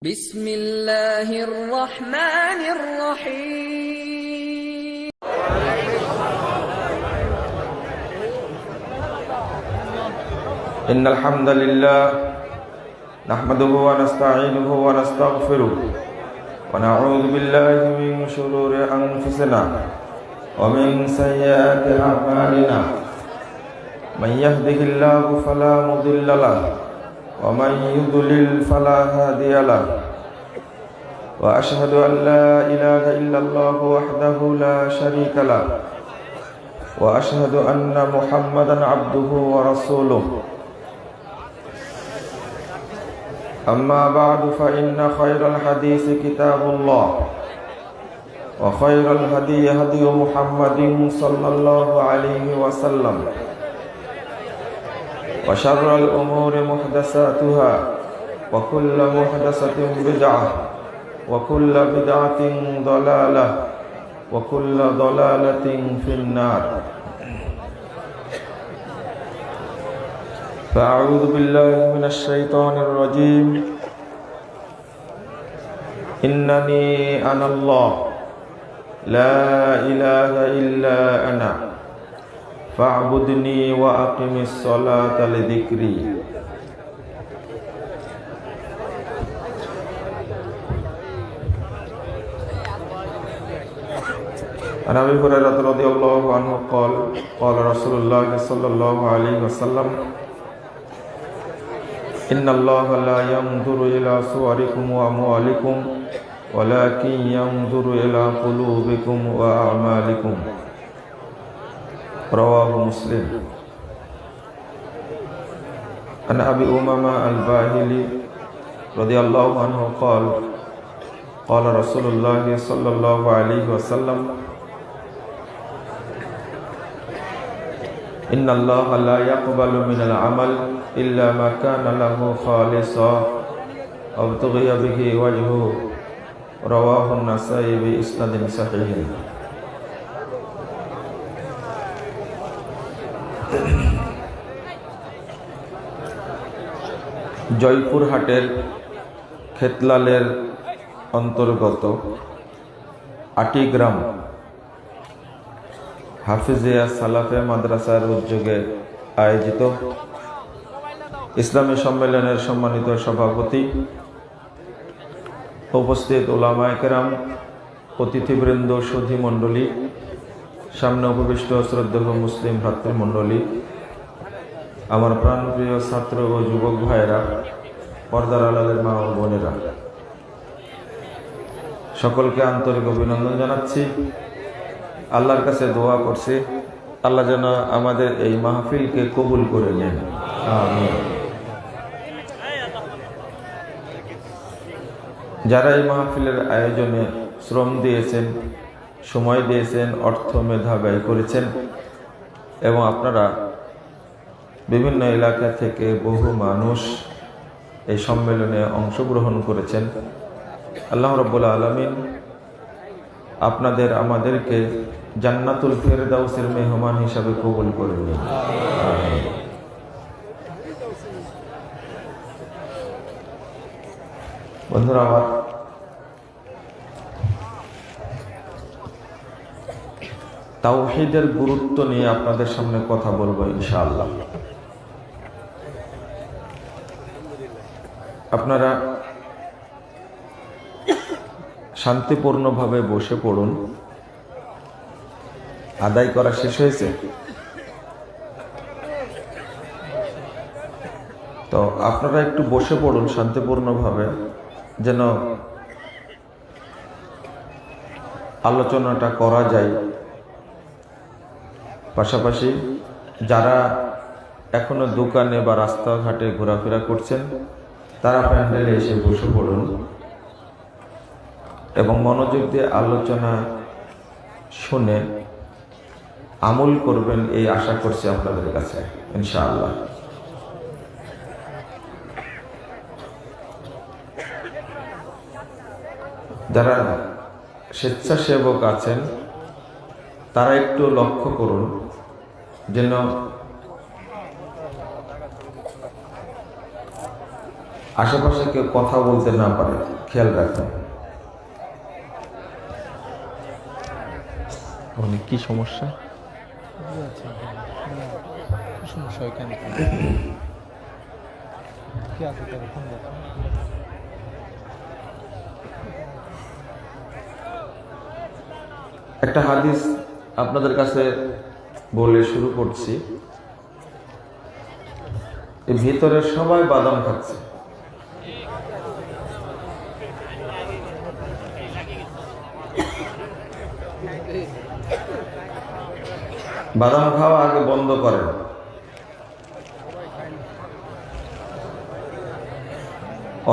بسم الله الرحمن الرحيم إن الحمد لله نحمده ونستعينه ونستغفره ونعوذ بالله من شرور أنفسنا ومن سيئات أعمالنا من يهده الله فلا مضل له ومن يضلل فلا هادي له وأشهد أن لا إله إلا الله وحده لا شريك له وأشهد أن محمدا عبده ورسوله أما بعد فإن خير الحديث كتاب الله وخير الهدي هدي محمد صلى الله عليه وسلم وشر الأمور محدثاتها وكل محدثة بدعة وكل بدعة ضلالة وكل ضلالة في النار فأعوذ بالله من الشيطان الرجيم إنني أنا الله لا إله إلا أنا فاعبدني وأقم الصلاة لذكري عن أبي هريرة رضي الله عنه قال قال رسول الله صلى الله عليه وسلم إن الله لا ينظر إلى صوركم وأموالكم ولكن ينظر إلى قلوبكم وأعمالكم رواه مسلم عن أبي أمامة الباهلي رضي الله عنه قال قال رسول الله صلى الله عليه وسلم إن الله لا يقبل من العمل إلا ما كان له خالصا وابتغي به وجهه رواه النسائي بإسناد صحيح জয়পুরহাটের খেতলালের অন্তর্গত আটিগ্রাম হাফিজিয়া সালাফে মাদ্রাসার উদ্যোগে আয়োজিত ইসলামী সম্মেলনের সম্মানিত সভাপতি, উপস্থিত উলামায়ে কেরাম, অতিথিবৃন্দ, সুধী মণ্ডলী, সামনে উপবিষ্ট শ্রদ্ধেয় মুসলিম ভ্রাতৃমণ্ডলী, আমার প্রাণপ্রিয় ছাত্র ও যুবক ভাইয়েরা, পর্দার আড়ালের মা ও বোনেরা, সকলকে আন্তরিক অভিনন্দন জানাচ্ছি। আল্লাহর কাছে দোয়া করছি আল্লাহ যেন আমাদের এই মাহফিলকে কবুল করে নেন, আমিন। যারা এই মাহফিলের আয়োজনে শ্রম দিয়েছেন, সময় দিয়েছেন, অর্থ মেধা ব্যয় করেছেন এবং আপনারা বিভিন্ন এলাকা থেকে বহু মানুষ এই সম্মেলনে অংশগ্রহণ করেছেন, আল্লাহ রাব্বুল আলামিন আপনাদের আমাদেরকে জান্নাতুল ফেরদাউসের মেহমান হিসাবে কবুল করে নিন, আমিন। বন্ধুরা আমার, তাওহীদের গুরুত্ব নিয়ে আপনাদের সামনে কথা বলবো ইনশাআল্লাহ। আপনারা শান্তিপূর্ণভাবে বসে পড়ুন। আদায় করা শেষ হয়েছে তো আপনারা একটু বসে পড়ুন শান্তিপূর্ণভাবে, যেন আলোচনাটা করা যায়। পাশাপাশি যারা এখনো দোকানে বা রাস্তাঘাটে ঘোরাফেরা করছেন তারা প্যান্ডেলে এসে বসে পড়ুন এবং মনোযোগ দিয়ে আলোচনা শুনে আমল করবেন, এই আশা করছি আপনাদের কাছে ইনশাআল্লাহ। যারা স্বেচ্ছাসেবক আছেন তারা একটু লক্ষ্য করুন যেন আশেপাশে কেউ কথা বলতে না পারে খেয়াল রাখবেন। কি সমস্যা? একটা হাদিস আপনাদের কাছে বলে শুরু করছি। এই ভিতরে সবাই বাদাম খাচ্ছে। বাদাম খাওয়া আগে বন্ধ করেন।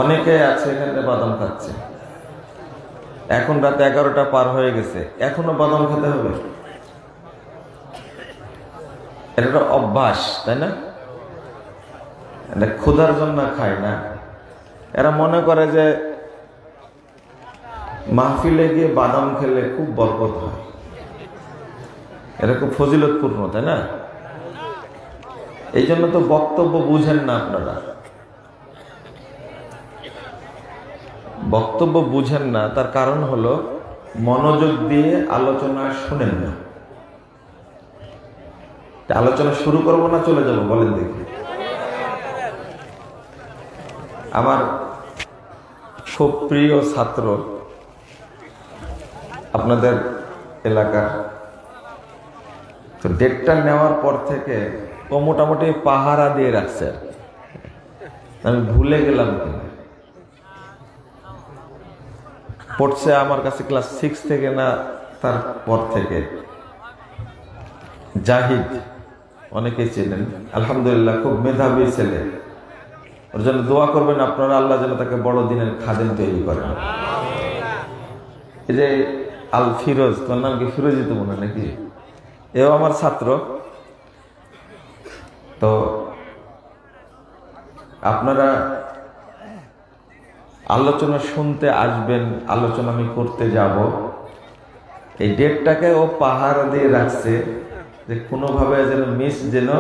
অনেকে আছে এখানে বাদাম খাচ্ছে, এখন রাত 11টা পার হয়ে গেছে, এখনো বাদাম খেতে হবে? এটা একটা অভ্যাস, তাই না? এটা ক্ষুধার জন্য খায় না। এরা মনে করে যে মাহফিলে গিয়ে বাদাম খেলে খুব বরকত হয়, এটা খুব ফজিলতপূর্ণ, তাই না? এই জন্য তো বক্তব্য বুঝেন না আপনারা, বক্তব্য বুঝেন না। তার কারণ হলো মনোযোগ দিয়ে আলোচনা শুনেন না। আলোচনা শুরু করবো না চলে যাবো? বলেন দেখি। আমার খুব প্রিয় ছাত্র আপনাদের এলাকার, তো ডেটটা নেওয়ার পর থেকে ও মোটামুটি পাহারা দিয়ে রাখছে। আমি ভুলে গেলাম কিনা, পড়ছে আমার কাছে ক্লাস 6 থেকে না তারপর থেকে। জাহিদ, অনেকেই চেনেন, আলহামদুলিল্লাহ খুব মেধাবী ছেলে। ওর জন্য দোয়া করবেন আপনারা, আল্লাহ যেন তাকে বড় দিনের খাদেম তৈরি করেন। এই যে আল ফিরোজ, তোর নাম কি ফিরোজই তো মনে নাকি? এও আমার ছাত্র। তো আপনারা আলোচনা শুনতে আসবেন, আলোচনা আমি করতে যাব। এই ডেটটাকে ও পাহারা দিয়ে রাখছে যে কোনোভাবে যেন মিস যেন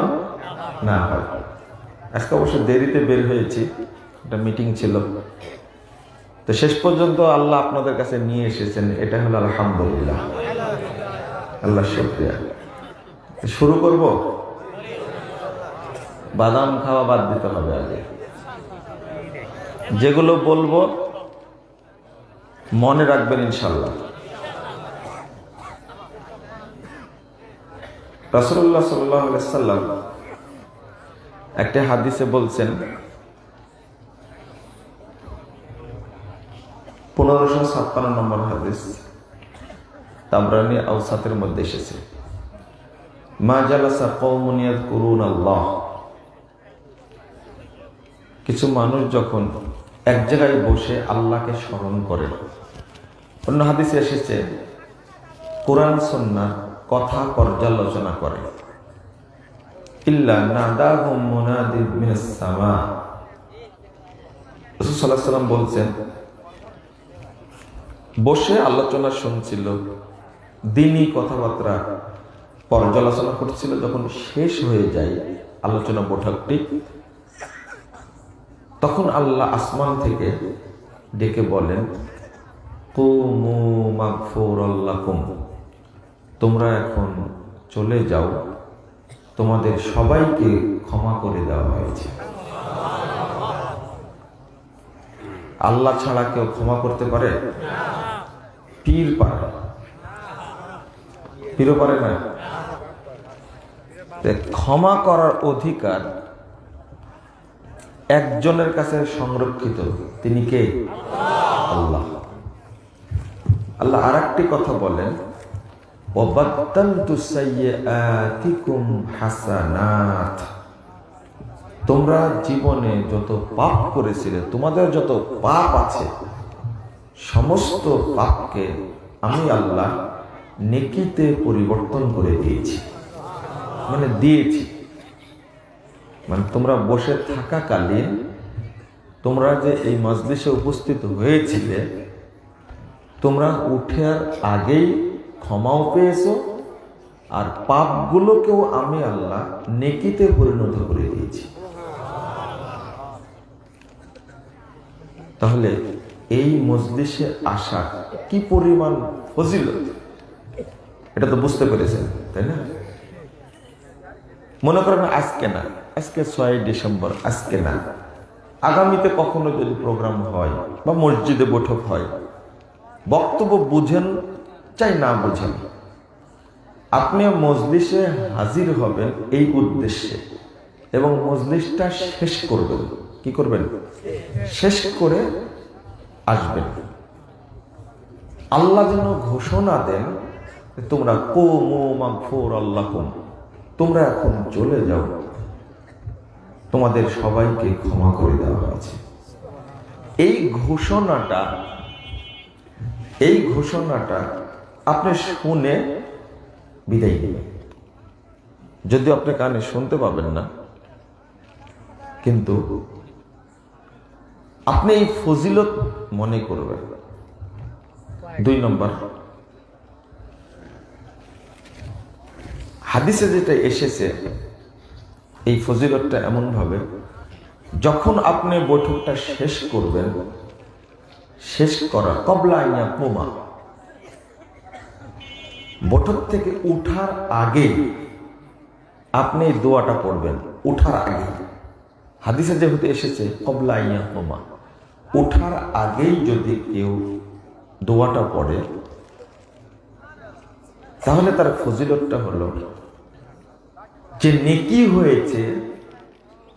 না হয়। আজকে অবশ্য দেরিতে বের হয়েছি, একটা মিটিং ছিল। তো শেষ পর্যন্ত আল্লাহ আপনাদের কাছে নিয়ে এসেছেন, এটা হলো আলহামদুলিল্লাহ, আল্লাহ শুকরিয়া। শুরু করব। বাদাম খাওয়া বাদ দিতে হবে আগে। যেগুলো বলবো মনে রাখবেন ইনশাল্লাহ। রাসূলুল্লাহ সাল্লাল্লাহু আলাইহি ওয়াসাল্লাম একটা হাদিসে বলছেন, 1556 নম্বর হাদিস, তাবরানী আওসাতের মধ্যে এসেছে, মা জালাসা কওমুন ইয়াযকুরুনাল্লাহ। কিছু মানুষ যখন এক জায়গায় বসে আল্লাহকে স্মরণ করে, অন্য হাদিসে এসেছে কোরআন সুন্নাহ কথা পর্যালোচনা করে, ইল্লা নাদাহুম মুনাদিন মিনাস সামা। রাসূল সাল্লাল্লাহু আলাইহি ওয়াসাল্লাম বলছেন, বসে আলোচনা শুনছিল, দিনই কথাবার্তা পর্যালোচনা করছিল, যখন শেষ হয়ে যায় আলোচনা বৈঠকটি, তখন আল্লাহ আসমান থেকে ডেকে বলেন, কুমু মাগফুরাল লাকুম, তোমরা এখন চলে যাও, তোমাদের সবাইকে ক্ষমা করে দেওয়া হয়েছে। আল্লাহ ছাড়া কেউ ক্ষমা করতে পারে? পীর পারে, পীরও পারে না। ক্ষমা করার অধিকার একজনের কাছে সংরক্ষিত, তিনি কে? আল্লাহ। আল্লাহ আরেকটি কথা বলেন, ওয়াবাদদালতু সাইয়্যাতিকুম হাসানাত, তোমরা জীবনে যত পাপ করেছিলে, তোমাদের যত পাপ আছে, সমস্ত পাপকে আমি আল্লাহ নেকিতে পরিবর্তন করে দিয়েছি। মানে দিয়েছি, মানে তোমরা বসে থাকাকালীন তোমরা যে এই মজলিসে উপস্থিত হয়েছিলে, তোমরা উঠার আগেই ক্ষমাও পেয়েছো, আর পাপগুলোকেও আমি আল্লাহ নেকিতে পরিণত করে দিয়েছি। তাহলে এই মজলিসে আসা কি পরিমাণ ফজিলত এটা তো বুঝতে পেরেছেন, তাই না? মনে করেন আজকে না, আজকে 6 ডিসেম্বর, আজকে না, আগামীতে কখনো যদি প্রোগ্রাম হয় বা মসজিদে বৈঠক হয়, বক্তব্য বুঝেন চাই না বুঝেন, আপনি মজলিসে হাজির হবেন এই উদ্দেশ্যে এবং মজলিসটা শেষ করবেন। কি করবেন? শেষ করে আসবেন। আল্লাহ যেন ঘোষণা দেন তোমরা কুমু মাগফুরাল্লাকুম, তোমরা এখন চলে যাও, তোমাদের সবাইকে ক্ষমা করে দেওয়া হয়েছে। এই ঘোষণাটা আপনি শুনে বিদায় দিবেন। যদিও আপনি কানে শুনতে পাবেন না, কিন্তু আপনি এই ফজিলত মনে করবেন। 2 নম্বর, হাদিসে যেটা এসেছে এই ফজিলতটা এমন ভাবে, যখন আপনি বৈঠকটা শেষ করবেন, শেষ করা কবলা আইয়া কুমা, বৈঠক থেকে উঠার আগে আপনি এই দোয়াটা পড়বেন। উঠার আগে, হাদিসে যেহেতু এসেছে কবলা আইয়া কুমা, উঠার আগেই যদি কেউ দোয়াটা পড়ে তাহলে তার ফজিলতটা হলো যে নেকি হয়েছে।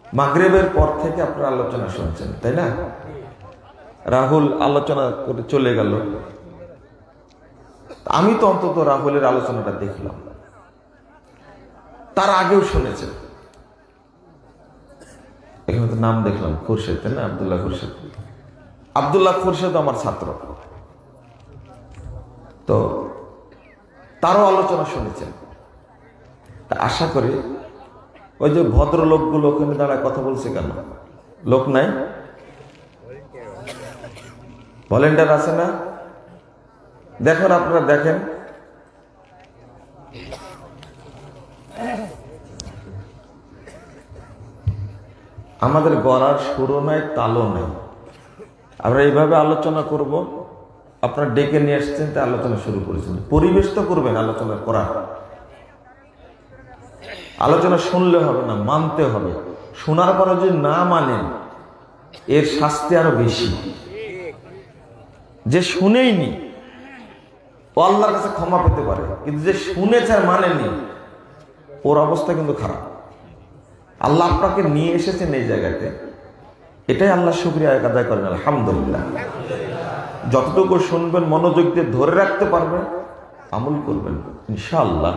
মাগরিবের পর থেকে আপনারা আলোচনা শুনছেন, তাই না? রাহুল আলোচনা করে চলে গেল, আমি তো অন্তত রাহুলের আলোচনাটা দেখলাম, তার আগেও শুনেছেন। এখানে তো নাম দেখলাম খুরশেদ, তাই না? আব্দুল্লাহ খুরশেদ। আব্দুল্লাহ খুরশেদ আমার ছাত্র, তো তারও আলোচনা শুনেছেন। তা আশা করি ওই যে ভদ্রলোকগুলো ওখানে দাঁড়ায় কথা বলছে কেন? লোক নাই? ভলেন্টিয়ার আছে না? দেখুন, আপনারা দেখেন, আমাদের গড়ার সুরও নাই, তালও নাই। আমরা এইভাবে আলোচনা করব, আপনারা ডেকে নিয়ে আসছেন, তাই আলোচনা শুরু করেছেন। পরিবেশ তো করবেন আলোচনা করার। আলোচনা শুনলে হবে না, মানতে হবে। শোনার পরে যদি না মানেন, এর শাস্তি আরো বেশি। যে শুনেইনি ও আল্লাহর কাছে ক্ষমা পেতে পারে, কিন্তু যে শুনেছে আর মানেনি, ওর অবস্থা কিন্তু খারাপ। আল্লাহ আপনাকে নিয়ে এসেছেন এই জায়গাতে, এটাই আল্লাহ শুকরিয়া আদায় করেন আলহামদুলিল্লাহ। যতটুকু শুনবেন মনোযোগ দিয়ে ধরে রাখতে পারবেন, আমল করবেন, ইনশাআল্লাহ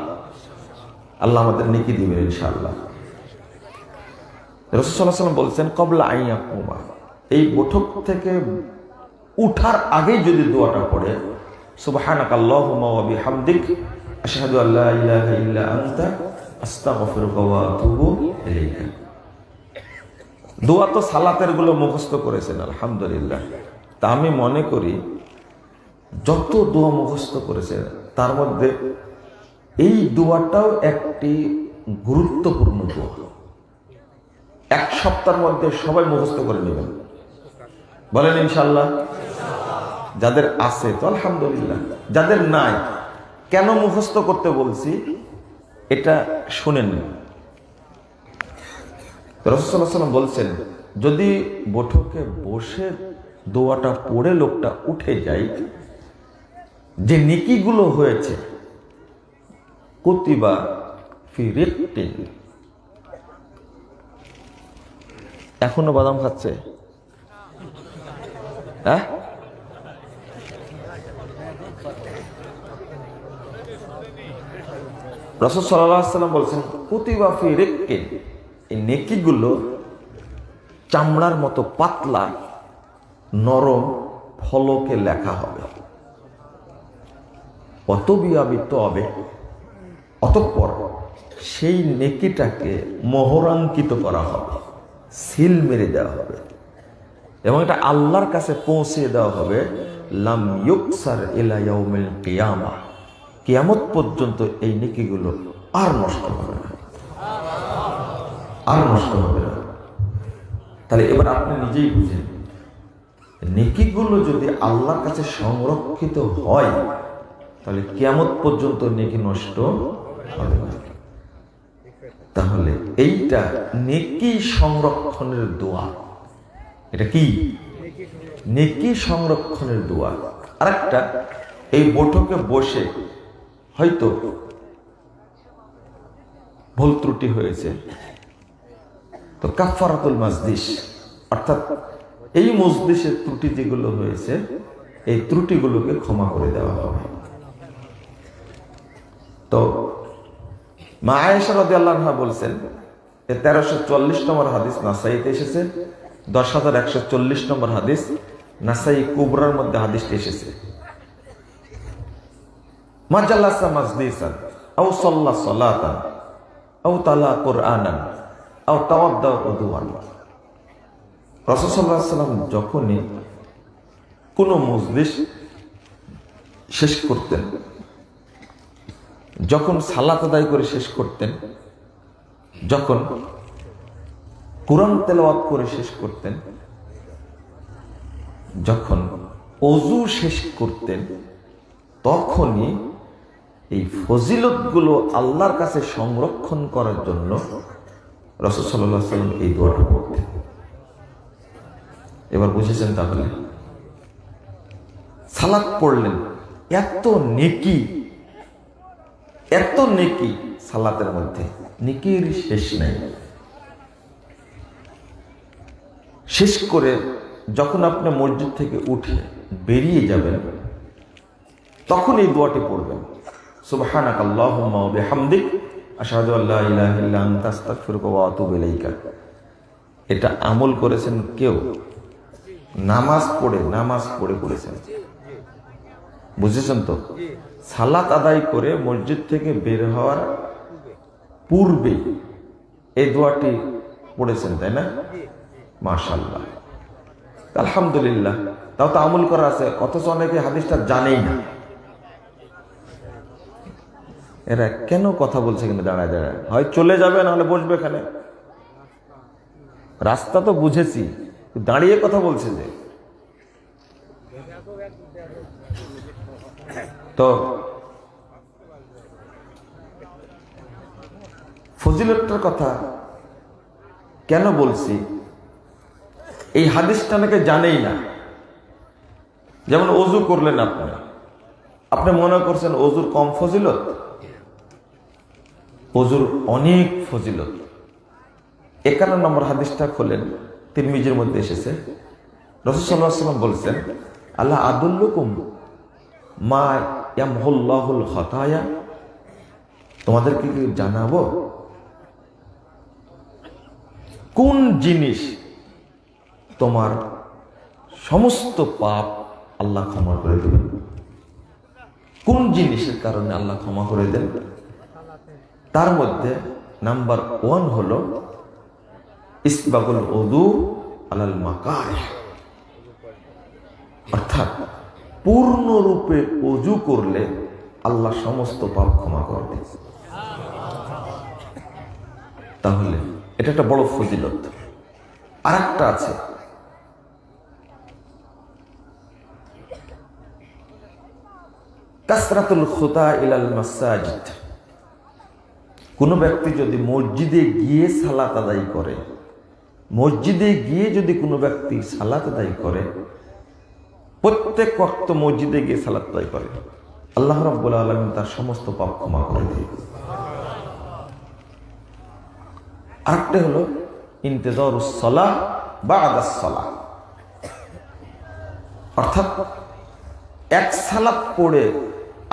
আল্লাহ আমাদের নেকি দিবেন ইনশাআল্লাহ। রাসূল সাল্লাল্লাহু আলাইহি ওয়াসাল্লাম বলছেন কবলা আইয়া কুমা, এই বৈঠক থেকে উঠার আগেই যদি দোয়াটা পড়ে, সুবহানাকাল্লাহুম্মা ওয়া বিহামদিক আশহাদু আল্লা ইলাহা ইল্লা আনতা আস্তাগফিরুকা ওয়া আতুবু ইলাইকা। দোয়া তো সালাতের গুলো মুখস্থ করেছেন আলহামদুলিল্লাহ। তা আমি মনে করি যত দোয়া মুখস্থ করেছেন তার মধ্যে এই দোয়াটাও একটি গুরুত্বপূর্ণ দোয়া। 1 সপ্তাহের মধ্যে সবাই মুখস্থ করে নেবেন, বলেন ইনশাআল্লাহ। যাদের আছে তো আলহামদুলিল্লাহ, যাদের নাই, কেন মুখস্থ করতে বলছি এটা শুনেন। রাসূল সাল্লাল্লাহু আলাইহি ওয়াসাল্লাম বলছেন, যদি বৈঠকে বসে দোয়াটা পড়ে লোকটা উঠে যায়, যে নেকিগুলো হয়েছে কুতিবা ফি রিক্তিন। এখনো বাদাম খাচ্ছে? হ্যাঁ, রাসূল সাল্লাল্লাহু আলাইহি ওয়াসাল্লাম বলছেন কুতিবা ফি রিক্তিন, এই নেকিগুলো চামড়ার মতো পাতলা নরম ফলকে লেখা হবে। অতঃপর সেই নেকিটাকে মোহরাঙ্কিত করা হবে, সিল মেরে দেওয়া হবে এবং এটা আল্লাহর কাছে পৌঁছে দেওয়া হবে। লাম ইউকসার ইলা ইয়াউমিল কিয়ামা, কিয়ামত পর্যন্ত এই নেকিগুলো আর নষ্ট হবে না, আর নষ্ট হবে না। তাহলে এবার আপনি নিজেই বুঝেন নেকিগুলো যদি আল্লাহর কাছে সংরক্ষিত হয় তাহলে কিয়ামত পর্যন্ত নেকি নষ্ট হবে না। তাহলে এইটা নেকি সংরক্ষণের দোয়া। এটা কি? নেকি সংরক্ষণের দোয়া। আরেকটা, এই বৈঠকে বসে হয়তো ভুল ত্রুটি হয়েছে, তো কাফারাতুল মাজলিস, অর্থাৎ এই মজলিসের ত্রুটি যেগুলো হয়েছে এই ত্রুটিগুলোকে ক্ষমা করে দেওয়া হবে। তো মা আয়েশা রাদিয়াল্লাহু আনহা বলছেন, 1344 নম্বর হাদিস নাসাইতে এসেছে, 10140 নম্বর হাদিস নাসাই কুবরার মধ্যে হাদিসটি এসেছে। মা জাল্লাসা মাজলিসান আও সাল্লা সালাতান আও তালা কুরআনান আও তাওয়াদ্দা উযুয়ান। রাসূল সাল্লাল্লাহু আলাইহি ওয়াসাল্লাম যখনই কোনো মজলিস শেষ করতেন, যখন সালাত আদায় করে শেষ করতেন, যখন কুরআন তেলাওয়াত করে শেষ করতেন, যখন ওযু শেষ করতেন, তখনই এই ফজিলতগুলো আল্লাহর কাছে সংরক্ষণ করার জন্য রাসূল সাল্লাল্লাহু আলাইহি ওয়াসাল্লাম এই দোয়াটা পড়তেন। এবার বুঝেছেন? তাহলে সালাত পড়লেন, এত নেকি, এত নেকি সালাতের মধ্যে, নেকির শেষ নাই। শেষ করে যখন আপনি মসজিদ থেকে উঠে বেরিয়ে যাবেন, তখন এই দোয়াটি পড়বেন, সুবহানাকা আল্লাহুম্মা ওয়া বিহামদিক আশহাদু আল্লা ইলাহা ইল্লা আনতা আস্তাগফিরুকা ওয়া আতুবু ইলাইকা। এটা আমল করেছেন কেউ? নামাজ পড়ে করেছেন। বুঝেছেন তো? সালাত আদায় করে মসজিদ থেকে বের হওয়ার পূর্বে এই দোয়াটি পড়েছেন, তাই না? মাশাআল্লাহ, আলহামদুলিল্লাহ। তাও তো আমল করা আছে, অথচ অনেকে হাদিসটা জানেই না। এরা কেন কথা বলছে কিন্তু দাঁড়ায় দাঁড়ায়? হয় চলে যাবে, নাহলে বসবে এখানে। রাস্তা তো বুঝেছি, দাঁড়িয়ে কথা বলছে যে। তো ফজিলতটার কথা কেন বলছি? এই হাদিসটা অনেকে জানেই না। যেমন ওযু করলেন, আপনি মনে করছেন ওযুর কম ফজিলত? ওযুর অনেক ফজিলত। 51 নম্বর হাদিসটা খোলেন, তিরমিজির মধ্যে এসেছে। রাসূল সাল্লাল্লাহু আলাইহি ওয়াসাল্লাম বলছেন, আল্লাহ আদুল্লুকুম মা ইয়ামহুল্লাহুল খাতায়া, তোমাদেরকে কি জানাবো কোন জিনিস তোমার সমস্ত পাপ আল্লাহ ক্ষমা করে দেবেন? কোন জিনিসের কারণে আল্লাহ ক্ষমা করে দেন? তার মধ্যে নাম্বার 1 হলো ইসবাগুল উযু আলাল মাকারিহ, অর্থাৎ পূর্ণরূপে ওযু করলে আল্লাহ সমস্ত পাপ ক্ষমা করবেন। তাহলে এটা একটা বড় ফজিলত। আর একটা আছে, কাসরাতুল খুতা ইলাল মাসাজিদ। কোন ব্যক্তি যদি মসজিদে গিয়ে সালাত আদায় করে, মসজিদে গিয়ে যদি কোনো ব্যক্তি সালাত আদায় করে, প্রত্যেক ওয়াক্ত মসজিদে গিয়ে সালাত আদায় করে, আল্লাহ রাব্বুল আলামিন তার সমস্ত পাপ ক্ষমা করে দেন। আরেকটা হলো ইন্তেজারুস সালাহ বা'দাস সালাহ, অর্থাৎ এক সালাত পড়ে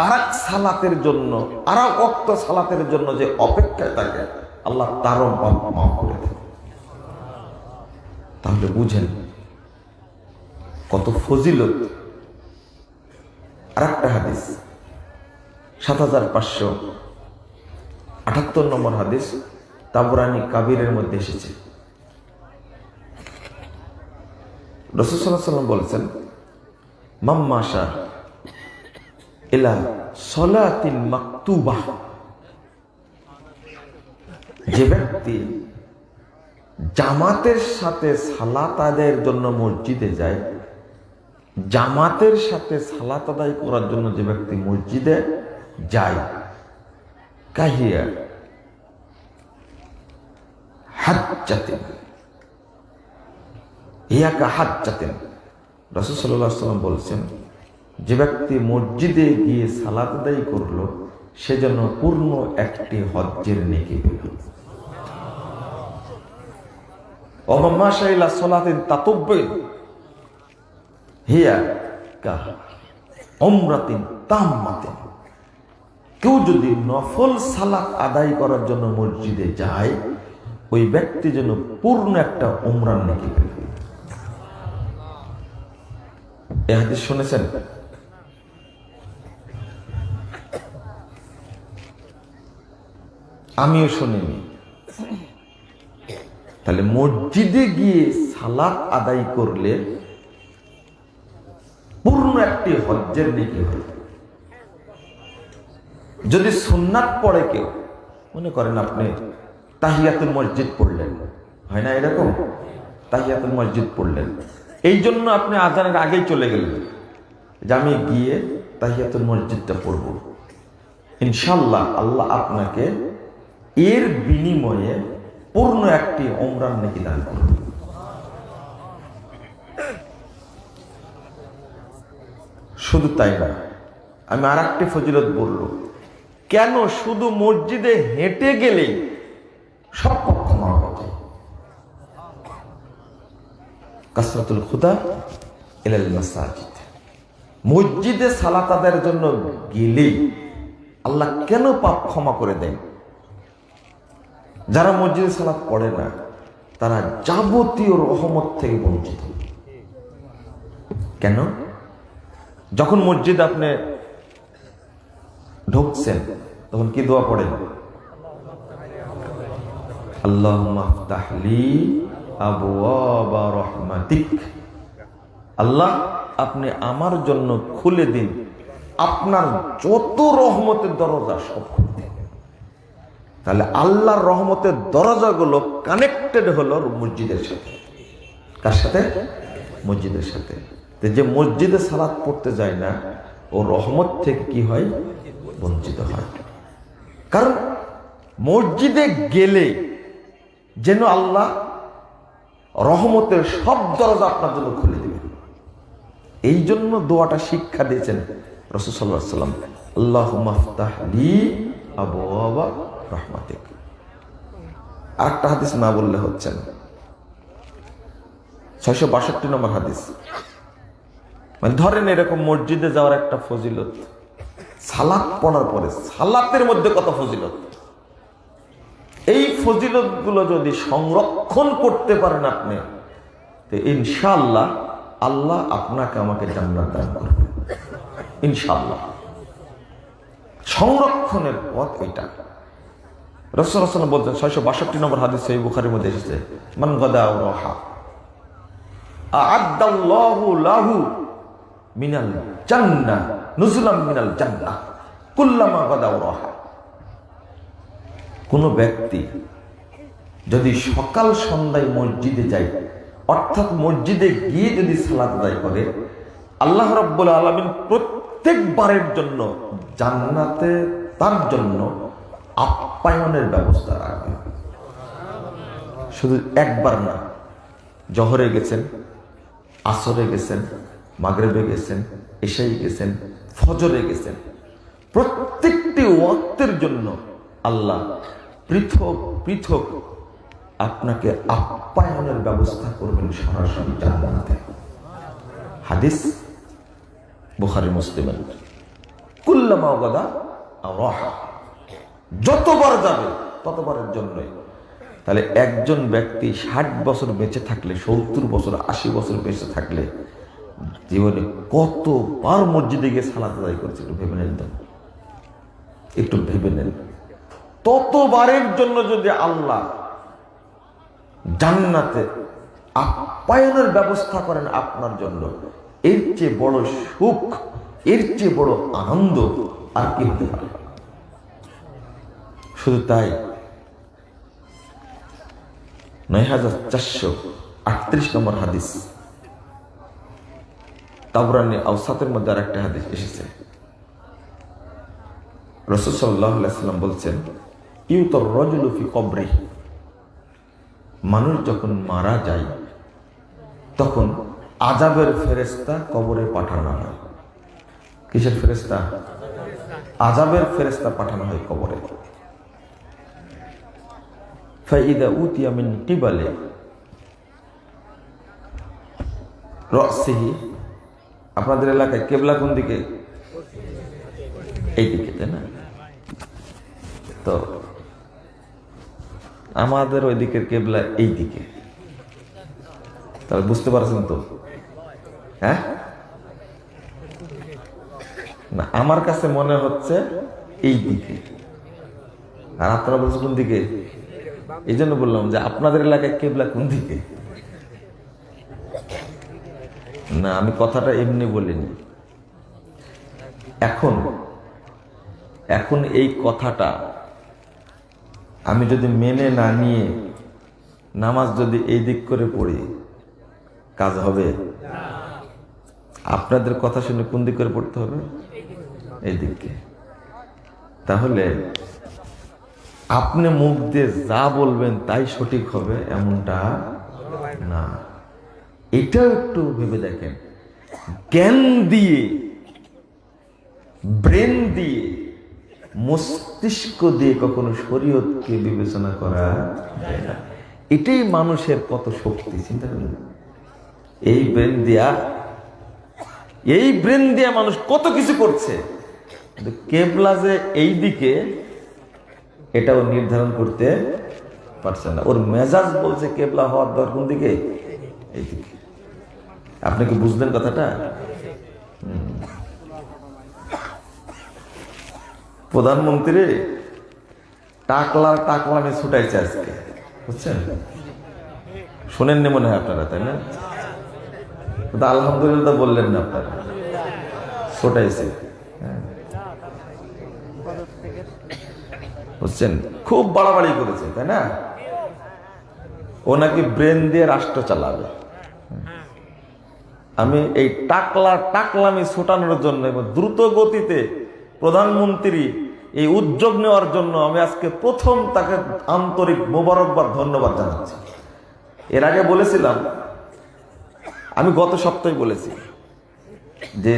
আরেক সালাতের জন্য, আরেক ওয়াক্ত সালাতের জন্য যে অপেক্ষায় থাকে, আল্লাহ তারও পাপ মাফ করে দেন। তাহলে বুঝেন কত ফজিলত। আর একটা হাদিস 7578 নম্বর হাদিস তাবরানী কাবিরের মধ্যে এসেছে। রাসূল সাল্লাল্লাহু আলাইহি ওয়াসাল্লাম বলেছেন, মাম্মাশা ইলা সলাতিন মাকতুবাহ, যে ব্যক্তি জামাতের সাথে সালাত আদায়ের জন্য মসজিদে যায়, জামাতের সাথে সালাত আদায় করার জন্য যে ব্যক্তি মসজিদে যায়, কাহিয়া হাজ্জাতিন, ইয়াকা হাজ্জাতিন, রাসূল সাল্লাল্লাহু আলাইহি ওয়াসাল্লাম বলছেন, যে ব্যক্তি মসজিদে গিয়ে সালাত আদায় করলো সে যেন পূর্ণ একটি হজ্জের নেকি পেল। ওমাশা ইলা সালাতিন তাতাব্বুন হিয়া কা উমরাতিন তাম্মাতিন। কেউ যদি নফল সালাত আদায় করার জন্য মসজিদে যায়, ওই ব্যক্তি যেন পূর্ণ একটা উমরার নেকি পেল। এই হাদিস শুনেছেন? আমিও শুনিনি। তাহলে মসজিদে গিয়ে সালাত আদায় করলে পূর্ণ একটি হজ্জের নেকি হয়। যদি সুন্নাত পড়ে কেউ, মনে করেন আপনি তাহিয়াতুল মসজিদ পড়লেন, হয় না এরকম? তাহিয়াতুল মসজিদ পড়লেন, এই জন্য আপনি আজানের আগেই চলে গেলেন যে আমি গিয়ে তাহিয়াতুল মসজিদটা পড়ব। ইনশাআল্লাহ আল্লাহ আপনাকে এর বিনিময়ে পূর্ণ একটি উমরার নেকি দান করবে। শুধু তাই না, আমি আর একটি ফজিলত বলল, কেন শুধু মসজিদে হেঁটে গেলেই সব ক্ষমা হয়ে যায়? কাসরাতুল খুদা ইলাল মাসাজিদ, মসজিদে সালাত আদায়ের জন্য গেলেই আল্লাহ কেন পাপ ক্ষমা করে দেন? যারা মসজিদে সালাত পড়ে না তারা যাবতীয় রহমত থেকে বঞ্চিত। কেন? যখন মসজিদে আপনি ঢুকছেন তখন কি দোয়া পড়েন? আল্লাহুম্মা আফতাহ লি আবওয়াবা রাহমাতিক, আল্লাহ আপনি আমার জন্য খুলে দিন আপনার যত রহমতের দরজা সব খুলে দিন। তাহলে আল্লাহর রহমতের দরজাগুলো কানেক্টেড হলো মসজিদের সাথে। কার সাথে? মসজিদের সাথে। যে মসজিদে সালাত পড়তে যায় না, ও রহমত থেকে কি হয়? বঞ্চিত হয়। কারণ মসজিদে গেলে যেন আল্লাহ রহমতের সব দরজা আপনার জন্য খুলে দিবেন। এই জন্য দোয়াটা শিক্ষা দিয়েছেন রাসূল সাল্লাল্লাহু আলাইহি ওয়াসাল্লাম, আল্লাহুম্মা আফতাহ লি আবওয়াবা রাহমাতিক। আরেকটা হাদিস না বললে হচ্ছে না, 662 নম্বর হাদিস। মানে ধরেন এরকম মসজিদে যাওয়ার একটা ফজিলত, সালাত পড়ার পরে সালাতের মধ্যে কত ফজিলত, এই ফজিলত গুলো যদি সংরক্ষণ করতে পারেন আপনি, তো ইনশাআল্লাহ আল্লাহ আপনাকে আমাকে জান্নাত দান করবে ইনশাআল্লাহ। সংরক্ষণের পথ এটা। রাসূল সাল্লাল্লাহু আলাইহি ওয়াসাল্লাম বলতেন, 662 নম্বর হাদিস সহিহ বুখারীর মধ্যে এসেছে, মান গাদা রাহা আ'আদাল্লাহু লাহু মিনাল জান্নাহ নুজুলাম মিনাল জান্নাহ কুল্লামা গাদা রাহা। কোন ব্যক্তি যদি সকাল সন্ধ্যায় মসজিদে যায়, অর্থাৎ মসজিদে গিয়ে যদি সালাত আদায় করে, আল্লাহ রাব্বুল আলামিন প্রত্যেকবারের জন্য জান্নাতে তার জন্য আপ্যায়নের ব্যবস্থা রাখবেন। শুধু একবার না, জোহরে গেছেন, আসরে গেছেন, মাগরিবে গেছেন, এশায় গেছেন, ফজরে গেছেন, প্রত্যেকটি ওয়াক্তের জন্য আল্লাহ পৃথক পৃথক আপনাকে আপ্যায়নের ব্যবস্থা করবেন সরাসরি জান্নাতে। হাদিস বুখারী মুসলিমের। কুল্লামা গাদা রাহা, যতবার যাবে ততবারের জন্যই। তাহলে একজন ব্যক্তি 60 বছর বেঁচে থাকলে, 70 বছর 80 বছর বেঁচে থাকলে জীবনে কতবার মসজিদে গিয়ে সালাত আদায় করেছে? একটু ভেবে নেন তো, একটু ভেবে নেন। ততবারের জন্য যদি আল্লাহ জান্নাতে আপ্যায়নের ব্যবস্থা করেন আপনার জন্য, এর চেয়ে বড় সুখ, এর চেয়ে বড় আনন্দ আর কি হতে পারে? শুধু তাই, 9438 নম্বর হাদিস, তাবরানী আওসাতের মধ্যে আরেকটা হাদিস এসেছে, রাসূল সাল্লাল্লাহু আলাইহি ওয়াসাল্লাম বলছেন, ইউতার রাজুলু ফি কবরিহি, মানুষ যখন মারা যায় তখন আযাবের ফেরেশতা কবরে পাঠানো হয়। কিসের ফেরেশতা? আযাবের ফেরেশতা পাঠানো হয় কবরে। ফাইদা উতিয়া মিন কিবালি রাসিহি, আপনাদের এলাকায় কিবলা কোন দিকে? এই দিকে, তাই না? তো আমাদের ওই দিকের কিবলা এই দিকে, তাহলে বুঝতে পারছেন তো? হ্যাঁ না, আমার কাছে মনে হচ্ছে এই দিকে, আর আপনারা বলছেন কোন দিকে। এই জন্য বললাম যে আপনাদের এলাকায় কিবলা কোন দিকে। না, আমি কথাটা এমনি বলিনি। এখন এই কথাটা আমি যদি মেনে না নিয়ে নামাজ যদি এই দিক করে পড়ি, কাজ হবে? আপনাদের কথা শুনে কোন দিক করে পড়তে হবে? এই দিকে। তাহলে আপনি মুখ দিয়ে যা বলবেন তাই সঠিক হবে এমনটা না, এটাও একটু ভেবে দেখেন। জ্ঞান দিয়ে, ব্রেন দিয়ে, মস্তিষ্ক দিয়ে কখনো শরীয়তকে বিবেচনা করা যায় না। এটাই মানুষের কত শক্তি, চিন্তা করেন। এই ব্রেন দিয়া মানুষ কত কিছু করছে, কিন্তু কেবলা যে এই দিকে এটাও নির্ধারণ করতে পারছে না। ওর মেজাজ বলছে কেবলা হওয়ার দরকার কোন দিকে? এই দিকে। আপনি কি বুঝলেন কথাটা? প্রধানমন্ত্রী টাকলামি ছুটাইছে আজকে, বুঝছেন? শোনেননি মনে হয় আপনারা, তাই না? আলহামদুলিল্লাহ বললেন না আপনারা, ছুটাইছে। বুঝছেন, খুব বাড়াবাড়ি করেছে, তাই না? ও নাকি ব্রেন দিয়ে রাষ্ট্র চালাবে। আমি এই টাকলামি ছুটানোর জন্য এবং দ্রুত গতিতে প্রধানমন্ত্রী এই উদ্যোগ নেওয়ার জন্য আমি আজকে প্রথম তাকে আন্তরিক মোবারকবাদ, ধন্যবাদ জানাচ্ছি। এর আগে বলেছিলাম, আমি গত সপ্তাহে বলেছি যে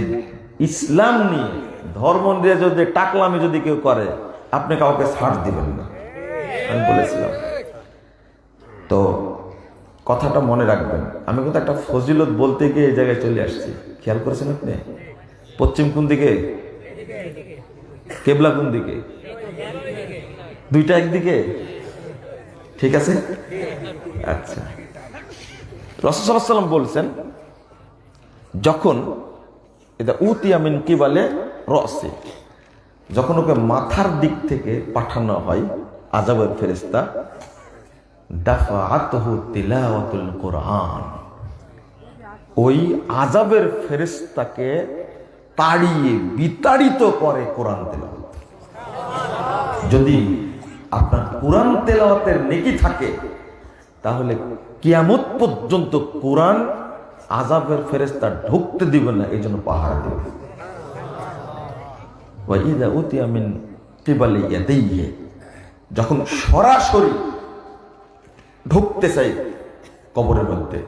ইসলাম নিয়ে, ধর্ম নিয়ে যদি টাকলামি যদি কেউ করে আপনি কাউকে ছাড় দিবেন না, আমি বলেছিলাম। তো কথাটা মনে রাখবেন। আমি কিন্তু একটা ফজিলত বলতে গিয়ে এই জায়গায় চলে আসছি, খেয়াল করেছেন আপনি? পশ্চিম কোন দিকে? কেবলা কোন দিকে? দুইটা একদিকে, ঠিক আছে? আচ্ছা, রাসূল সাল্লাল্লাহু আলাইহি ওয়াসাল্লাম বলছেন, যখন এটা উতিয়া মিন কিবালে রাসি, যখন ওকে মাথার দিক থেকে পাঠানো হয় আযাবের ফেরেশতা, দাফাআতহু তিলাওয়াতুল কুরআন, ওই আযাবের ফেরেশতাকে তাড়িয়ে বিতাড়িত করে কোরআন তেলাওয়াত। যদি আপনার কোরআন তেলাওয়াতের নেকি থাকে তাহলে কিয়ামত পর্যন্ত কোরআন আযাবের ফেরেশতা ঢুকতে দিবে না, এই জন্য পাহারা দেবে। ওয়া ইযা উতিয়া মিন কিবালি ইয়াদাইহি, যখন সরাসরি ঢুকতে চাই কবরের মধ্যে,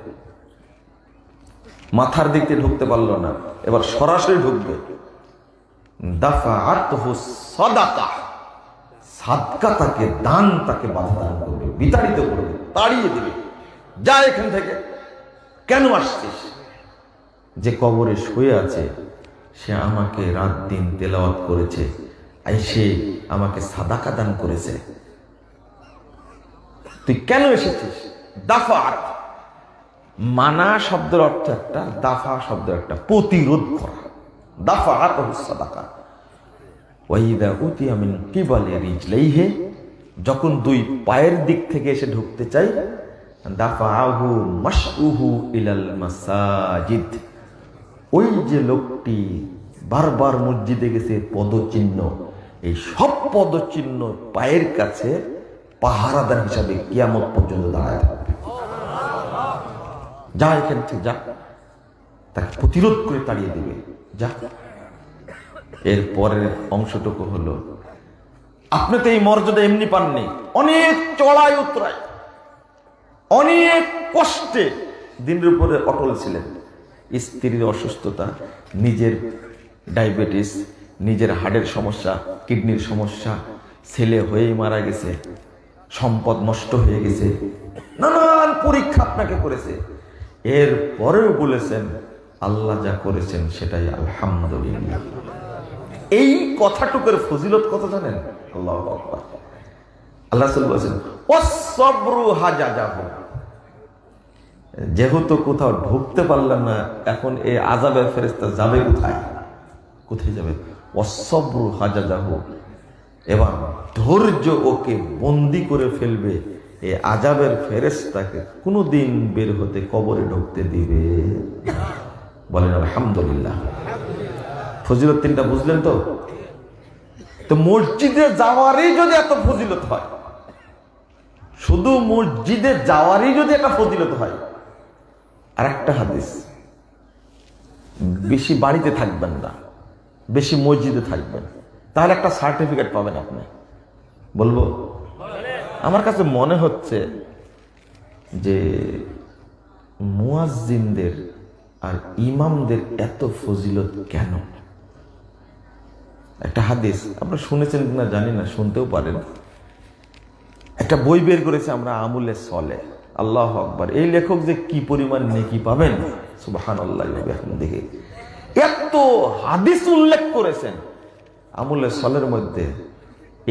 মাথার দিক দিয়ে ঢুকতে পারলো না, এবার সরাসরি ঢুকবে, দাফাআতহু সাদাকা, সাদকা তাকে, দান তাকে বাধা দান করবে, বিতাড়িত করবে, তাড়িয়ে দিবে, যা এখান থেকে, কেন আসছিস? যে কবরে শুয়ে আছে সে আমাকে রাত দিন তেলাওয়াত করেছে, সে আমাকে সাদাকা দান করেছে, তুই কেন এসেছিস? দাফাআত, মানা শব্দের অর্থ একটা, দাফা শব্দের একটা, প্রতিরোধ করা। দাফাআতহু সাদাকা। ওয়া ইযা উতিয়া মিন কিবালি রিজলাইহি, যখন দুই পায়ের দিক থেকে এসে ঢুকতে চাই, দাফাআহু মাশউহু ইলাল মাসাজিদ, ওই যে লোকটি বারবার মসজিদে গেছে পদচিহ্ন, এই সব পদচিহ্ন পায়ের কাছে পাহারাদার হিসাবে কিয়ামত পর্যন্ত দাঁড়ায় থাকবে। যা এখান থেকে যা, তাকে প্রতিরোধ করে তাড়িয়ে দিবে। যা, এর পরের অংশটুকু হলো, আপনি তো এই মর্যাদা এমনি পাননি, অনেক চড়াই উতরাই, অনেক কষ্টে দিনের উপরে অটল ছিলেন। স্ত্রীর অসুস্থতা, নিজের ডায়াবেটিস, নিজের হার্টের সমস্যা, কিডনির সমস্যা, ছেলে হয়েই মারা গেছে, সম্পদ নষ্ট হয়ে গেছে, নানান পরীক্ষা আপনাকে করেছে। এর পরেও বলেছেন আল্লাহ যা করেছেন সেটাই আলহামদুলিল্লাহ। এই কথাটুকুর ফজিলত কত জানেন? আল্লাহু আকবার। আল্লাহ রাসূল বলেছেন ওয়াসসাবরু হাজাজাহু, যেহেতু কোথাও ঢুকতে পারলেন না, এখন এই আযাবের ফেরেশতা যাবে কোথায়? কোথায় যাবে? ওয়াসসাবরু হাজাজাহু, এবার ধৈর্য ওকে বন্দি করে ফেলবে। এই আযাবের ফেরেশতাকে কোনোদিন বের হতে, কবরে ঢুকতে দিবে। বলেন আলহামদুলিল্লাহ। ফজিলত তিনটা বুঝলেন তো? তো মসজিদে যাওয়ারই যদি এত ফজিলত হয়, শুধু মসজিদে যাওয়ারই যদি একটা ফজিলত হয়, আর একটা হাদিস, বেশি বাড়িতে থাকবেন না, বেশি মসজিদে থাকবেন, তাহলে একটা সার্টিফিকেট পাবেন আপনি। বলবো? আমার কাছে মনে হচ্ছে যে মুয়াজ্জিনদের আর ইমামদের এত ফজিলত কেন? একটা হাদিস আপনারা শুনেছেন কিনা জানি না, শুনতেও পারেন। একটা বই বের করেছে আমরা, আমুলে সলে। আল্লাহু আকবার। এই লেখক যে কি পরিমাণ নেকি পাবেন, সুবহানাল্লাহ। দেখে এত হাদিস উল্লেখ করেছেন আমুলে সলের মধ্যে,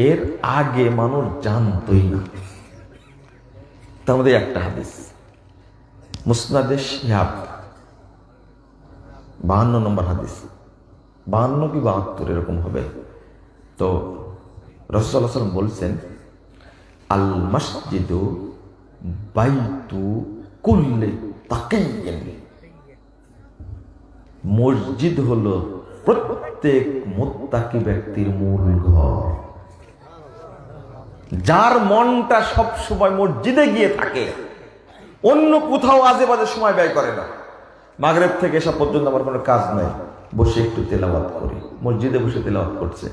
এর আগে মানুষ জানতই না। তার মধ্যে একটা হাদিস, মুসনাদে শিহাব, 52 নম্বর হাদিস, 52 কি 72 এরকম হবে। তো রাসূলুল্লাহ সাল্লাল্লাহু আলাইহি ওয়াসাল্লাম বলছেন আল মসজিদু বাইতু কুল্লি তাকিয়্যিন, মসজিদ হলো প্রত্যেক মুত্তাকি ব্যক্তির মূল ঘর। যার মনটা সব সময় মসজিদে গিয়ে থাকে, অন্য কোথাও আজে বাজে সময় ব্যয় করে না। মাগরিব থেকে এসা পর্যন্ত আমার কোনো কাজ নাই, বসে একটু তেলাওয়াত করি। মসজিদে বসে তেলাওয়াত করছে।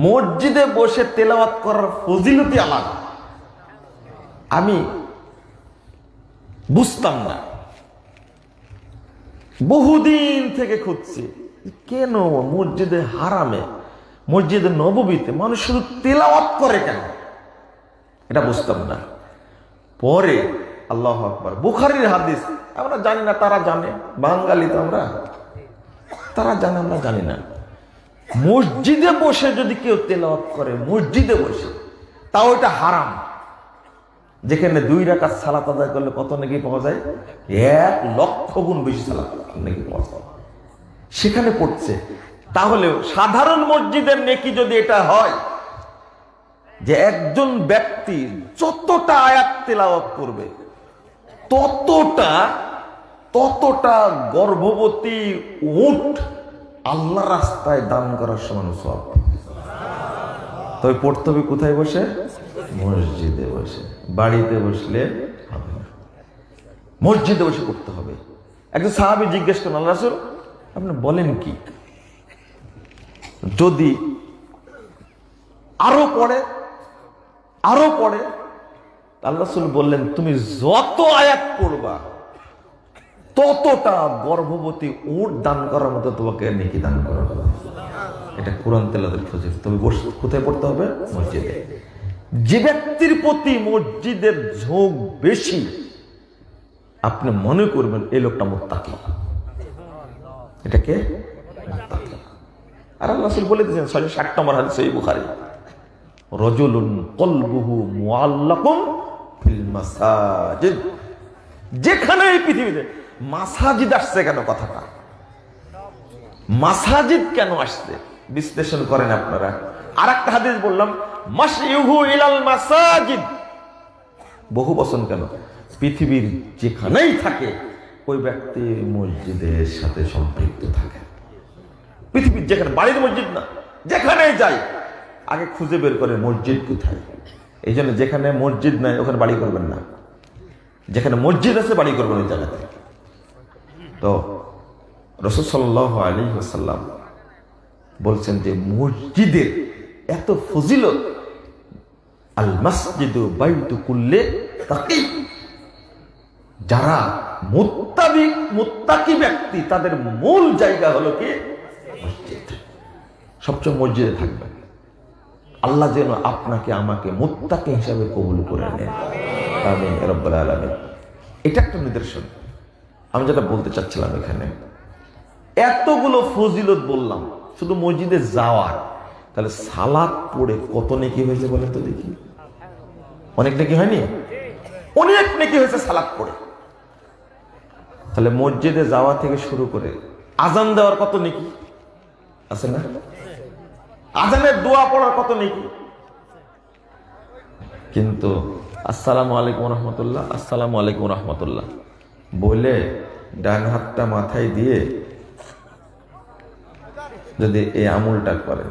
মসজিদে বসে তেলাওয়াত করার ফজিলতই আলাদা। আমি বুঝতাম না, বহুদিন থেকে খুঁজছি কেন মসজিদে হারামে, মসজিদে নববীতে মানুষ শুধু তেলাওয়াত করে কেন, এটা বুঝতাম না। পরে আল্লাহু আকবার, বুখারীর হাদিস আমরা জানি না, তারা জানে, বাঙালি তো আমরা, তারা জানে, আমরা জানি না। মসজিদে বসে যদি কেউ তেলাওয়াত করে, মসজিদে বসে, তাও এটা হারাম। যেখানে 2 রাকাত সালাত আদায় করলে কত নেকি পাওয়া যায়? 1 লক্ষ গুণ বেশি সালাত নেকি পাওয়া যায়, সেখানে পড়ছে। তাহলে সাধারণ মসজিদের নেকি যদি এটা হয় যে একজন ব্যক্তি যতটা আয়াত তেলাওয়াত করবে, ততটা গর্ভবতী উট আল্লাহ রাস্তায় দান করার সমান সওয়াব। তবে পড়তে হবে কোথায় বসে? মসজিদে বসে। বাড়িতে বসলে হবে না, মসজিদে বসে পড়তে হবে। একজন সাহাবী জিজ্ঞেস করেন, আল্লাহ রাসূল আপনি বলেন কি, যদি আরো পড়ে? আল্লাহ রাসূল বললেন, তুমি যত আয়াত পড়বা ততটা গর্ভবতী উট দান করার মতো তোমাকে নেকি দান করা হবে। এটা কোরআন তেলাওয়াতের ফজিলত। তুমি কোথায় পড়তে হবে? মসজিদে। যে ব্যক্তির প্রতি মসজিদের ঝোঁক বেশি, আপনি মনে করবেন এই লোকটা মুত্তাকি। এটাকে মুত্তাকি। আর আল্লাহ রাসূল বলে দিয়েছেন 60 নম্বর হাদিস সহিহ বুখারী, রাজুলুন কলবুহু মুআল্লাকুন ফিল মাসাজিদ। যেখানে এই পৃথিবীতে মাসাজিদ আসছে কেন, কথাটা মাসাজিদ কেন আসছে বিশ্লেষণ করেন আপনারা। আর একটা হাদিস বললাম, মাশইউহু ইলাল মাসাজিদ, বহু বচন কেন? পৃথিবীর যেখানেই থাকে ওই ব্যক্তি মসজিদের সাথে সম্পৃক্ত থাকে। পৃথিবীর যেখানে, বাড়ির মসজিদ না, যেখানেই যাই আগে খুঁজে বের করে মসজিদ কোথায়। এই জন্য যেখানে মসজিদ নাই ওখানে বাড়ি করবেন না, যেখানে মসজিদ আছে বাড়ি করবেন ওই জায়গাতে। তো রাসূল সাল্লাল্লাহু আলাইহি ওয়াসাল্লাম বলছেন যে মসজিদের এত ফজিলত, আল মসজিদু বাইতু কুল্লি তাকি, যারা মুত্তাকি ব্যক্তি তাদের মূল জায়গা হলো কি মসজিদ। সবচেয়ে মসজিদে থাকবেন। আল্লাহ যেন আপনাকে আমাকে মুত্তাকি হিসাবে কবুল করে নেন, আমিন ইয়া রাব্বাল আলামিন। এটা একটা নিদর্শন। আমি যেটা বলতে চাচ্ছিলাম, এখানে এতগুলো ফজিলত বললাম শুধু মসজিদে যাওয়ার, তাহলে সালাত পড়ে কত নেকি হয়েছে বলেন তো দেখি? অনেক নেকি হয়নি? অনেক নেকি হয়েছে সালাত পড়ে। তাহলে মসজিদে যাওয়া থেকে শুরু করে আজান দেওয়ার কত নেকি আছে না? আজানের দোয়া পড়ার কত নেকি। কিন্তু আসসালামু আলাইকুম রহমতুল্লাহ, আসসালামু আলাইকুম রহমতুল্লাহ বলে ডান হাতটা মাথায় দিয়ে যদি এই আমলটা করেন,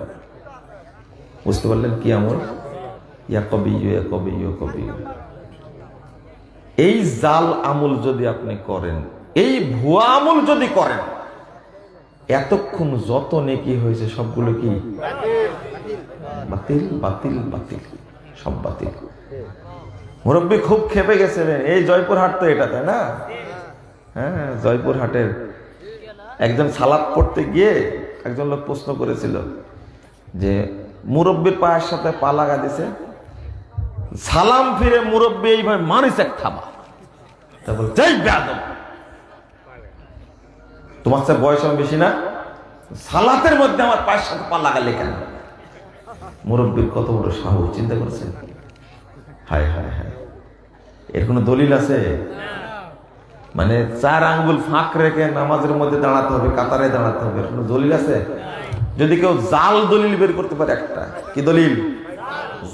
বুঝতে পারলেন কি আমল? ইয়া কবি ইয়া কবি ইয়া কবি। এই জাল আমল যদি আপনি করেন, এই ভুয়া আমল যদি করেন, এতক্ষণ যত নেকি হয়েছে সবগুলো কি বাতিল বাতিল বাতিল, সব বাতিল। মুরব্বী খুব খেপে গেছিলেন। এই জয়পুরহাট তো এটা, তাই না? হ্যাঁ, জয়পুরহাটের একজন সালাত পড়তে গিয়ে একজন লোক প্রশ্ন করেছিল যে মুরব্বীর পায়ের সাথে পা লাগা দিছে, সালাম ফিরে মুরব্বী এইভাবে মারিছে এক থাবা। তারপর যাই বেয়াদব, তোমার সাথে বয়স আমি বেশি না, সালাতের মধ্যে আমার পায়ের সাথে পা লাগালে কেন? মুরব্বীর কত বড় সাহস, চিন্তা করেছেন? হায় হায় হায়, এর কোনো দলিল আছে? মানে 4 আঙ্গুল ফাঁক রেখে নামাজের মধ্যে দাঁড়াতে হবে, কাতারে দাঁড়াতে হবে, কোনো দলিল আছে? যদি কেউ জাল দলিল বের করতে পারে, একটা কি দলিল,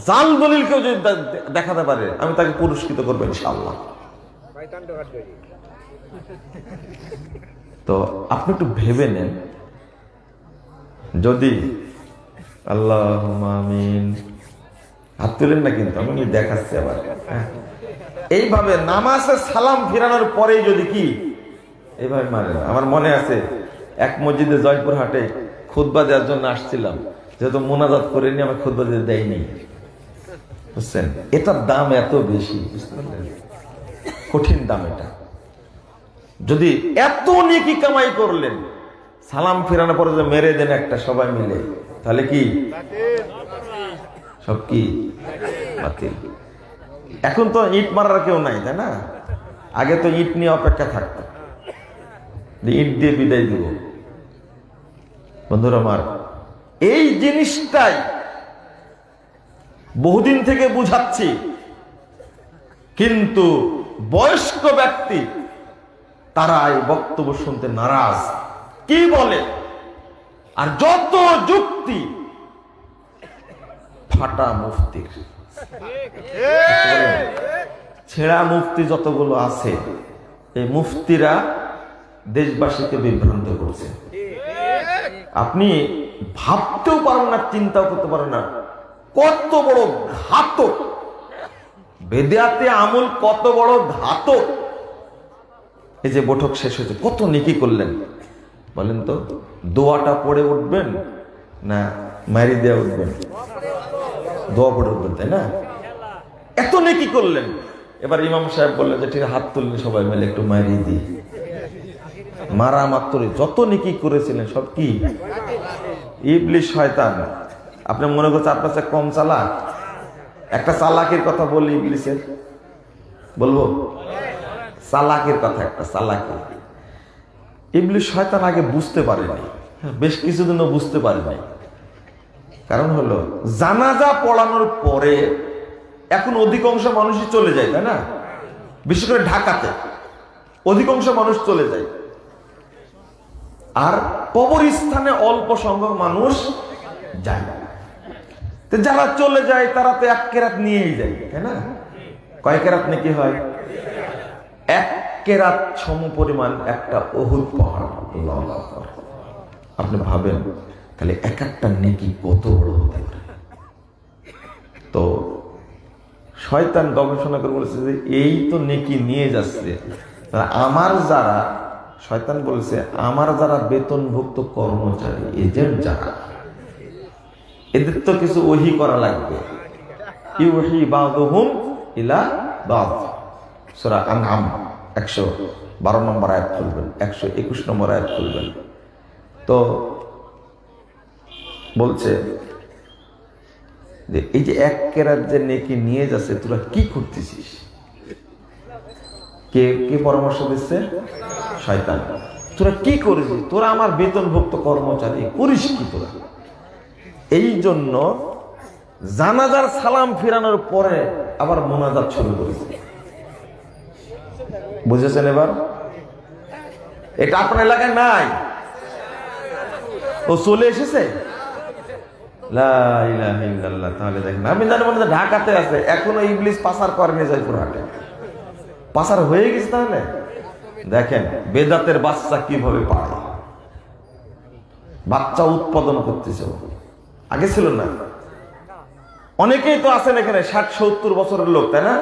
জাল দলিল কেউ যদি দেখাতে পারে, আমি তাকে পুরস্কৃত করবো ইনশাআল্লাহ। তো আপনি একটু ভেবে নেন, যদি আল্লাহুম্মা আমিন, হাত তুলেন না কিন্তু, আমি দেখাচ্ছি আবার। এইভাবে নামাজে সালাম ফিরানোর পরেই যদি কি এইভাবে মারেন। আমার মনে আছে এক মসজিদে জয়পুরহাটে খুতবা দেওয়ার জন্য আসছিলাম, যেহেতু মোনাজাত করে নিয়ে আমার খুতবা দিতে দেয়নি, বুঝছেন? এটার দাম এত বেশি, বুঝতে পারলেন? কঠিন দাম এটা। যদি এত নেকি কামাই করলেন, সালাম ফিরানোর পরে যদি মেরে দেন একটা সবাই মিলে, তাহলে কি সব কি বাতিল? এখন তো ইট মারার কেউ নাই, তাই না? আগে তো ইট নিয়ে অপেক্ষা থাকতো, ইট দিয়ে বিদায় দিব। বন্ধুরা আমার, এই জিনিসটাই বহুদিন থেকে বুঝাচ্ছি, কিন্তু বয়স্ক ব্যক্তি তারা এই বক্তব্য শুনতে নারাজ। কি বলে? আর যত যুক্তি ফাটা মুফতির, ছেঁড়া মুফতি যতগুলো আছে, এই মুফতিরা দেশবাসীকে বিভ্রান্ত করছে। আপনি ভাবতেও পারেন না, চিন্তাও করতে পারেন না কত বড় ঘাতক বেদাতে আমল, কত বড় ঘাতক। এই যে বৈঠক শেষ হয়েছে, কত নেকি করলেন বলেন তো? দোয়াটা পড়ে উঠবেন না মারি দেওয়া উঠবেন? দোয়া পড়ে উঠবেন, তাই না? এত নেকি করলেন। এবার ইমাম সাহেব বললেন যে ঠিক হাত তুললে সবাই মিলে একটু মারি দিই। মারা মাত্র যত নেকি করেছিলেন সব কি ইবলিশ, শয়তান। আপনি মনে করছেন আপনার কাছে কম চালাক? একটা চালাকের কথা বলি, ইবলিশের বলবো, চালাকের কথা একটা, চালাকি। ইবলিশ শয়তান আগে বুঝতে পারেনি, বেশ কিছুদিনও বুঝতে পারে নাই। কারণ হলো জানাজা পড়ানোর পরে এখন অধিকাংশ মানুষই চলে যায়, তাই না? বিশেষ করে ঢাকাতে অধিকাংশ মানুষ চলে যায়, আর কবরস্থানে অল্প সংখ্যক মানুষ যায়। তো যারা চলে যায় তারা তো 1 কেরাত নিয়েই যায়, তাই না? কয় কেরাত নাকি হয়? 1 কেরাত সম পরিমাণ একটা উহুদ পাহাড়। আল্লাহু আকবার। আপনি ভাবেন তাহলে এক একটা নেকি কত বড় হতে পারে। তো শয়তান গবেষণা করে বলেছে যে এই তো নেকি নিয়ে যাচ্ছে, আমার যারা শয়তান বলেছে আমার যারা বেতনভুক্ত কর্মচারী, এজেন্ট যারা, এদের তো কিছু ওহী করা লাগবে। ইউহি বাযুহুম ইলা বায, সূরা আনআম 112 নম্বর আয়াত খুলবেন, 121 নম্বর আয়াত খুলবেন। তো বলছে যে এই যে এক কেরাত যে নেকি নিয়ে যাচ্ছে, তোরা কি করতেছিস? কে কে পরামর্শ দিচ্ছে? শয়তান। তোরা কি করেছিস? তোরা আমার বেতনভুক্ত কর্মচারী, করিস কি তোরা? এই জন্য জানাজার সালাম ফিরানোর পরে আবার মোনাজাত শুরু করেছে। বুঝেছেন এবার? এটা আপনার এলাকায় নাই, ও চলে এসেছে। লা ইলাহা ইল্লাল্লাহ। তাহলে দেখেন, আমি জানি মনে হয় ঢাকাতে আছে, এখনো ইবলিস পাচার করেনি জয়পুরহাটে, পাচার হয়ে গেছে। তাহলে দেখেন বেদাতের বাচ্চা কিভাবে পায়, বাচ্চা উৎপাদন করতেছে। আগে ছিল না। অনেকেই তো আছেন এখানে 60-70 বছরের লোক, তাই না?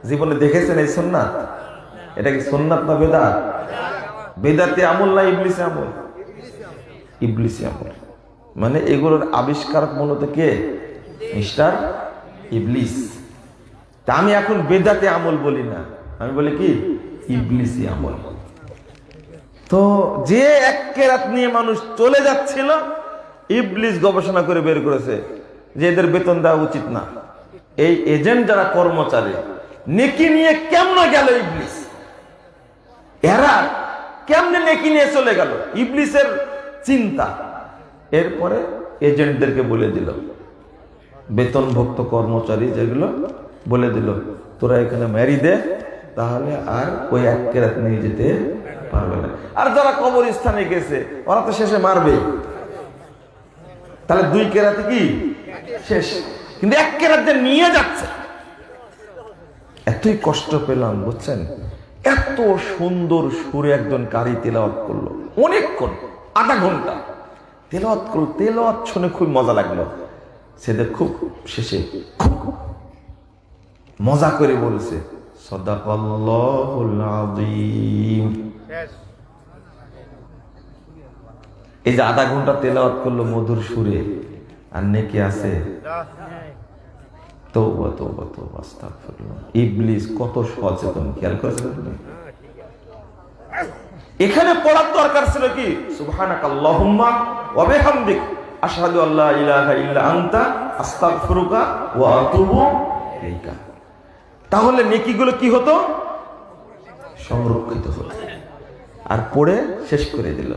জীবনে দেখেছেন এই সুন্নাত? এটা কি সুন্নাত না বেদাত? বেদাতে আমল না ইবলিসে আমল? ইবলিসে আমল। মানে এগুলোর আবিষ্কারক মূলত কে? মিস্টার ইবলিস। তা আমি এখন বেদাতে আমল বলি না, আমি বলি কি ইবলিসি আমল। তো যে এক কেরাত নিয়ে মানুষ চলে যাচ্ছিল, ইবলিস গবেষণা করে বের করেছে যে এদের বেতন দেওয়া উচিত না। এই এজেন্ট যারা কর্মচারী, নেকি নিয়ে কেমন গেল ইবলিস, এরা কেমনে নেকি নিয়ে চলে গেল, ইবলিসের চিন্তা। এরপরে এজেন্টদেরকে বলে দিল, বেতনভুক্ত কর্মচারী যেগুলো, বলে দিল তোরা এখানে মেরি দে, তাহলে আর ওই এক কেরাত নিয়ে যেতে পারবে না। আর যারা কবরস্থানে গেছে ওরা তো শেষে মারবে, তাহলে 2 কেরাতে কি শেষ। কিন্তু এক কেরাত যে নিয়ে যাচ্ছে, এতই কষ্ট পেলাম বুঝছেন। এত সুন্দর সুরে একজন কারি তেলাওয়াত করলো, অনেকক্ষণ, আধা ঘন্টা তেলাওয়াত করলো। তেলাওয়াত শুনে খুব মজা লাগলো। সেদের খুব শেষে খুব মজা করে বলছে সাদাকাল্লাহুল আযীম। এই যে আধা ঘন্টা তেলাওয়াত করলো মধুর সুরে, আর নেকি আছে। তওবা তওবা তওবা, আস্তাগফিরুল্লাহ। ইবলিস কত সচেতন, খেয়াল করেছেন? এখানে পড়ার দরকার ছিল কি সুবহানাকাল্লাহুম্মা ওয়া বিহামদিক আশহাদু আল্লা ইলাহা ইল্লা আনতা আস্তাগফিরুকা ওয়া আতুবু ইলাইকা। তাহলে নেকিগুলো কি হতো? সংরক্ষিত হতো। আর পড়ে শেষ করে দিল।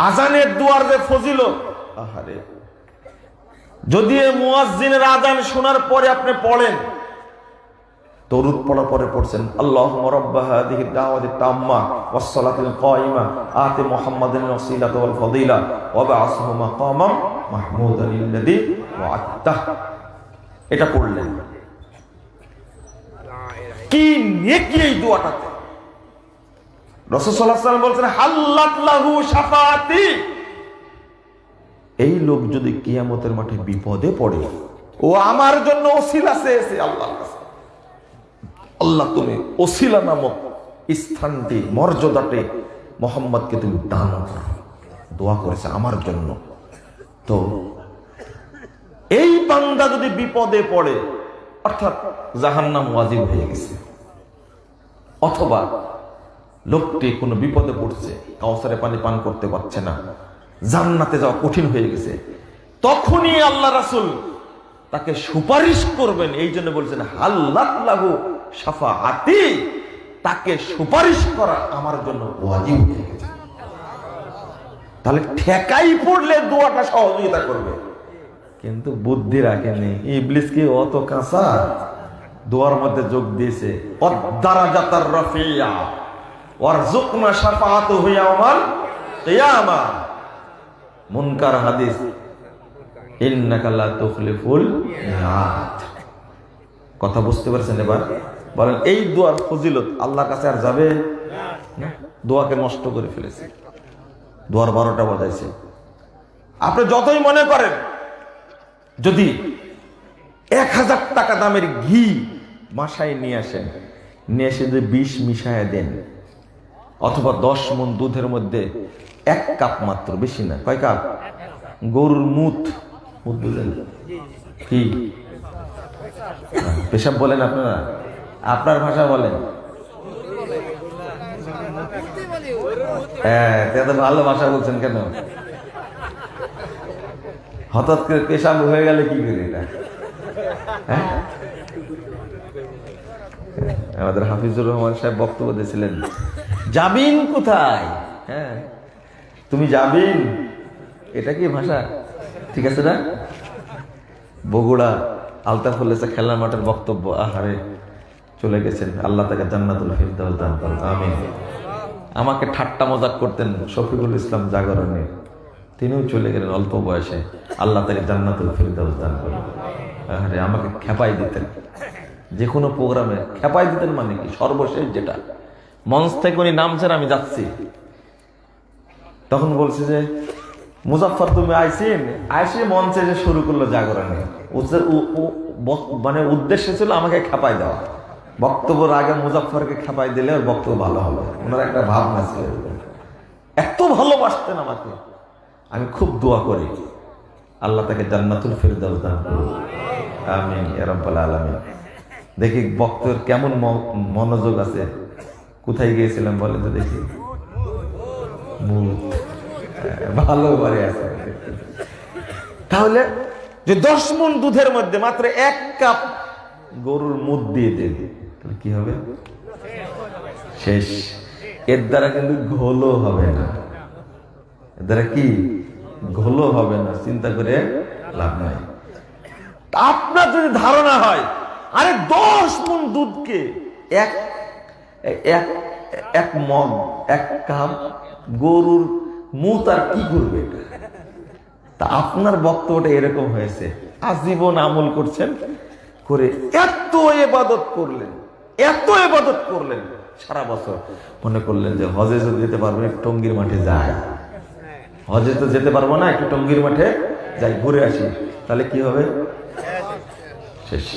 আজানের দুয়ার যে ফজিলত, আহারে, যদি মুয়াজ্জিনের আযান শোনার পরে আপনি পড়েন, দরুদ পড়ার পরে পড়ছেন আল্লাহুম্মা রাব্বা হাযিহি দাওয়াতি তাম্মা ওয়াস সালাতিল কায়িমা আতি মুহাম্মাদিন ওয়াসিলাতা ওয়াল ফাদিলা ওয়া বা'আসহু মাকামাম মাহমুদান আল্লাযী ওয়া'আদতাহ, এটা পড়লেন। কি নেকি এই দোয়াটাতে! রাসূল সাল্লাল্লাহু আলাইহি ওয়াসাল্লাম বলেন হাল্লাত লাহু শাফাআতি। এই লোক যদি কিয়ামতের মাঠে বিপদে পড়ে, ও আমার জন্য ওসিলা চেয়েছে আল্লাহর কাছে, আল্লাহ তুমি ওসিলা নামক স্থানটি, মর্যাদাটি মুহাম্মদকে তুমি দান করো, দোয়া করেছে আমার জন্য। তো এই বান্দা যদি বিপদে পড়ে, অর্থাৎ জাহান্নাম ওয়াজিব হয়ে গেছে, অথবা লোকটি কোনো বিপদে পড়ছে, কাউসারে পানি পান করতে পারছে না, জান্নাতে যাওয়া কঠিন হয়ে গেছে, তখনই আল্লাহ রাসূল তাকে সুপারিশ করবেন। এই জন্য বলছেন হাল্লাত লাহু শাফাআতি, তাকে সুপারিশ করা আমার জন্য ওয়াজিব হয়ে গেছে। তাহলে ঠেকাই পড়লে দোয়াটা সহযোগিতা করবে। কিন্তু বুদ্ধি রাখেনি ইবলিস, কি অত কাঁচা, দোয়ার মধ্যে যোগ দিয়েছে অদ্দারাজাতার রাফিয়া ওয়ারযুকনা শাফাআতুহু ইয়াওমাল কিয়ামা। মুনকার হাদিস, ইন্নাকা লা তুখলিফুল মিয়াদ। কথা বুঝতে পারছেন? এবার বলেন এই দোয়ার ফজিলত আল্লাহর কাছে আর যাবে না? দোয়াকে নষ্ট করে ফেলেছে, দোয়ার 12টা বাজাইছে। আপনি যতই মনে করেন যদি 1000 টাকা দামের ঘি মাসায় নিয়ে আসেন, নিয়ে এসে যদি বিষ মিশায় দেন, অথবা 10 মণ দুধের মধ্যে 1 কাপ মাত্র, বেশি না। কয় কাপ? গরুর মুত বুঝলেন কি? পেশাব বলেন আপনারা, আপনার ভাষা বলেন। হ্যাঁ, এত ভালো ভাষা বলছেন কেন? হঠাৎ করে পেশাব হয়ে গেলে কি করে এটা? হ্যাঁ, আমাদের হাফিজুর রহমান সাহেব বক্তব্য দিয়েছিলেন, যাবিন কোথায়? হ্যাঁ, তুমি যাবিন, এটা কি ভাষা? ঠিক আছে না? বগুড়া আলতাফুল্লাহ খেলার মাঠের বক্তব্য, আহারে চলে গেছেন, আল্লাহ তাকে জান্নাতুল ফিরদাউস দান করুন, আমিন। আমাকে ঠাট্টা মজাক করতেন শফিকুল ইসলাম জাগরণে, তিনিও চলে গেলেন অল্প বয়সে, আল্লাহ তাকে জান্নাতুল ফিরদাউস দান করুন। আহারে আমাকে খেপাই দিতেন, যে কোনো প্রোগ্রামে খেপাই দিতেন। মানে কি? সর্বশেষ যেটা মঞ্চ থেকে উনি নামছেন, আমি যাচ্ছি, তখন বলছে যে মুজাফফর তুমি আইসিন, আইসি মঞ্চে যে শুরু করলো জাগরণে, মানে উদ্দেশ্য ছিল আমাকে খেপাই দেওয়া। বক্তব্যের আগে মুজাফফরকে খেপাই দিলে ওর বক্তব্য ভালো হবে, ওনার একটা ভাবনা ছিল। এত ভালোবাসতেন আমাকে, আমি খুব দোয়া করি আল্লাহ তাকে জান্নাতুল ফিরদাউস দান করুন, আমিন ইয়া রাব্বাল আলামিন। দেখি বক্তব্যের কেমন মনোযোগ আছে। কোথায় গিয়েছিলাম বলে তো দেখি? ভালো করে আছে। তাহলে যে 10 মণ দুধের মধ্যে মাত্র 1 কাপ গরুর মুদ দিয়ে দেবে, তাহলে কি হবে? শেষ। এর দ্বারা কিন্তু ঘোলও হবে না, এর দ্বারা কি ঘোলও হবে না, চিন্তা করে লাভ নাই। আপনার যদি ধারণা হয় আরে 10 মণ দুধকে এক মগ 1 কাপ গরুর মুত আর কি করবে, তা আপনার বক্তব্যটা এরকম হয়েছে। আজীবন আমল করছেন, করে এত ইবাদত করলেন সারা বছর, মনে করলেন যে হজে যদি যেতে পারবো একটু টঙ্গীর মাঠে যাই, হজে তো যেতে পারবো না, একটু টঙ্গীর মাঠে যাই ঘুরে আসি, তাহলে কি হবে? শেষ।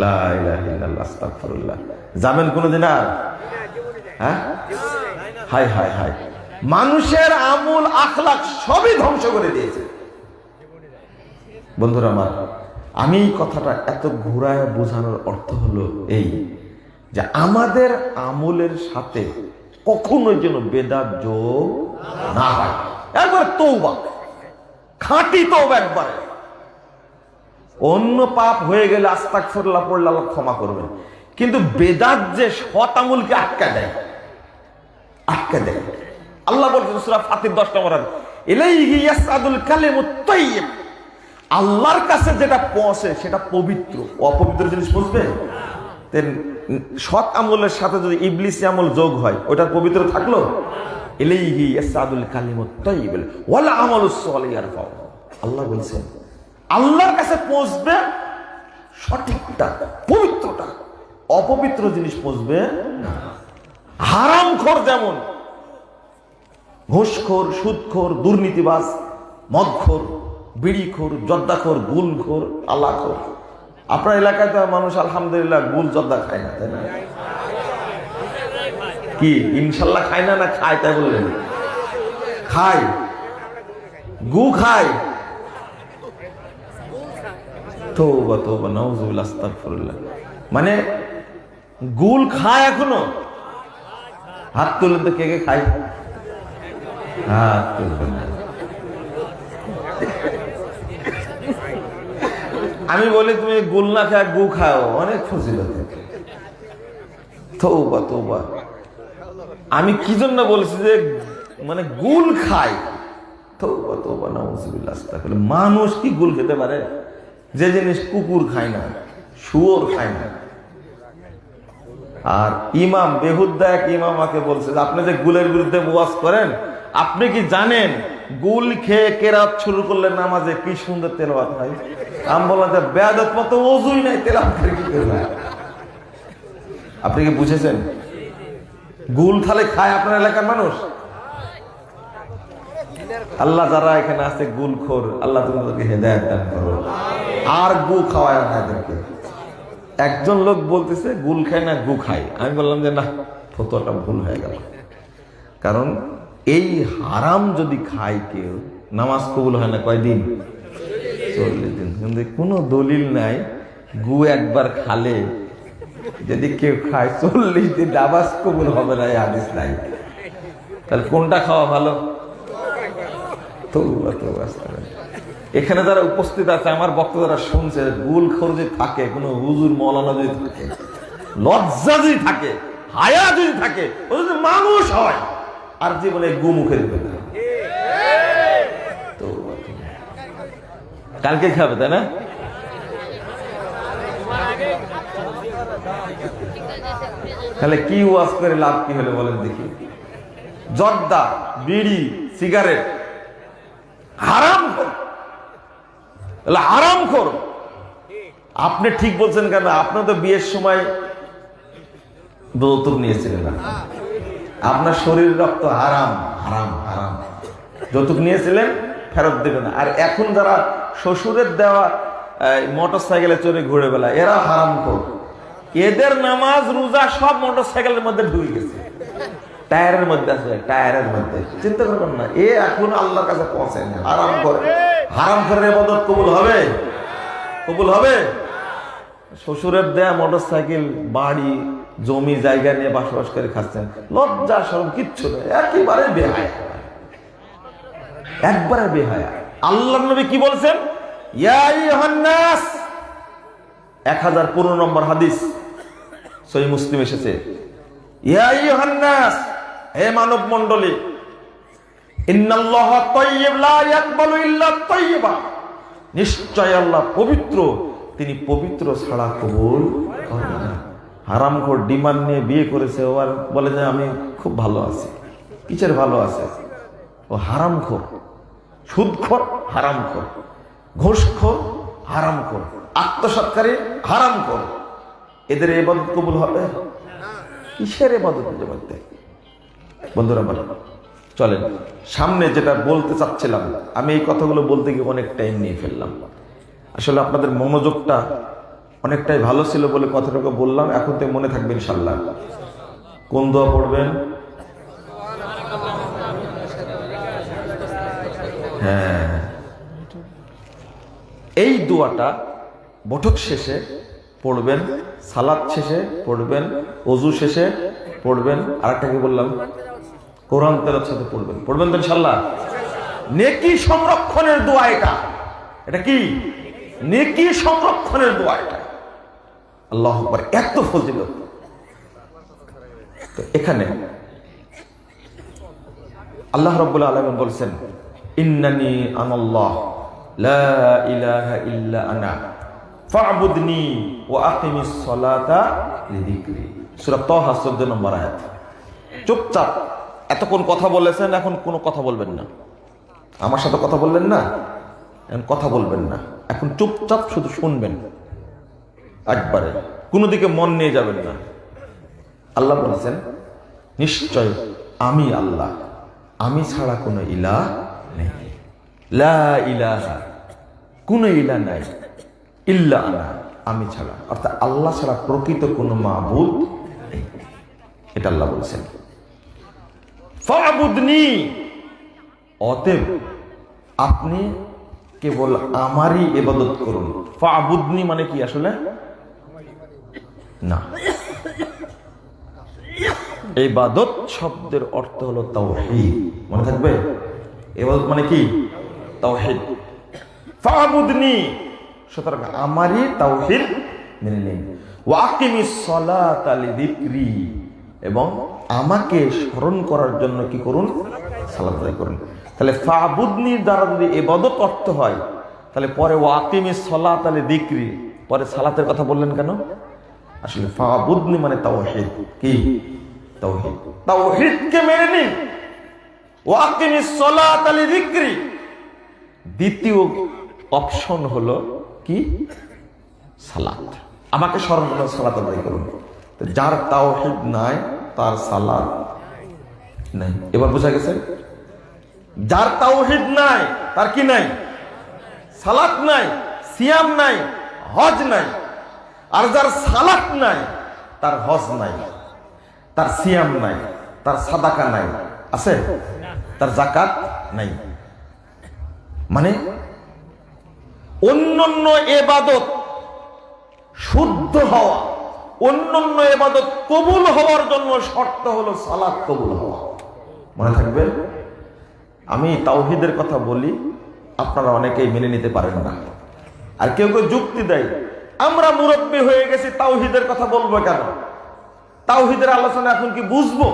লা ইলাহা ইল্লাল্লাহ, আস্তাগফিরুল্লাহ। যাবেন কোনদিন আর? হ্যাঁ, হায় হায় হায়, মানুষের আমল আখলাক সবই ধ্বংস করে দিয়েছে। বন্ধুরা আমার, আমি এই কথাটা এত ঘুরায় বোঝানোর অর্থ হলো এই যে আমাদের আমলের সাথে কখনোই যেন বেদাত যোগ না হয়। একবার তওবা, খাঁটি তওবা একবারে। অন্য পাপ হয়ে গেলে আস্তাগফিরুল্লাহ পড়লে আল্লাহ ক্ষমা করবেন, কিন্তু বেদাত যে সৎ আমলকে আটকা দেয়। আল্লাহ বলছেন সূরা ফাতির 10 নম্বর আয়াত, ইলাইহি ইয়াসআদুল কালিমুত তাইয়্যিব, আল্লাহর কাছে যেটা পৌঁছে সেটা পবিত্র। অপবিত্র জিনিস পৌঁছবে? সৎ আমলের সাথে যদি ইবলিসি আমল যোগ হয়, ওটা পবিত্র থাকলো? ইলাইহি ইয়াসআদুল কালিমুত তাইয়্যিব ওয়াল আমালুস সালিহ ইয়ারফাউ। আল্লাহ বলছেন আল্লাহর কাছে পৌঁছবে সঠিকটা, পবিত্রটা, অপবিত্র জিনিস পৌঁছবে না। হারামখোর যেমন ঘুষখোর, সুদখোর, দুর্নীতিবাজ, মদখোর, বিড়িখোর, জর্দাখোর, গুলখোর, আল্লাহখোর। আপনার এলাকায় তো মানুষ আলহামদুলিল্লাহ গুল জর্দা খায় না, তাই না? কি ইনশাল্লাহ খায় না? না খায়? তাই বললেন খায়, গু খায়। তওবা তওবা, নাউযুবিল্লাহ, আস্তাগফিরুল্লাহ। মানে গুল খায় এখনো? হাত তুলেন তো, কে কে খায়? হাত তুলবেন। আমি বলি তুমি গুল না খায় গু খাও, অনেক ফজিলত। তওবা তওবা। আমি কি জন্য বলছি যে মানে গুল খায়? তওবা তওবা, নাউযুবিল্লাহ, আস্তাগফিরুল্লাহ। মানুষ কি গুল খেতে পারে? যে জিনিস কুকুর খায় না, শুয়োর খায় না। আর ইমাম বেহুদ্দা এক ইমাম আমাকে বলছে যে আপনি যে গুলের বিরুদ্ধে ওয়াজ করেন, আপনি কি জানেন গুল খেয়ে কেরাত শুরু করলে নামাজে কি সুন্দর তেলাওয়াত হয়? আমি বললাম যে বেয়াদত মতো ওযুই নাই, তেলাওয়াত করে কি করবে? আপনি কি বুঝেছেন? গুল তাহলে খায় আপনার এলাকার মানুষ? আল্লাহ যারা এখানে আছে গুলখোর, আল্লাহ তুমি তাদেরকে হেদায়েত দান করো, আর গু খাওয়ায় না এদেরকে। একজন লোক বলতেছে গুল খায় না গু খায়। আমি বললাম যে না, ফতোয়াটা ভুল হয়ে গেল। কারণ এই হারাম যদি খায় কেউ, নামাজ কবুল হয় না কয়দিন? 40 দিন। কিন্তু কোনো দলিল নাই গু একবার খালে যদি কেউ খায় 40 দিন নামাজ কবুল হবে না, এই হাদিস নাই। তাহলে কোনটা খাওয়া ভালো? তওবা তওবা। এখানে যারা উপস্থিত আছে, আমার বক্তব্য যারা শুনছে, গুল খোর যদি থাকে, কোনো হুজুর মৌলানা যদি থাকে, লজ্জা যদি থাকে, হায়া যদি থাকে, ও যদি মানুষ হয়, আর জীবনে গু মুখে দিবে না। কালকে খাবে, তাই না? তাহলে কি ওয়াজ করে লাভ কি হলো বলেন দেখি? জর্দা, বিড়ি, সিগারেট হারাম খোর, হারাম খোর। আপনি ঠিক বলছেন কেন? আপনি তো বিয়ের সময় যৌতুক নিয়েছিলেন না, আপনার শরীর রক্ত হারাম হারাম হারাম, যৌতুক নিয়েছিলেন, ফেরত দেবেন না। আর এখন যারা শ্বশুরের দেওয়া মোটর সাইকেলে চড়ে ঘুরে বেলা, এরা হারাম খোর। এদের নামাজ রোজা সব মোটর সাইকেলের মধ্যে ঢুকে গেছে, টায়ারের মধ্যে আছে, টায়ারের মধ্যে। চিন্তা করবেন না, এ এখন আল্লাহর কাছে পৌঁছায় না। হারাম করে, হারাম করে ইবাদত কবুল হবে? কবুল হবে? শ্বশুরের দেয়া মোটর সাইকেল, বাড়ি, জমি জায়গা নিয়ে বসবাস করে খাচ্ছেন, লজ্জা শরম কিচ্ছু নেই, একেবারে বেহায়া, একবারে বেহায়া। আল্লাহর নবী কি বলছেন? ইয়া আইয়ুহান নাস, 1015 নম্বর হাদিস, সহিহ মুসলিম এসেছে। ইয়া আইয়ুহান নাস, হে মানব মণ্ডলী, ইন্নাল্লাহা তাইয়্যিব লা ইয়াকবালু ইল্লা তাইয়্যিবা, নিশ্চয় আল্লাহ পবিত্র, তিনি পবিত্র ছাড়া কবুল করেন না। হারামখোর ডিমান্ড নিয়ে বিয়ে করেছে, ও আর বলে যে আমি খুব ভালো আছি। কিসের ভালো আছে? ও হারামখোর, সুদখোর, হারামখোর, ঘুষখোর, হারামখোর, আত্মসৎকারী, হারামখোর। এদের ইবাদত কবুল হবে? কিসের ইবাদত? বন্ধুরা বলে চলেন সামনে যেটা বলতে চাচ্ছিলাম, আমি এই কথাগুলো বলতে গিয়ে অনেক টাইম নিয়ে ফেললাম। আসলে আপনাদের মনোযোগটা অনেকটাই ভালো ছিল বলে কথাটাকে বললাম, এখন তো মনে থাকবে ইনশাল্লাহ। কোন দোয়া পড়বেন? হ্যাঁ, এই দোয়াটা বৈঠক শেষে পড়বেন, সালাত শেষে পড়বেন, ওযু শেষে পড়বেন, আর একটা কি বললাম? কোরআন তেলাওয়াতের সাথে পড়বেন। পড়বেন তো ইনশাআল্লাহ। নেকি সংরক্ষণের দোয়া এটা। এটা কি? নেকি সংরক্ষণের দোয়া এটা। আল্লাহু আকবার, এত ফজিলত। তো এখানে আল্লাহ রাব্বুল আলামিন বলছেন, ইন্নানি আনাল্লাহ লা ইলাহা ইল্লা আনা ফা'বুদনি ওয়া আকিমিস সালাতা লিযিকরি। সূরা তাহা 14 নম্বর আয়াত। চুপচাপ এতক্ষণ কথা বলেছেন, এখন কোনো কথা বলবেন না। আমার সাথে কথা বললেন না, এখন কথা বলবেন না, এখন চুপচাপ শুধু শুনবেন, একবারে কোনো দিকে মন নিয়ে যাবেন না। আল্লাহ বলেছেন, নিশ্চয় আমি আল্লাহ, আমি ছাড়া কোনো ইলাহ নেই। লা ইলাহা, কোনো ইলাহ নাই, ইল্লা আনা, আমি ছাড়া, অর্থাৎ আল্লাহ ছাড়া প্রকৃত কোনো মাবুদ নেই। এটা আল্লাহ বলছেন। ফা'বুদনি, অতএব আপনি কেবল আমারই ইবাদত করুন। ফা'বুদনি মানে কি আসলে? না, ইবাদত শব্দের অর্থ হলো তাওহীদ। মনে থাকবে, ইবাদত মানে কি? তাওহীদ। ফা'বুদনি, সুতরাং আমারই তাওহীদ মেনে নিন। ওয়া আকিমিস সালাতা লিযিকরি, এবং আমাকে স্মরণ করার জন্য কি করুন? সালাত আদায় করুন। তাহলে ফা'বুদনির দ্বারা যদি ইবাদত অর্থ হয়, তাহলে পরে ওয়া আকিমিস সালাতা লিযিকরি, পরে সালাতের কথা বললেন কেন? আসলে ফা'বুদনি মানে তাওহীদ। কি? তাওহীদ। তাওহীদকে মেনে নিন। ওয়া আকিমিস সালাতা লিযিকরি, দ্বিতীয় অপশন হলো কি? সালাত। আমাকে স্মরণ করে সালাত আদায় করুন। যার তাওহীদ নাই তার সালাত নাই। এবার বোঝা গেছে? যার তাওহীদ নাই তার কি নাই? সালাত নাই, সিয়াম নাই, হজ নাই। আর যার সালাত নাই তার হজ নাই। তার সিয়াম নাই, তার সাদাকা নাই, আছে? তার যাকাত নাই। মানে অন্যান্য ইবাদত শুদ্ধ হওয়া, অন্যান্য ইবাদত কবুল হওয়ার জন্য শর্ত হলো সালাত কবুল হওয়া। মনে থাকবে, আমি তাওহীদের কথা বলি, আপনারা অনেকেই মেনে নিতে পারেন না। আর কেউ কেউ যুক্তি দেয়, আমরা মুরব্বী হয়ে গেছি, তাওহীদের কথা বলবো কেন? তাওহীদের আলোচনা এখন কি বুঝবো?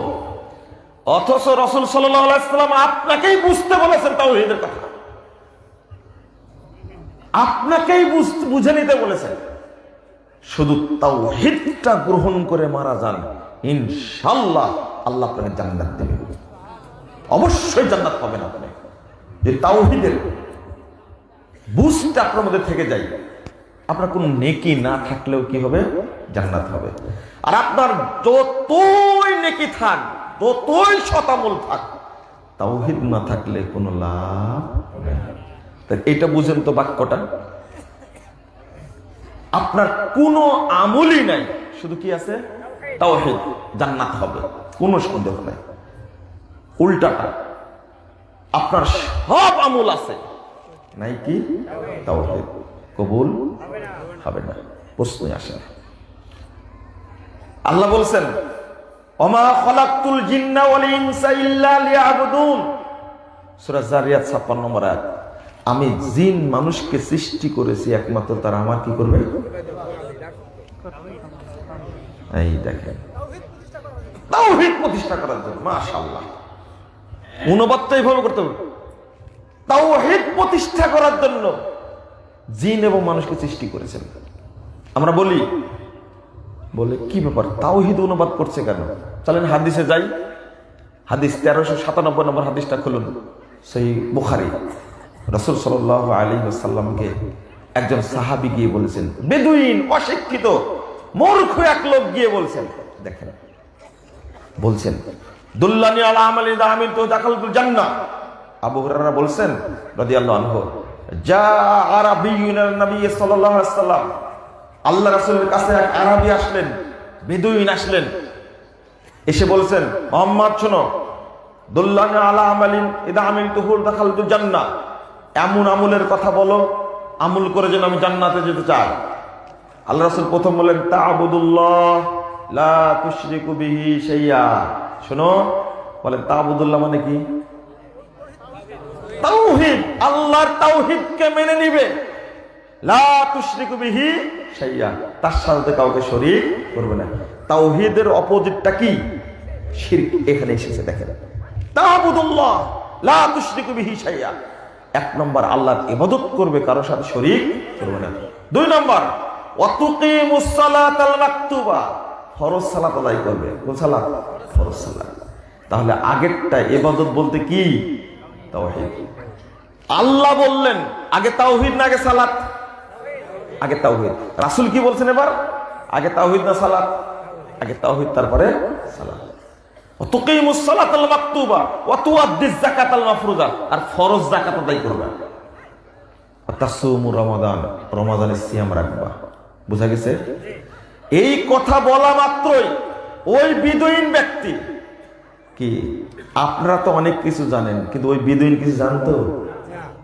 অথচ রাসূল সাল্লাল্লাহু আলাইহি ওয়াসাল্লাম আপনাকেই বুঝতে বলেছেন তাওহীদের কথা, আপনাকেই বুঝে নিতে বলেছেন। শুধু তাওহীদটা গ্রহণ করে মারা যান, ইনশাআল্লাহ আল্লাহ আপনাকে জান্নাত দেবে, অবশ্যই জান্নাত পাবেন আপনি। যে তাওহীদের বুঝতে আপনার মধ্যে থেকে যায়, আপনার কোনো নেকি না থাকলেও কি হবে? জান্নাত হবে। আর আপনার যতই নেকি থাক, যতই শতামূল থাক, তাওহীদ না থাকলে কোনো লাভ নেই। তাই এটা বুঝেন তো বাক্যটা, আপনার কোনো আমলই নাই, শুধু কি আছে? তাওহীদ, জান্নাত হবে, কোনো সন্দেহ নাই। উল্টাটা, আপনার সব আমল আছে, নাই কি? তাওহীদ, কবুল হবে না, প্রশ্নই আসে না। আল্লাহ বলছেন, ওমা খালাকতুল জিন্না ওয়াল ইনসা ইল্লা লিয়াবুদুন, সূরা যারিয়াত 56 নম্বর আয়াত। আমি জিন মানুষকে সৃষ্টি করেছি একমাত্র তারা আমার কি করবে? এই দেখেন, তাওহীদ প্রতিষ্ঠা করার জন্য। মাশাআল্লাহ, অনুবাদ তো এইভাবে করতে হবে, তাওহীদ প্রতিষ্ঠা করার জন্য জিন এবং মানুষকে সৃষ্টি করেছেন। আমরা বলি, বলে কি ব্যাপার, তাওহীদ অনুবাদ করছে কেন? চলেন হাদিসে যাই। হাদিস 1397 নম্বর হাদিসটা খুলুন, সেই বুখারী। রাসূল সাল্লাল্লাহু আলাইহি ওয়াসাল্লামকে একজন সাহাবী গিয়ে বলেছেন, বেদুইন, অশিক্ষিত, মূর্খ এক লোক গিয়ে বলছেন, দেখেন বলছেন, দুল্লানি আলা আমালি ইযা আমিলতু দাখালতুল জান্নাহ। আবু হুরায়রা বলছেন রাদিয়াল্লাহু আনহু, জা আরাবিয়ুন নবী সাল্লাল্লাহু আলাইহি ওয়াসাল্লাম, আল্লাহ রাসূলের কাছে এক আরবি আসলেন, বেদুইন আসলেন, এসে বলছেন, মুহাম্মদ শোনো, দুল্লানি আলা আমালিন ইযা আমিলতুহু দাখালতুল জান্নাহ, এমন আমলের কথা বলো, আমল করে যেন আমি জান্নাতে যেতে চাই। আল্লাহ রাসূল প্রথম বলেন, তা'বুদুল্লাহ লা তুশরিকু বিহি শাইয়া। শোনো, বলেন তা'বুদুল্লাহ মানে কি? তাওহীদ, আল্লাহর তাওহীদকে মেনে নিবে। লা তুশরিকু বিহি শাইয়া, তার সাথে কাউকে শরীক করবে না। তাওহীদের অপোজিটটা কি? শিরক। এখানে এসেছে, দেখেন, তা'বুদুল্লাহ লা তুশরিকু বিহি শাইয়া। এক নম্বর, আল্লাহর ইবাদত করবে, কারোর সাথে শরীক করবে না। দুই নম্বর, ওয়া তুকিমুস সালাতাল মাকতুবা, ফরজ সালাত আদায় করবে। কোন সালাত? ফরজ সালাত। তাহলে আগেরটা ইবাদত বলতে কি? তাওহীদ। আল্লাহ বললেন আগে তাওহীদ না আগে সালাত? আগে তাওহীদ। রাসূল কি বলছেন এবার? আগে তাওহীদ না সালাত? আগে তাওহীদ, তারপরে সালাত। তুকিমুস সালাতাল মাকতুবা ওয়া তুআদ্দিজ যাকাতাল মাফরুজা, আর ফরজ যাকাত আদায় করবে। তাসুমু রমাদান, রমাদানের সিয়াম রাখবা। বুঝা গেছে? এই কথা বলা মাত্রই ওই বিদুইন ব্যক্তি কি, আপনারা তো অনেক কিছু জানেন, কিন্তু ওই বিদুইন কিছু জানতো?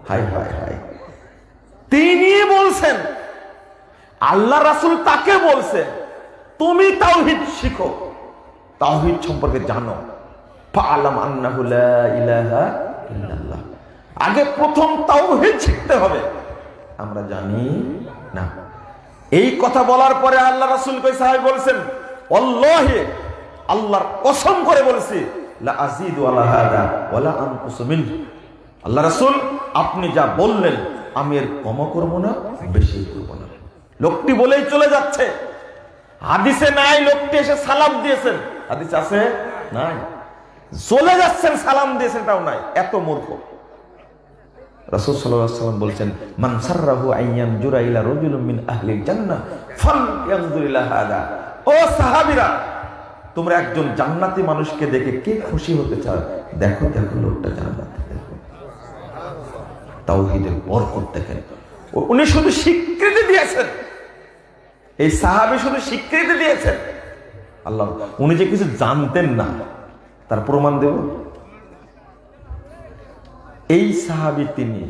হায় হায় হায়, তিনি বলছেন, আল্লাহ রাসূল তাকে বলছে, তুমি তাওহীদ শিখো, তাওহীদ সম্পর্কে জানো। ফাআলাম আন্নাহু লা ইলাহা ইল্লাল্লাহ। আগে প্রথম তাওহীদ শিখতে হবে, আমরা জানি না। এই কথা বলার পরে আল্লাহ রাসূল কই সাহাবী বলছেন, আল্লাহি, আল্লাহর কসম করে বলছি, লা আযীদু আলা হাদা ওয়া লা আনকুসু মিনহু। আল্লাহ রাসূল, আপনি যা বললেন আমি এর কম করব না, বেশি করব না। লোকটি বলেই চলে যাচ্ছে, হাদিসে নাই লোকটি এসে সালাম দিয়েছেন, হাদিসে আছে? নাই। চলে যাচ্ছেন, সালাম দিয়েছেন তাও নাই, এত মূর্খ। রাসূল সাল্লাল্লাহু আলাইহি ওয়াসাল্লাম বলছেন, মান সাররাহু আইয়ান জুরা ইলা রাজুলিন মিন আহলিল জান্নাহ ফালয়ানজুর ইলা হাদা। ও সাহাবীরা, তোমরা একজন জান্নাতি মানুষকে দেখে কে খুশি হতে চাও? দেখো দেখো লোকটা জান্নাতে, দেখো। তাওহীদের বরকত দেখেন। উনি শুধু স্বীকৃতি দিয়েছেন, এই সাহাবী শুধু স্বীকৃতি দিয়েছেন, আল্লাহ, উনি যে কিছু জানতেন না তার প্রমাণ দেব। এই সাহাবী তিনি,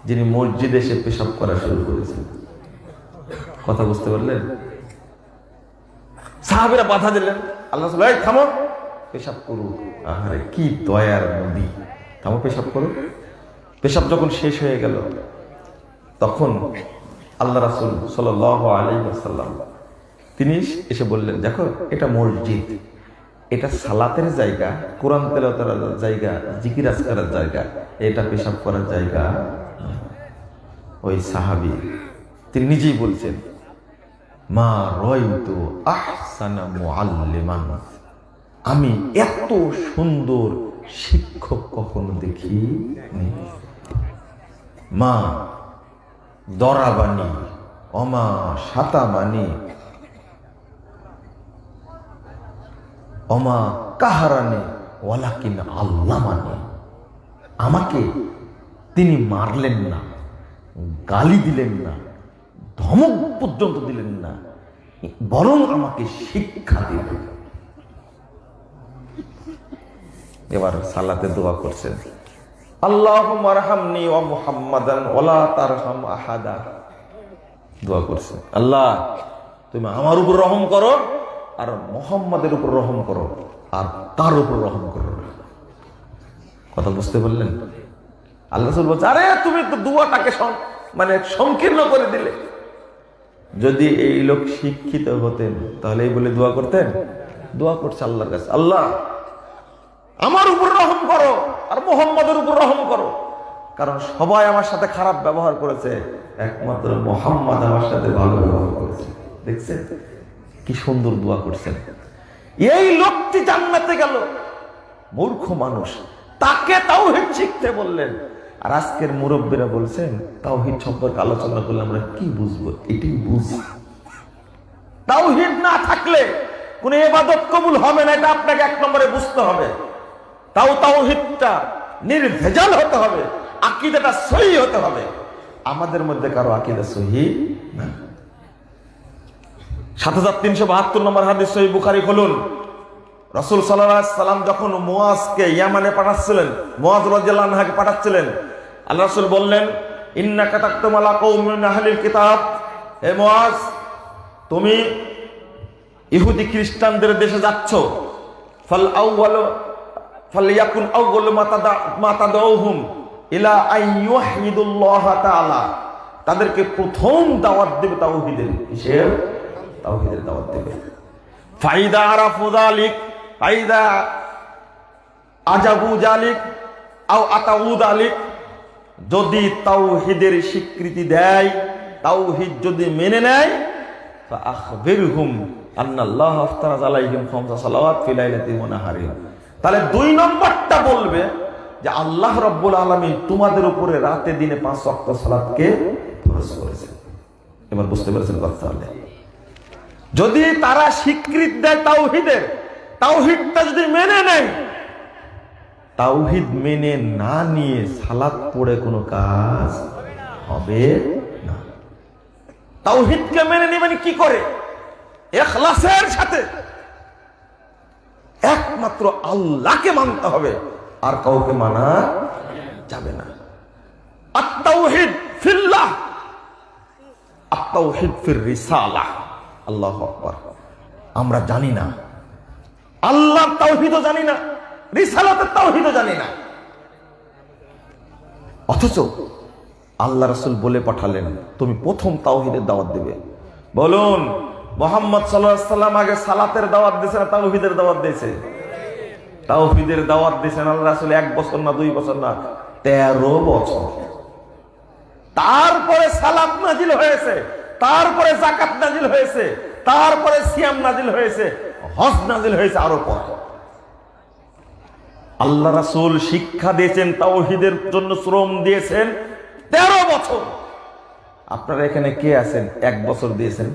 যিনি মসজিদে এসে পেশাব করা শুরু করেছেন। কথা বুঝতে পারলেন? সাহাবীরা বাধা দিলেন, আল্লাহ রাসূল, এই থামো, পেশাব করো। আরে কি দয়ার নদী, থামো, পেশাব করো। পেশাব যখন শেষ হয়ে গেল, তখন আল্লাহ রাসূল সাল্লাল্লাহু আলাইহি ওয়াসাল্লাম তিনি এসে বললেন, দেখো এটা মসজিদ, এটা সালাতের জায়গা, কোরআন তেলাওয়াতের জায়গা, জিকির আজকারের জায়গা, এটা পেশাব করার জায়গা। ওই সাহাবী তিনি নিজেই বলছেন, মা রায়তু আহসানা মুআল্লিমান, আমি এত সুন্দর শিক্ষক কখনো দেখিনি। মা দরাবানি অমা শাতামানি অমা কাহারানি ওয়ালাকিন আল্লামানি, আমাকে তিনি মারলেন না, গালি দিলেন না, ধমক পর্যন্ত দিলেন না, বরং আমাকে শিক্ষা দিলেন। এবার সালাতে দোয়া করছেন, আল্লাহুম্মা আরহামনি ওয়া মুহাম্মাদান ওয়ালা তারহাম আহাদা। দোয়া করছেন, আল্লাহ তুমি আমার উপর রহম করো, আর মুহাম্মাদের উপর রহম করো, আর তার উপর রহম করো না। কথা বুঝতে পারলেন? আল্লাহ রাসূল বলছে, আরে তুমি তো দোয়াটাকে মানে সংকীর্ণ করে দিলে। যদি এই লোক শিক্ষিত হতেন তাহলে এই বলে দোয়া করতেন? দোয়া করছে আল্লাহর কাছে, আল্লাহ আমার উপর রহম করো আর মুহাম্মাদের উপর রহম করো, কারণ সবাই আমার সাথে খারাপ ব্যবহার করেছে, একমাত্র মুহাম্মদ আমার সাথে ভালো ব্যবহার করেছে। দেখছেন কি সুন্দর দোয়া করছেন। এই লোকটি জান্নাতে গেল, মূর্খ মানুষ, তাকে তাওহীদ শিখতে বললেন। আর আজকের মুরব্বীরা বলছেন তাওহীদ সম্পর্কে আলোচনা করলে আমরা কি বুঝবো? এটাই বুঝ। তাওহীদ না থাকলে কোন ইবাদত কবুল হবে না, এটা আপনাকে এক নম্বরে বুঝতে হবে। তাওহীদটা নির্ভেজাল হতে হবে, আকীদাটা সহিহ হতে হবে। আমাদের মধ্যে কারো আকীদা সহিহ না। ৭৩৭২ নম্বর হাদিস সহিহ বুখারী খুলুন। রাসূল সাল্লাল্লাহু আলাইহি সাল্লাম যখন মুয়াজকে ইয়ামানে পাঠাচ্ছিলেন, মুয়াজ রাদিয়াল্লাহু আনহুকে পাঠাচ্ছিলেন, আল্লাহ রাসূল বললেন, ইন্নাকা তাকতুমু আলা কওমিন মিন আহলিল কিতাব, হে মুয়াজ তুমি ইহুদি খ্রিস্টানদের দেশে যাচ্ছ, ফালিয়াকুন আউয়ালু মা তাদউহুম ইলা আইয়ুহিদুল্লাহ তাআলা, তাদেরকে প্রথম দাওয়াত দেবে তাওহীদের। কিসের? তাওহীদের দাওয়াত দেবে। ফাইদা আরাফু যালিক, ফাইদা আজাবু যালিক আও আতাউ যালিক, যদি তাওহীদের স্বীকৃতি দেয়, তাওহীদ যদি মেনে নেয়, ফা আখবিরহুম আন্নাল্লাহ আফতারাজ আলাইহিম খামসা সালাওয়াত ফি লাইলাতি ওয়া নাহারি, তাহলে ২ নম্বরটা বলবে যে আল্লাহ রাব্বুল আলামিন তোমাদের উপরে রাতে দিনে ৫ ওয়াক্ত সালাতকে ফরজ করেছেন। এবার বুঝতে পেরেছেন কথা? তাহলে যদি তারা স্বীকৃতি দেয় তাওহীদের, তাওহীদটা যদি মেনে নেয়, তাওহীদ মেনে না নিয়ে সালাত পড়ে কোনো কাজ হবে না। তাওহীদকে মেনে নেবেন কি করে? ইখলাসের সাথে একমাত্র আল্লাহকে মানতে হবে, আর কাউকে মানা যাবে না। আত-তাওহীদ ফিল্লাহ, আত-তাওহীদ ফির রিসালাহ। আল্লাহু আকবার। আমরা জানি না, আল্লাহর তাওহীদও জানি না, রিসালাতের তাওহীদও জানি না, অথচ আল্লাহ রাসূল বলে পাঠালেন তুমি প্রথম তাওহীদের দাওয়াত দিবে। বলুন, মুহাম্মদ সাল্লাল্লাহু আলাইহি সাল্লাম আগে সালাতের দাওয়াত দিয়েছে না তাওহীদের দাওয়াত দিয়েছে? তাওহীদের দাওয়াত দিয়েছেন আল্লাহ রাসূল 1 বছর না 2 বছর না 13 বছর। তারপরে সালাত নাজিল হয়েছে, তারপরে যাকাত নাজিল হয়েছে, তারপরে সিয়াম নাজিল হয়েছে, হজ নাজিল হয়েছে আরো পর। আল্লাহ রাসূল শিক্ষা দিয়েছেন, তাওহীদের জন্য শ্রম দিয়েছেন 13 বছর। আপনারা এখানে কে আছেন 1 বছর দিয়েছেন,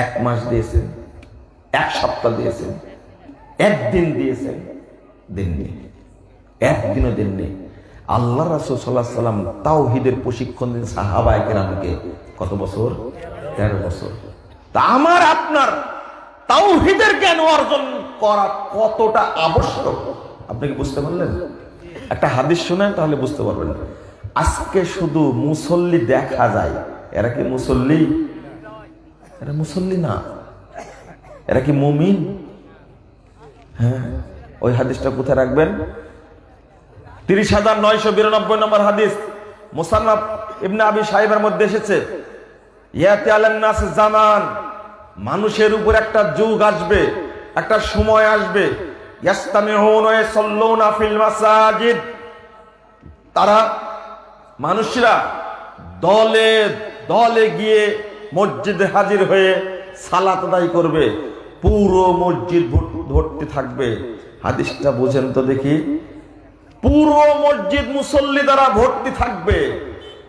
1 মাস দিয়েছেন, 1 সপ্তাহ দিয়েছেন, 1 দিন দিয়েছেন? দেননি, একদিনও দেননি। আল্লাহ রাসূল সাল্লাল্লাহু আলাইহি সাল্লাম তাওহীদের প্রশিক্ষণ দিন সাহাবায়ে কেরামকে কত বছর? 13 বছর। তা আমার আপনার তাওহীদের জ্ঞান অর্জন করা কতটা আবশ্যক আপনি কি বুঝতে পারলেন? একটা হাদিস শুনেন তাহলে বুঝতে পারবেন। আজকে শুধু মুসল্লি দেখা যায়, এরা কি মুসল্লি? এরা মুসল্লি না, এরা কি মুমিন? হ্যাঁ, ওই হাদিসটা কোথায় রাখবেন? 30,992 নম্বর হাদিস, মুসান্নাফ ইবনে আবি শাইবার মধ্যে এসেছে, ইয়াতি আলান নাস জামান, মানুষের উপর একটা যুগ আসবে, একটা সময় আসবে, ইয়াস্তামিউনা ওয়া ইয়াসাল্লুনা ফিল মাসাজিদ, তারা মানুষরা দলে দলে গিয়ে মসজিদে হাজির হয়ে সালাত আদায় করবে, পুরো মসজিদ ভর্তি থাকবে। হাদিসটা বুঝেন তো দেখি, পুরো মসজিদ মুসল্লি দ্বারা ভর্তি থাকবে,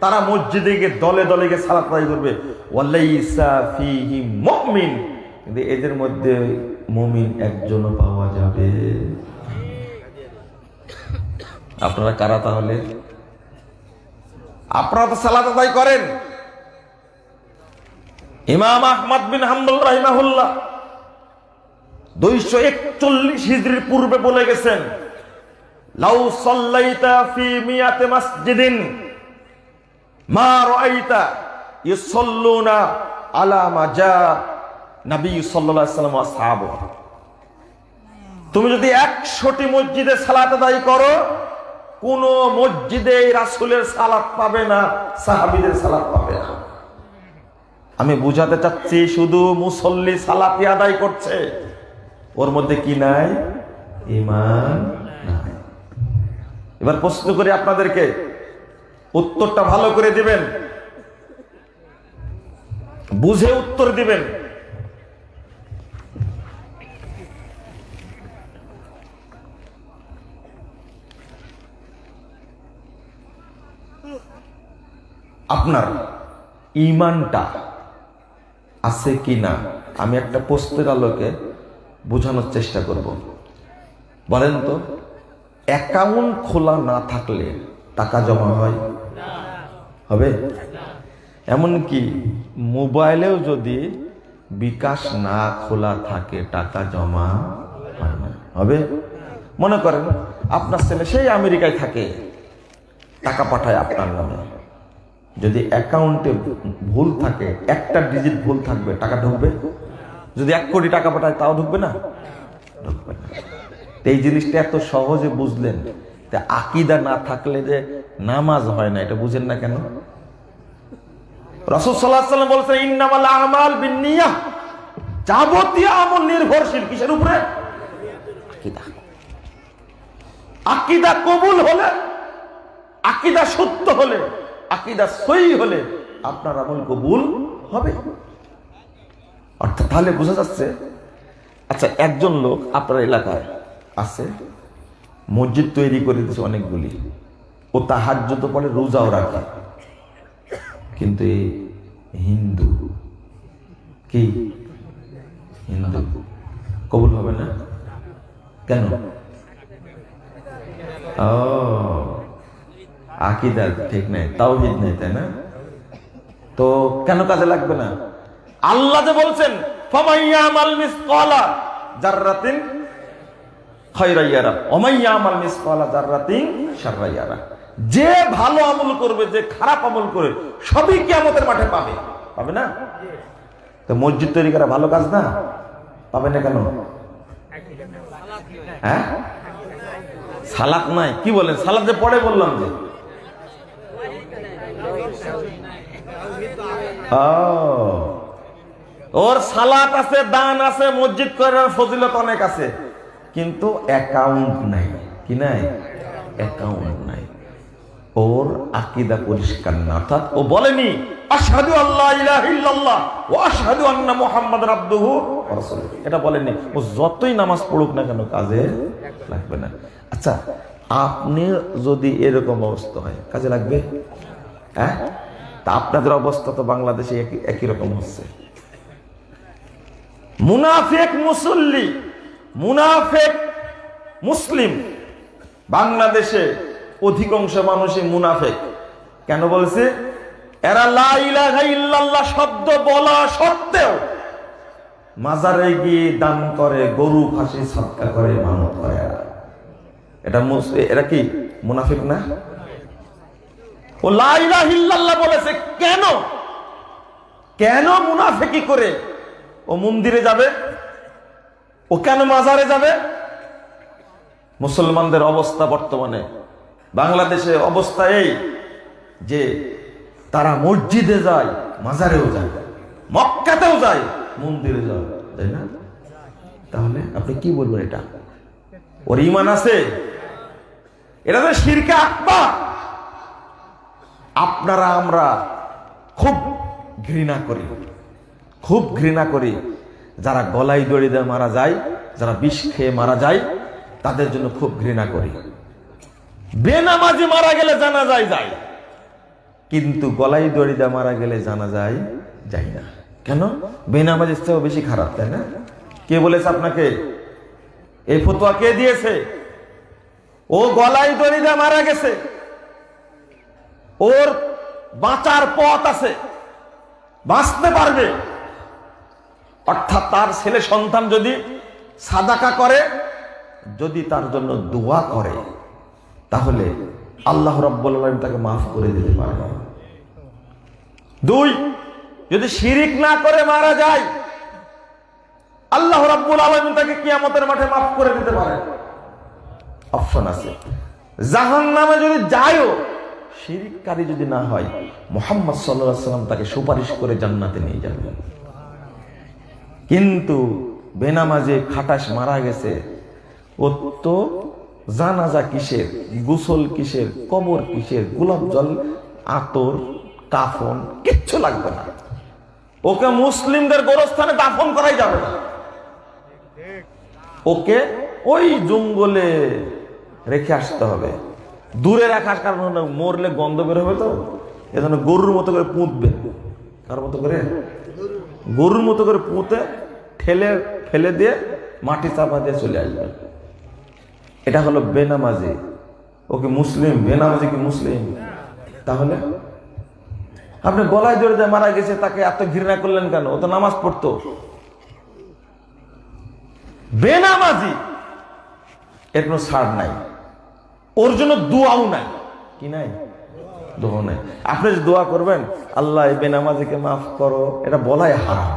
তারা মসজিদে গিয়ে দলে দলে গিয়ে সালাত আদায় করবে। ওয়ালাইসা ফীহি মুমিন, কিন্তু এদের মধ্যে মুমিন একজনও পাওয়া যাবে। আপনারা কারা তাহলে? আপনারা তো সালাত আদায় করেন। ইমাম আহমদ বিন হাম্বল রাহিমাহুল্লাহ 241 হিজরির পূর্বে বলে গেছেন, লাউ সাল্লাইতা ফি মিয়াতি মাসজিদিন মা রাআইতা ইউসাল্লুনা আলা মা জা নবী সাল্লাল্লাহু আলাইহি ওয়াসাল্লাম ওয়া আসহাবু, তুমি যদি 100টি মসজিদে সালাত আদায় করো, কোন মসজিদে রাসূলের সালাত পাবে না, সাহাবীদের সালাত পাবে না। আমি বুঝাতে চাচ্ছি, শুধু মুসল্লি সালাতি আদায় করছে, ওর মধ্যে কি নাই? ঈমান নাই। এবার প্রশ্ন করি আপনাদেরকে, উত্তরটা ভালো করে দিবেন, বুঝে উত্তর দিবেন। আপনার ঈমানটা আছে কিনা আমি একটা প্রশ্নের আলোকে বোঝানোর চেষ্টা করব। বলেন তো, অ্যাকাউন্ট খোলা না থাকলে টাকা জমা হয়? হবে? এমনকি মোবাইলেও যদি বিকাশ না খোলা থাকে টাকা জমা হয় না। হবে? মনে করেন আপনার ছেলে সেই আমেরিকায় থাকে, টাকা পাঠায় আপনার নামে, যদি অ্যাকাউন্টে ভুল থাকে, একটা ডিজিট ভুল থাকবে, টাকা ঢুকবে? যদি 1 কোটি টাকা পাঠায় তাও ঢুকবে না? ঢুকবে না। এই জিনিসটা এত সহজে বুঝলেন, আকীদা না থাকলে যে নামাজ হয় না, এটা বুঝেন না কেন? রাসূল সাল্লাল্লাহু আলাইহি ওয়াসাল্লাম বলেছেন, ইন্নামাল আমাল বিন্নিয়াহ, যাবতীয় আমল নির্ভরশীল কিসের উপরে? আকীদা। আকীদা কবুল হলে, আকীদা সত্য হলে, আকীদা সহি হলে আপনার আমল কবুল হবে। অর্থাৎ তাহলে বোঝা যাচ্ছে, আচ্ছা একজন লোক আপনার এলাকায় আছে, মসজিদ তৈরি করে দিয়েছে অনেকগুলি, ও তাহাজ্জুদ পড়ে, রোজাও রাখে, কিন্তু এই হিন্দু, কি হিন্দু, কবুল হবে না কেন? ও, আকীদা ঠিক নাই, তাওহীদ নাই, তাই না? তো কেন কাজে লাগবে না? আল্লাহ যে বলছেন, ফামাইয়ামাল মিসকালা যাররাতিন খায়রান ইয়ারা ওয়া মাইয়ামাল মিসকালা যাররাতিন শাররান ইয়ারা, যে ভালো আমল করবে, যে খারাপ আমল করবে, সবই কিয়ামতের মাঠে পাবে। পাবে না? তো মসজিদ তৈরি করা ভালো কাজ না? পাবে না কেন? হ্যাঁ, সালাত নাই, কি বলেন? সালাত যে পড়ে বললাম যে, ওর সালাত আছে, দান আছে, মসজিদ করার ফজিলত অনেক আছে, কিন্তু অ্যাকাউন্ট নাই। কি নাই? অ্যাকাউন্ট নাই। ওর আকীদা পরিষ্কার না। অর্থাৎ ও বলেনি আশহাদু আল্লা ইলাহা ইল্লাল্লাহ ওয়া আশহাদু আন্না মুহাম্মাদার আবদুহু ওয়া রাসূলুহু, এটা বলেনি। ও যতই নামাজ পড়ুক না কেন কাজে লাগবে না। আচ্ছা, আপনি যদি এরকম অবস্থা হয়, কাজে লাগবে? হ্যাঁ, তা আপনাদের অবস্থা তো বাংলাদেশে একই রকম হচ্ছে। মুনাফিক মুসল্লি, মুনাফিক মুসলিম, বাংলাদেশে অধিকাংশ মানুষই মুনাফিক। কেন বলছে? এরা লা ইলাহা ইল্লাল্লাহ শব্দ বলা সত্ত্বেও মাজারে গিয়ে দান করে, গরু ফাঁসি সাদকা করে, মানত করে। এরা কি মুনাফিক না? ও লা ইলাহা ইল্লাল্লাহ বলেছে, কেন কেন মুনাফিকি করে ও মন্দিরে যাবে? ও কেন মাজারে যাবে? মুসলমানদের অবস্থা বর্তমানে বাংলাদেশে অবস্থা এই যে তারা মসজিদে যায়, মাজারেও যায়, মক্কাতেও যায়, মন্দিরে যায়, তাই না? তাহলে আপনি কি বলবেন? এটা ওর ঈমান আছে? এটা তো শিরকে আকবার। আপনারা আমরা খুব ঘৃণা করি, খুব ঘৃণা করি যারা গলায় দড়ি দিয়ে মারা যায়, যারা বিষ খেয়ে মারা যায়, তাদের জন্য খুব ঘৃণা করি। বেনামাজি মারা গেলে জানাজায় যায়, কিন্তু গলায় দড়ি দিয়ে মারা গেলে জানাজায় যায় না। কেন? বেনামাজির চেয়েও বেশি খারাপ, তাই না? কে বলেছে আপনাকে? এই ফতোয়া কে দিয়েছে? ও গলায় দড়ি দিয়ে মারা গেছে, ওর বাঁচার পথ আছে, বাঁচতে পারবে। অর্থাৎ তার ছেলে সন্তান যদি সাদাকা করে, যদি তার জন্য দোয়া করে, তাহলে আল্লাহ রাব্বুল আলামিন তাকে মাফ করে দিতে পারে। 2, যদি শিরিক না করে মারা যায়, আল্লাহ রাব্বুল আলামিন তাকে কিয়ামতের মাঠে মাফ করে দিতে পারে। অপশন আছে। জাহান্নামে যদি যায়ও, শিরিককারী যদি না হয়, মুহাম্মদ সাল্লাল্লাহু আলাইহি ওয়াসাল্লাম তাকে সুপারিশ করে জান্নাতে নিয়ে যাবেন। কিন্তু বেনামাজে খাটাস মারা গেছে, ও তো জানাজা কিসের, গোসল কিসের, কবর কিসের, গোলাপ জল, আতর, কাফন কিচ্ছু লাগবে না। ওকে মুসলিমদের গোরস্থানে দাফন করাই যাবে না। ওকে ওই জঙ্গলে রেখে আসতে হবে। দূরে রাখার কারণ হলো মরলে গন্ধ বের হবে, তো এজন্য গরুর মতো করে পুঁতবে। কার মতো করে? গরুর মতো করে পুঁতে ফেলে দিয়ে মাটি চাপা দিয়ে চলে আসবে। এটা হলো বেনামাজি। ওকে মুসলিম? বেনামাজি কি মুসলিম? তাহলে আপনি গলায় জড়িয়ে দিয়ে মারা গেছে, তাকে এত ঘৃণা করলেন কেন? ও তো নামাজ পড়তো। বেনামাজি, এর কোনো ছাড় নাই, ওর জন্য দোয়াও নাই। কি নাই? দোয়া নাই। আপনি যে দোয়া করবেন, আল্লাহ এই বেনামাজিকে মাফ করো, এটা বলাই হারাম।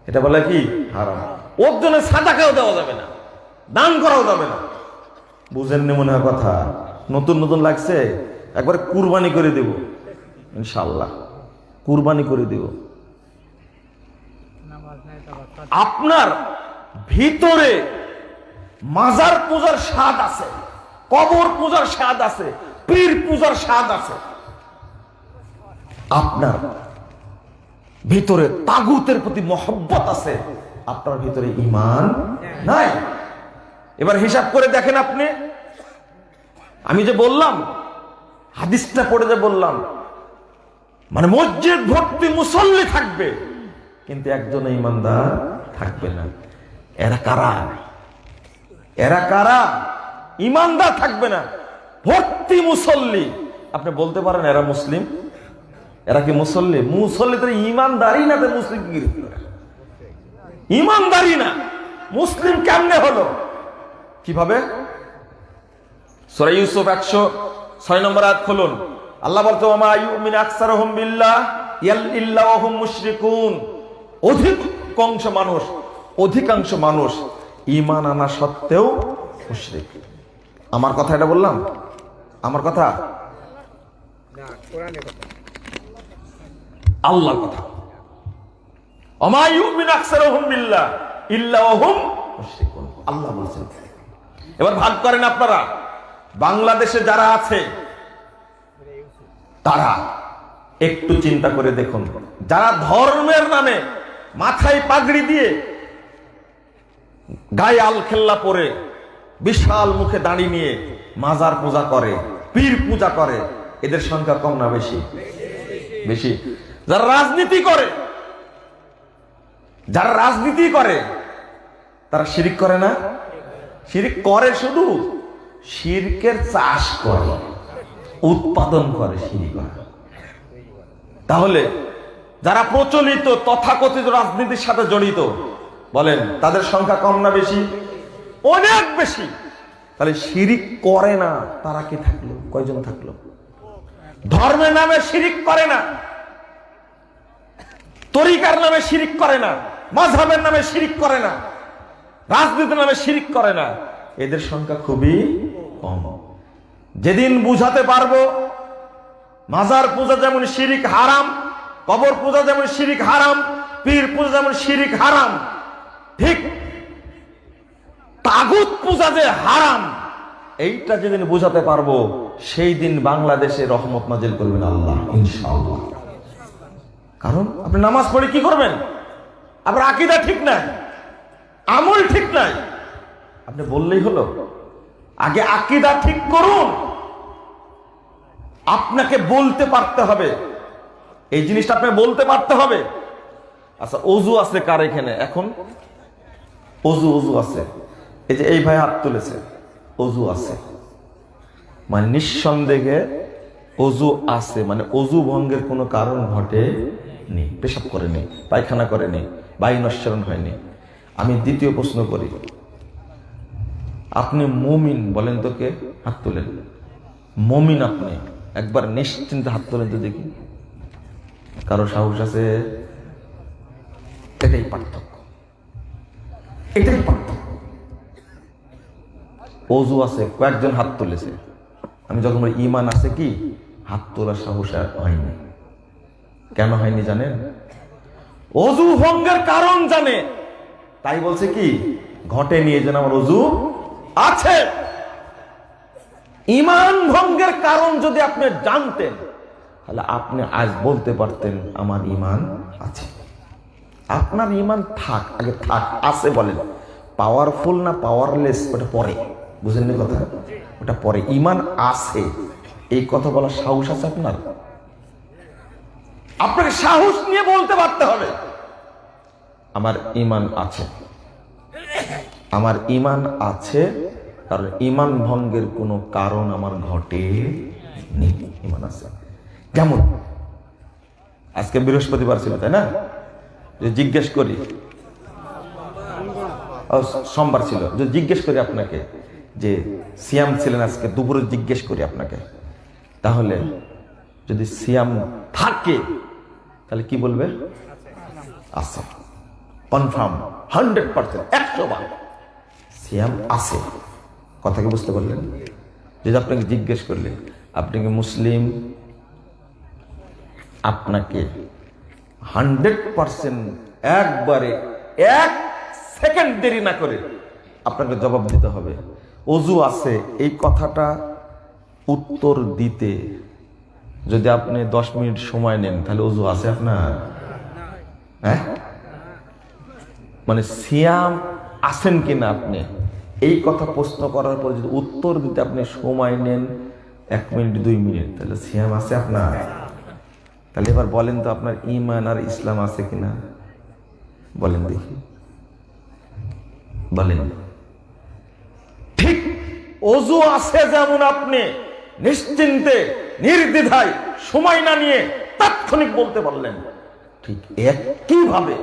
এটা বলা কি? হারাম। ওর জন্য সাদাকাও দেওয়া যাবে না, দান করাও যাবে না। বুঝেননি মনে হয় কথা? নতুন নতুন লাগছে, একবার কুরবানি করে দেব ইনশাআল্লাহ, কুরবানি করে দেব। আপনার ভিতরে মাজার পূজার স্বাদ আছে, কবর পূজার স্বাদ আছে, পীর পূজার স্বাদ আছে। আপনার ভিতরে তাগুতের প্রতি মহব্বত আছে, আপনার ভিতরে ঈমান নাই। এবার হিসাব করে দেখেন আপনি। আমি যে বললাম, হাদিসটা পড়ে যে বললাম, মানে মসজিদ ভর্তি মুসল্লি থাকবে, কিন্তু একজন ঈমানদার থাকবে না। এরা কারা? এরা কারা? ঈমানদার থাকবে না, ভর্তি মুসল্লি। আপনি বলতে পারেন এরা মুসলিম? এরা কি মুসল্লি? মুসল্লি তো ঈমানদারই না, তো মুসলিম কি? ঈমানদারই না, মুসলিম কেমনে হলো? কিভাবে? সূরা ইউসুফ 106 নম্বর আয়াত খুলুন। আল্লাহ বলতে, ওয়া মা ইউমিনু আকসারুহুম বিল্লাহ ইল্লা ওয়া হুম মুশরিকুন। অধিকাংশ মানুষ ঈমান আনা সত্ত্বেও মুশরিক। আমার কথা এটা বললাম? আমার কথা? আল্লাহর কথা। ওয়া মা ইউমিনু আকসারুহুম বিল্লাহ ইল্লা ওয়া হুম মুশরিকুন, আল্লাহ বলেছেন। এবার ভাগ করেন আপনারা, বাংলাদেশে যারা আছে তারা একটু চিন্তা করে দেখুন, যারা ধর্মের নামে মাথায় পাগড়ি দিয়ে, গায়ে আলখেল্লা পরে, বিশাল মুখে দাড়ি নিয়ে মাজার পূজা করে, পীর পূজা করে, এদের সংখ্যা কম না বেশি? বেশি। যারা রাজনীতি করে, যারা রাজনীতি করে, তারা শিরিক করে না? শিরিক করে, শুধু শিরকের চাষ করে, উৎপাদন করে, শিরিক করে। তাহলে যারা প্রচলিত তথাকথিত রাজনীতির সাথে জড়িত, বলেন তাদের সংখ্যা কম না বেশি? অনেক বেশি। তাহলে শিরিক করে না তারা কি থাকলো? কয়জন থাকলো? ধর্মের নামে শিরিক করে না, তরিকার নামে শিরিক করে না, মাযহাবের নামে শিরিক করে না, রাজনীতির নামে শিরিক করে না, এদের সংখ্যা খুবই কম। যেদিন বুঝাতে পারবো মাজার পূজা যেমন শিরিক হারাম, কবর পূজা যেমন শিরিক হারাম, পীর পূজা যেমন শিরিক হারাম, ঠিক তাগুত পূজা যে হারাম, এইটা যেদিন বুঝাতে পারবো সেই দিন বাংলাদেশে রহমত নাজিল করবেন আল্লাহ ইনশাআল্লাহ। কারণ আপনি নামাজ পড়ে কি করবেন? আপনার আকীদা ঠিক নাই, আমল ঠিক নাই, আপনি বললেই হলো? আগে আকীদা ঠিক করুন। আপনাকে বলতে পারতে হবে, এই জিনিসটা আপনি বলতে পারতে হবে। আচ্ছা, ওযু আছে কার এখানে? এখন ওযু আছে, এই যে এই ভাই হাত তুলেছে, ওযু আছে মানে নিঃসন্দেহে ওযু আছে, মানে ওযু ভঙ্গের কোনো কারণ ঘটেনি, পেশাব করেনি, পায়খানা করেনি, বায়ু নশ্বরণ হয়নি। আমি দ্বিতীয় প্রশ্ন করি, আপনি মুমিন বলেন তো? কে হাত তোলেন? মুমিন আপনি? একবার নিশ্চিন্তে হাত তোলেন তো দেখি। কারো সাহস আছে? এটাই পার্থক্য, এটাই পার্থক্য। ওযু আছে, কয়েকজন হাত তুলেছে। আমি যখন বলি ঈমান আছে, কি হাত তোলার সাহস আর হয়নি। কেন হয়নি জানেন? ওযু ভঙ্গের কারণ জানে, তাই বলছে কি ঘটে নিয়ে যেন আমার ওযু আছে। ঈমান ভঙ্গের কারণ যদি আপনি জানতেন তাহলে আপনি আজ বলতে পারতেন আমার ঈমান আছে। আপনার ঈমান থাক, আগে থাক, আছে বলেন। পাওয়ারফুল না পাওয়ারলেস ওটা পরে, বুঝেননি কথা? ওটা পরে। ঈমান আছে এই কথা বলার সাহস আছে আপনার? আপনাকে সাহস নিয়ে বলতে পারতে হবে আমার ঈমান আছে, আমার ঈমান আছে, কারণ ঈমান ভঙ্গের কোনো কারণ আমার ঘটেনি, ঈমান আছে। যেমন আজকে বৃহস্পতিবার ছিল, তাই না? যে জিজ্ঞেস করি, সোমবার ছিল, যে জিজ্ঞেস করি আপনাকে যে সিয়াম ছিলেন আজকে দুপুরে, জিজ্ঞেস করি আপনাকে, তাহলে যদি সিয়াম থাকে তাহলে কি বলবে? আছে, কনফার্ম, 100%, 100% সিয়াম আছে। কথা কি বুঝতে পারলেন? যদি আপনাকে জিজ্ঞেস করলেন আপনি কি মুসলিম, আপনাকে 100% একবারে 1 সেকেন্ড দেরি না করে আপনাকে জবাব দিতে হবে ওযু আছে। এই কথাটা উত্তর দিতে যদি আপনি 10 মিনিট সময় নেন তাহলে ওযু আছে আপনার? হ্যাঁ, মানে সিয়াম আছেন কিনা আপনি এই কথা প্রশ্ন করার পর যদি উত্তর দিতে আপনি সময় নেন 1 মিনিট 2 মিনিট, তাহলে সিয়াম আছে আপনার? তাহলে এবার বলেন তো আপনার ঈমান আর ইসলাম আছে কিনা? বলেন দেখি, বলেন। ঠিক ওযু আছে যেমন আপনি নিশ্চিন্তে নির্দ্বিধায় সময় না নিয়ে তাৎক্ষণিক বলতে পারলেন, ঠিক একইভাবে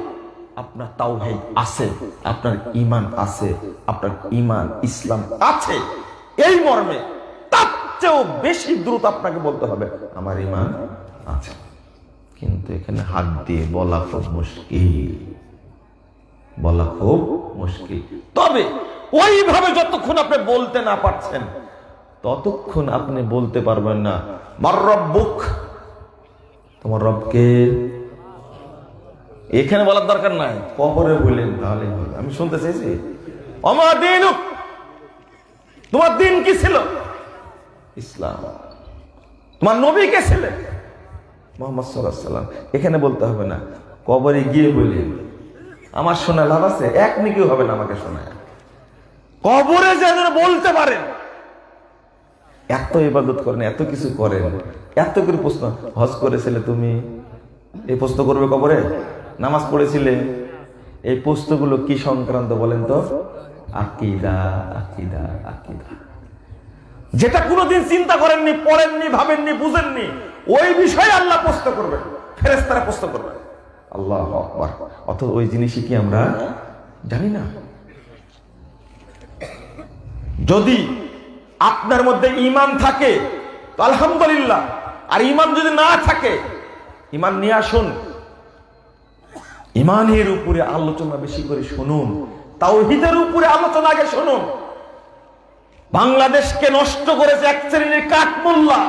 আপনার তাওহীদ আছে, আপনার ঈমান আছে, আপনার ঈমান ইসলাম আছে, এই মর্মে তার চেয়েও বেশি দ্রুত আপনাকে বলতে হবে আমার ঈমান আছে। কিন্তু এখানে হাত দিয়ে বলা খুব মুশকিল, বলা খুব মুশকিল। তবে ওইভাবে যতক্ষণ আপনি বলতে না পারছেন ততক্ষণ আপনি বলতে পারবেন না মার রব্বুক, তোমার রবকে। এখানে বলার দরকার নাই, কবরে বললেন তাহলে হবে। আমি শুনতে চাইছি ওমা দীনুক, তোমার দিন কি ছিল? ইসলাম। তোমার নবী কে ছিলেন? মুহাম্মদ সাল্লাল্লাহু আলাইহি ওয়াসাল্লাম। এখানে বলতে হবে না, কবরে গিয়ে বললেন। আমার শোনা লাভ আছে? এক নিকেও হবে না আমাকে শোনায়। কবরে যেন বলতে পারেন, এত ইবাদত করেন, এত কিছু করেন, এত করে প্রশ্ন, হজ করেছিলে তুমি, এই প্রশ্ন করবে কবরে? নামাজ পড়েছিলে, এই প্রশ্নগুলো কি সংক্রান্ত বলেন তো? আকীদা, আকীদা, আকীদা। যেটা কোনোদিন চিন্তা করেননি, পড়েননি, ভাবেননি, বুঝেননি, ওই বিষয়ে আল্লাহ প্রশ্ন করবেন, ফেরেশতারা প্রশ্ন করবেন। আল্লাহু আকবার। অথচ ওই জিনিসই কি আমরা জানি না। যদি আপনার মধ্যে ঈমান থাকে তো আলহামদুলিল্লাহ, আর ঈমান যদি না থাকে ঈমান নিয়ে আসুন, ঈমানের উপরে আলোচনা বেশি করে শুনুন, তাওহীদের উপরে আলোচনা আগে শুনুন। বাংলাদেশকে নষ্ট করেছে এক শ্রেণীর কাঠমোল্লা,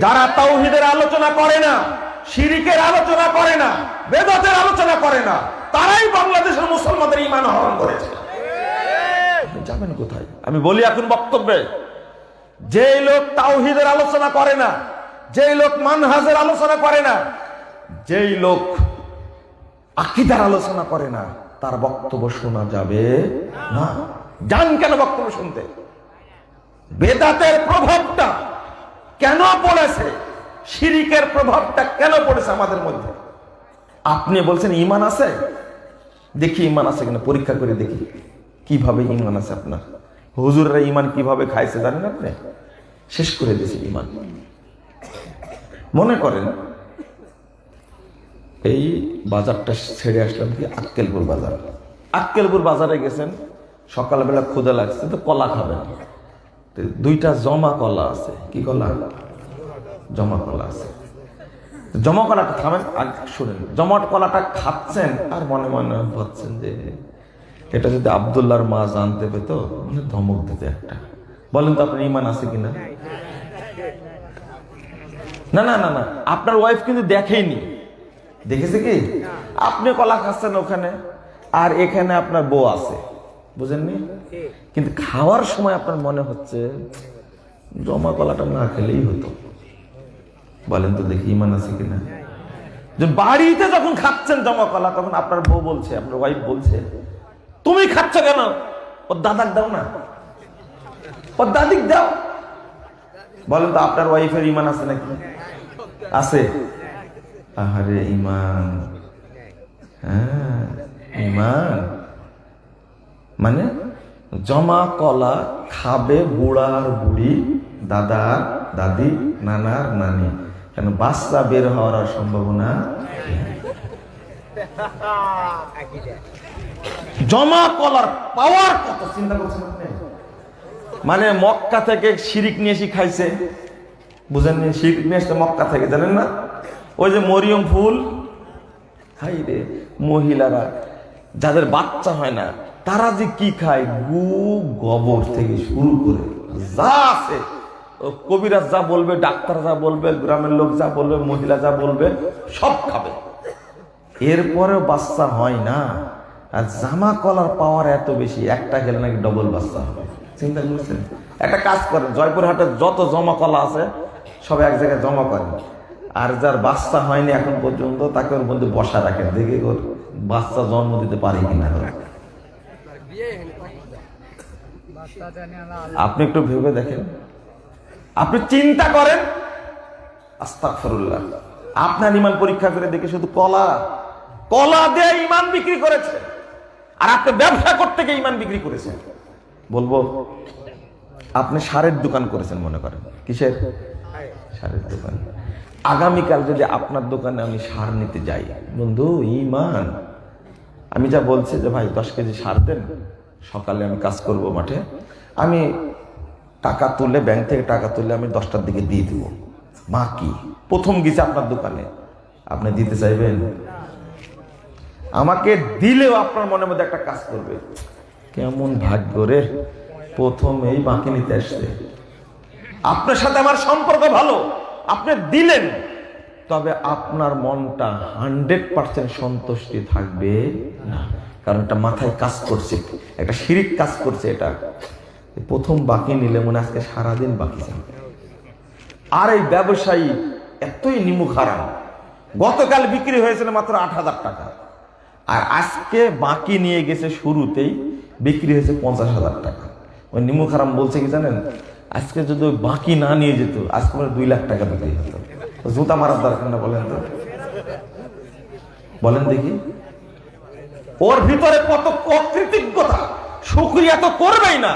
যারা তাওহীদের আলোচনা করে না, শিরকের আলোচনা করে না, বেদাতের আলোচনা করে না, তারাই বাংলাদেশের মুসলমানদের ঈমান হরণ করেছে। যাবেন কোথায়? আমি বলি এখন বক্তব্যে, যে লোক তাওহীদের আলোচনা করে না, যে লোক মানহাজের আলোচনা করে না, যেই লোক আকীদার আলোচনা করে না, তার বক্তব্য শোনা যাবে না। জান কেন বক্তব্য শুনতে? বেদাতের প্রভাবটা কেন পড়েছে, শিরকের প্রভাবটা কেন পড়েছে আমাদের মধ্যে? আপনি বলছেন ঈমান আছে, দেখি ঈমান আছে কিনা, পরীক্ষা করে দেখি কিভাবে ঈমান আছে আপনার। হুজুররা ঈমান কিভাবে খাইছে জানেন আপনি? শেষ করে দিয়েছে ঈমান। মনে করেন এই বাজারটা ছেড়ে আসলাম কি, আক্কেলপুর বাজার। আক্কেলপুর বাজারে গেছেন, সকালবেলা ক্ষুধা লাগছে তো কলা খাবেন, দুইটা জমা কলা আছে। কি কলা? জমা কলা আছে। জমা কলাটা খাবেন, শুনেন, জমা কলাটা খাচ্ছেন আর মনে মনে ভাবছেন যে এটা যদি আব্দুল্লাহর মা জানতে পেত মানে ধমক দিতে একটা। বলেন তো আপনার ঈমান আছে কিনা? না না না না, আপনার ওয়াইফ কিন্তু দেখেইনি। দেখেছে কি? আপনি কলা খাচ্ছেন ওখানে, আর এখানে আপনার বউ আছে, বুঝেননি? কিন্তু খাওয়ার সময় আপনার মনে হচ্ছে জমা কলাটা না খেলেই হতো। বলেন তো দেখি ঈমান আছে কিনা? যে বাড়িতে যখন খাচ্ছেন জমা কলা, তখন আপনার বউ বলছে, আপনার ওয়াইফ বলছে, তুমি খাচ্ছ কেন? ওর দাদাক দাও না, ওর দাদিক দাও। বলেন তো আপনার ওয়াইফের ঈমান আছে নাকি? আছে? আহারে ঈমান, হ্যাঁ ঈমান মানে জমা কলা খাবে বুড়ার বুড়ি, দাদা দাদি, নানার নানি, কেন বাচ্চা বের হওয়ার সম্ভাবনা। জমা কলার পাওয়ার কত চিন্তা করছেন আপনি? মানে মক্কা থেকে শিরিক নিয়ে এসে খাইছে, বুঝেননি? শিরিক নিয়ে এসছে মক্কা থেকে, জানেন না? ওই যে মরিয়ম ফুল, হাই রে, মহিলারা যাদের বাচ্চা হয় না তারা যে কি খায়, গু গোবর থেকে শুরু করে যা আছে, কবিরাজ যা বলবে, ডাক্তার যা বলবে, গ্রামের লোক যা বলবে, মহিলা যা বলবে সব খাবে, এরপরেও বাচ্চা হয় না। আর জামা কলার পাওয়ার এত বেশি, একটা খেলে নাকি ডবল বাচ্চা হবে। চিন্তা করছেন? একটা কাজ করেন, জয়পুরহাটের যত জমা কলা আছে সব এক জায়গায় জমা করেন, আর যার বাচ্চা হয়নি এখন পর্যন্ত তাকে ওর মধ্যে বসা রাখেন, দেখে ওর বাচ্চা জন্ম দিতে পারে কিনা। আপনি একটু ভেবে দেখেন, আপনি চিন্তা করেন। আস্তাগফিরুল্লাহ, আপনার ঈমান পরীক্ষা করে দেখে শুধু কলা কলা দিয়ে ঈমান বিক্রি করেছে, আর আপনি ব্যবসা করতে গিয়ে ঈমান বিক্রি করেছেন। বলবো, আপনি সারের দোকান করেছেন, মনে করেন কিসের? সারের দোকান। আগামীকাল যদি আপনার দোকানে আমি সার নিতে যাই, বন্ধু ঈমান, আমি যা বলছি যে ভাই 10 কেজি সার দেন, সকালে আমি কাজ করব মাঠে, আমি টাকা তুলে, ব্যাংক থেকে টাকা তুলে আমি 10টার দিকে দিয়ে দিব। মা কি প্রথম গেছে আপনার দোকানে, আপনি দিতে চাইবেন? আমাকে দিলেও আপনার মনের মধ্যে একটা কাজ করবে, কেমন ভাগ্য রে, প্রথম এই বাকি নিতে আসছে। আপনার সাথে আমার সম্পর্ক ভালো, আপনি দিলেন, তবে আপনার মনটা 100% সন্তুষ্টি থাকবে না, কারণ এটা মাথায় কাজ করছে, একটা শিরিক কাজ করছে। এটা প্রথম বাকি নিলে মনে আজকে সারাদিন বাকি যাবে। আর এই ব্যবসায়ী এতই নিমুখ হারাম, গতকাল বিক্রি হয়েছিল মাত্র 8,000 টাকা, আর আজকে বাকি নিয়ে গেছে শুরুতেই বিক্রি হয়েছে 50,000 টাকা। ওই নিমুখ হারাম বলছে কি জানেন, আজকে যদি বাকি না নিয়ে যেত আজকে 2 লাখ টাকা বিক্রি হতো। জুতা মারার দরকার না, বলেন তো, বলেন দেখি। ওর ভিতরে কত অকৃতজ্ঞতা, শুকরিয়া তো করবেই না,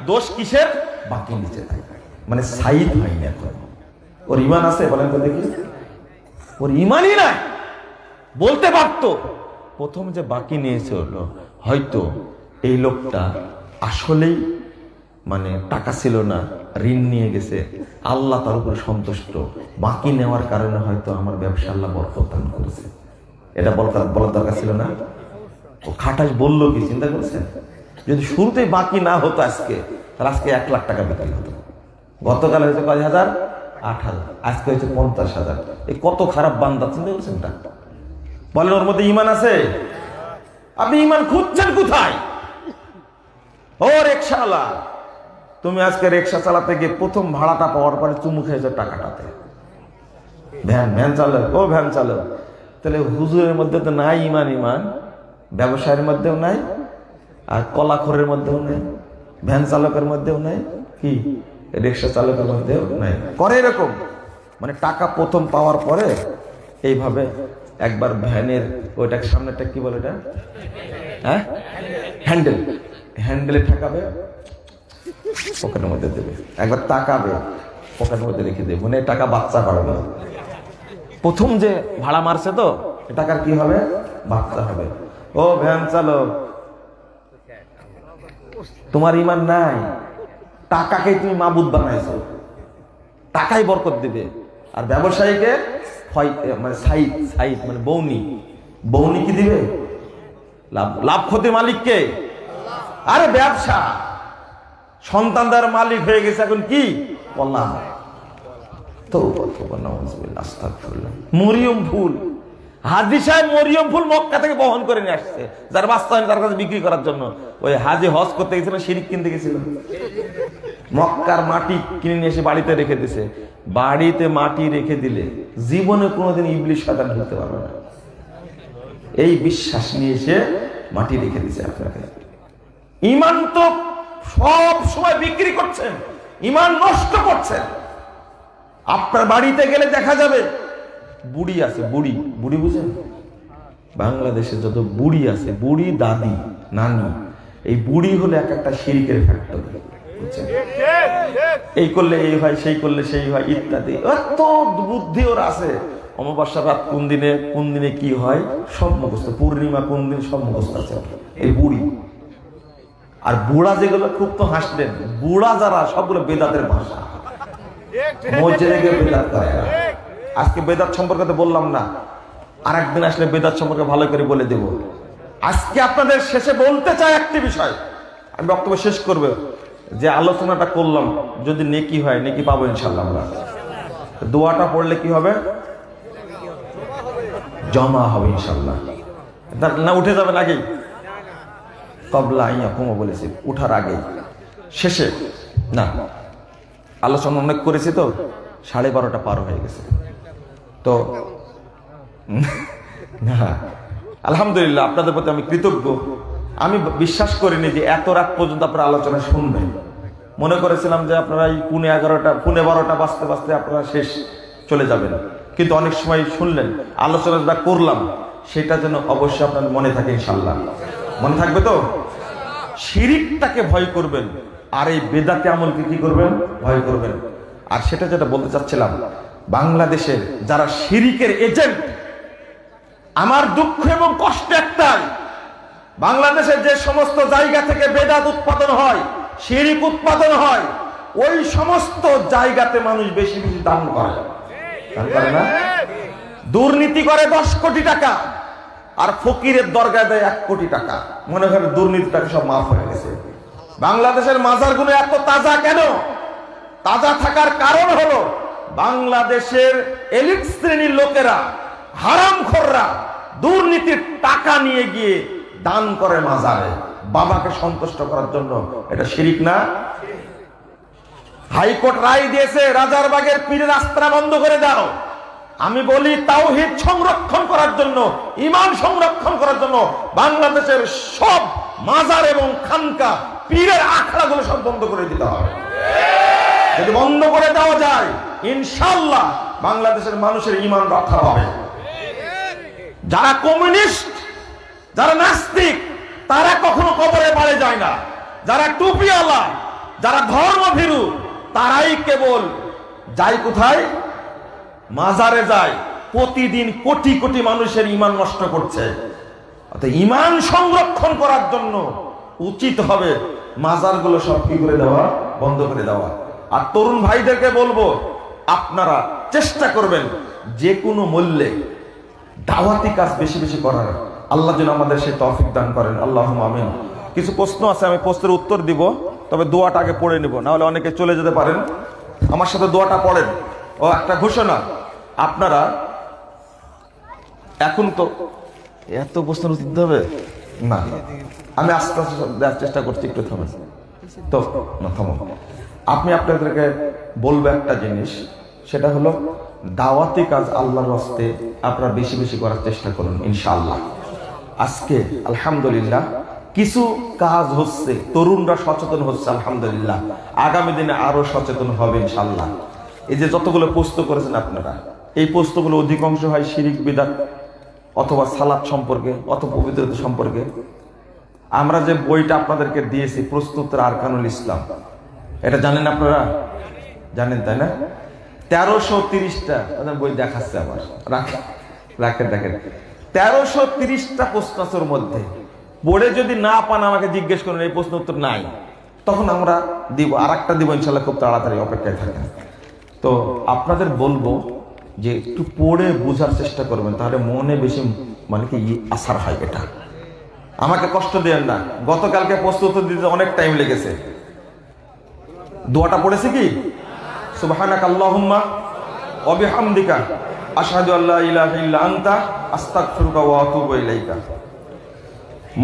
দোষ কিসের? বাকি নিচে থাকে, মানে সাইদ হয়নি এখন। ওর ঈমান আছে? বলেন তো দেখি। ওর ঈমানই নাই। বলতে পারতো প্রথম যে বাকি নিয়েছে হলো হয়তো এই লোকটা আসলেই মানে টাকা ছিল না, ঋণ নিয়ে গেছে, আল্লাহ তার উপরে সন্তুষ্ট, বাকি নেওয়ার কারণে হয়তো আমার ব্যবসা আল্লাহ বরকত দান করেছে। এটা বলার দরকার ছিল না। ও খাটাস বললো কি, চিন্তা করেছেন? যদি শুরুতেই বাকি না হতো আজকে, তাহলে আজকে 1 লাখ টাকা বিক্রি হতো। গতকাল হয়েছে কয় হাজার? 8,000, আজকে হয়েছে 50,000। এই কত খারাপ বান্দা, চিন্তা করছেন? বলেন ওর মধ্যে ইমান আছে? আপনি ইমান খুঁজছেন কোথায়? ও রিকশাওয়ালা, তুমি আজকে রিকশা চালাতে গিয়ে প্রথম ভাড়াটা পাওয়ার পরে চুমু খেয়েছো টাকাটাতে। ভ্যান চালক, ও ভ্যান চালক, তাহলে হুজুরের মধ্যে তো নাই ইমান, ব্যবসায়ের মধ্যেও নাই, আর কলাখোরের মধ্যেও নাই, ভ্যান চালকের মধ্যেও নাই, কি রিকশা চালকের মধ্যেও নাই। করে এরকম, মানে টাকা প্রথম পাওয়ার পরে এইভাবে একবার ভ্যানের ওইটা সামনেটা কি বলে এটা, হ্যাঁ, হ্যান্ডেলে ঠেকাবে, পকেটের মধ্যে দেবে, একবার তাকাবে, পকেটের মধ্যে রেখে দেবে, মানে টাকা বাচ্চা পারবে। প্রথম যে ভাড়া মারছে তো টাকার কি হবে? বাচ্চা হবে। ও ভ্যান চালক, তোমার ইমান নাই, টাকাকে তুমি মাবুদ বানাইছো, টাকাই বরকত দিবে। আর ব্যবসায়ীকে মানে সাইড মানে বৌনি কি দিবে? লাভ ক্ষতির মালিককে। আরে ব্যবসা, সন্তানদার মালিক হয়ে গেছে এখন কি বললাম। মরিয়ম ফুল, হাজি সাহেব মরিয়ম ফুল মক্কা থেকে বহন করে নিয়ে আসছে, যার বাচ্চা হয়নি তার কাছে বিক্রি করার জন্য। ওই হাজি হজ করতে গেছিল, শিরিক কিনতে গেছিল, মক্কার মাটি কিনে নিয়ে এসে বাড়িতে রেখে দিছে। বাড়িতে মাটি রেখে দিলে জীবনে কোনোদিন ইবলিশ শয়তান ঢুকতে পারবে না, এই বিশ্বাস নিয়ে এসে মাটি রেখে দিছে আপনাকে। ইমান তো সব সময় বিক্রি করছেন, ইমান নষ্ট করছেন। আপনার বাড়িতে গেলে দেখা যাবে বুড়ি আছে, বুড়ি বুঝেন? বাংলাদেশে যত বুড়ি আছে, বুড়ি, দাদি, নানি, এই বুড়ি হলে এক একটা শিরকের ফ্যাক্টরি। এই করলে এই হয়, সেই করলে সেই হয়, ইত্যাদি। এত বুদ্ধি ওর আছে। অমাবস্যার রাত কোন দিনে কি হয় সব মুখস্থ, পূর্ণিমা কোন দিন সব মুখস্থ আছে এই বুড়ি। আর বুড়া যেগুলো, খুব তো হাসলেন, বুড়া যারা সবগুলো বেদাতের ভাষা, মসজিদে গিয়ে বেদাত করে। আজকে বেদাত সম্পর্কে তো বললাম না, আর একদিন আসলে বেদাত সম্পর্কে ভালো করে বলে দেব। আজকে আপনাদের শেষে বলতে চাই একটি বিষয়, আমি বক্তব্য শেষ করব। যে আলোচনাটা করলাম, যদি নেকি হয়, নেকি পাবো ইনশাল্লাহ। আমরা দোয়াটা পড়লে কি হবে? জমা হবে ইনশাল্লাহ। না উঠে যাবেন আগেই, কবলা ইয়াকুমও বলেছি, উঠার আগেই, শেষে না। আলোচনা অনেক করেছি তো, 12:30 পার হয়ে গেছে তো না। আলহামদুলিল্লাহ, আপনাদের প্রতি আমি কৃতজ্ঞ। আমি বিশ্বাস করিনি যে এত রাত পর্যন্ত আপনারা আলোচনা শুনবেন। মনে করেছিলাম যে আপনারা এই 11:30 বাজতে বাজতে আপনারা শেষ চলে যাবেন, কিন্তু অনেক সময় শুনলেন। আলোচনা যেটা করলাম সেটা যেন অবশ্যই আপনার মনে থাকে ইনশাল্লাহ। মনে থাকবে তো? শিরিকটাকে ভয় করবেন, আর এই বেদাতে আমলকে কি করবেন? ভয় করবেন। আর সেটা যেটা বলতে চাচ্ছিলাম, বাংলাদেশের যারা শিরিকের এজেন্ট, আমার দুঃখ এবং কষ্ট একটাই, বাংলাদেশের যে সমস্ত জায়গা থেকে বেদাত উৎপাদন হয়, শিরিক উৎপাদন হয়, ওই সমস্ত জায়গাতে মানুষ বেশি বেশি দান করে না, দুর্নীতি করে 10 কোটি টাকা, আর ফকিরের দরগায় দেয় 1 কোটি টাকা। মনে করে দুর্নীতিটাকে সব মাফ হয়ে গেছে। বাংলাদেশের মাজারগুলো এত তাজা কেন? তাজা থাকার কারণ হলো বাংলাদেশের এলিট শ্রেণীর লোকেরা, হারামখোররা দুর্নীতির টাকা নিয়ে গিয়ে দান করে মাজারে, বাবাকে সন্তুষ্ট করার জন্য। এটা শিরিক না? হাইকোর্ট রায় দিয়েছে রাজারবাগের পীরের আস্তানা বন্ধ করে দাও। আমি বলি তাওহীদ সংরক্ষণ করার জন্য, ঈমান সংরক্ষণ করার জন্য বাংলাদেশের সব মাজার এবং খানকা, পীরের আখড়াগুলো সব বন্ধ করে দিতে হবে। যদি বন্ধ করে দেওয়া যায়, ইনশাআল্লাহ বাংলাদেশের মানুষের ঈমান রক্ষা হবে। যারা কমিউনিস্ট, যারা নাস্তিক, তারা কখনো কবরে বাড়ে যায় না। যারা টুপিওয়ালা, যারা ধর্মভীরু, তারাই কেবল যায় কোথায়? মাজারে যায়। প্রতিদিন কোটি কোটি মানুষের ঈমান নষ্ট করছে। অর্থাৎ ঈমান সংরক্ষণ করার জন্য উচিত হবে মাজারগুলো সব কি করে দেওয়া, বন্ধ করে দেওয়া। আর তরুণ ভাইদেরকে বলবো, আপনারা চেষ্টা করবেন যে কোনো মূল্যে দাওয়াতি কাজ বেশি বেশি করার। আল্লাহ যেন আমাদের সেই তৌফিক দান করেন, আল্লাহুম্মা আমিন। কিছু প্রশ্ন আছে, আমি প্রশ্নের উত্তর দিব, তবে দোয়াটা আগে পড়ে নিব, না হলে অনেকে চলে যেতে পারেন। আমার সাথে দোয়াটা পড়েন। ও একটা ঘোষণা, আপনারা এখন তো এত প্রশ্নের উত্তর দিতে হবে না, আমি আস্তে আস্তে দেওয়ার চেষ্টা করছি, একটু থামেন তো, না থামো। আপনি আপনাদেরকে বলবো একটা জিনিস, সেটা হলো দাওয়াতি কাজ আল্লাহর রাস্তে আপনারা বেশি বেশি করার চেষ্টা করুন ইনশাআল্লাহ। আজকে আলহামদুলিল্লাহ কিছু কাজ হচ্ছে, তরুণরা সচেতন হচ্ছে আলহামদুলিল্লাহ, আগামী দিনে আরো সচেতন হবে ইনশাআল্লাহ। এই যে যতগুলো পোস্ট করেছেন আপনারা, এই পোস্টগুলো অধিকাংশ হয় শিরিক বিদআত অথবা সালাত সম্পর্কে অথবা পবিত্রতা সম্পর্কে। আমরা যে বইটা আপনাদেরকে দিয়েছি প্রস্তুতের আরকানুল ইসলাম, এটা জানেন আপনারা? জানেন তাই না? 1330টা বই দেখাচ্ছে আবার, রাখেন দেখেন, 1330টা প্রশ্ন আছে ওর মধ্যে। বোর্ডে যদি না পান আমাকে জিজ্ঞেস করেন, এই প্রশ্ন উত্তর নাই, তখন আমরা দিব, আর একটা দিব ইনশাল্লাহ, খুব তাড়াতাড়ি অপেক্ষায় থাকেন। তো আপনাদের বলবো যে একটু পড়ে বোঝার চেষ্টা করবেন, তাহলে মনে বেশি মানে কি আসার হয়। এটা আমাকে কষ্ট দেন না, গতকালকে প্রস্তুত দিতে অনেক টাইম লেগেছে। দোয়াটা পড়েছে কি? সুবহানাকা আল্লাহুম্মা ওয়া বিহামদিকা আশহাদু আল্লা ইলাহা ইল্লা আনতা আস্তাগফিরুকা ওয়া আতুবু ইলাইকা।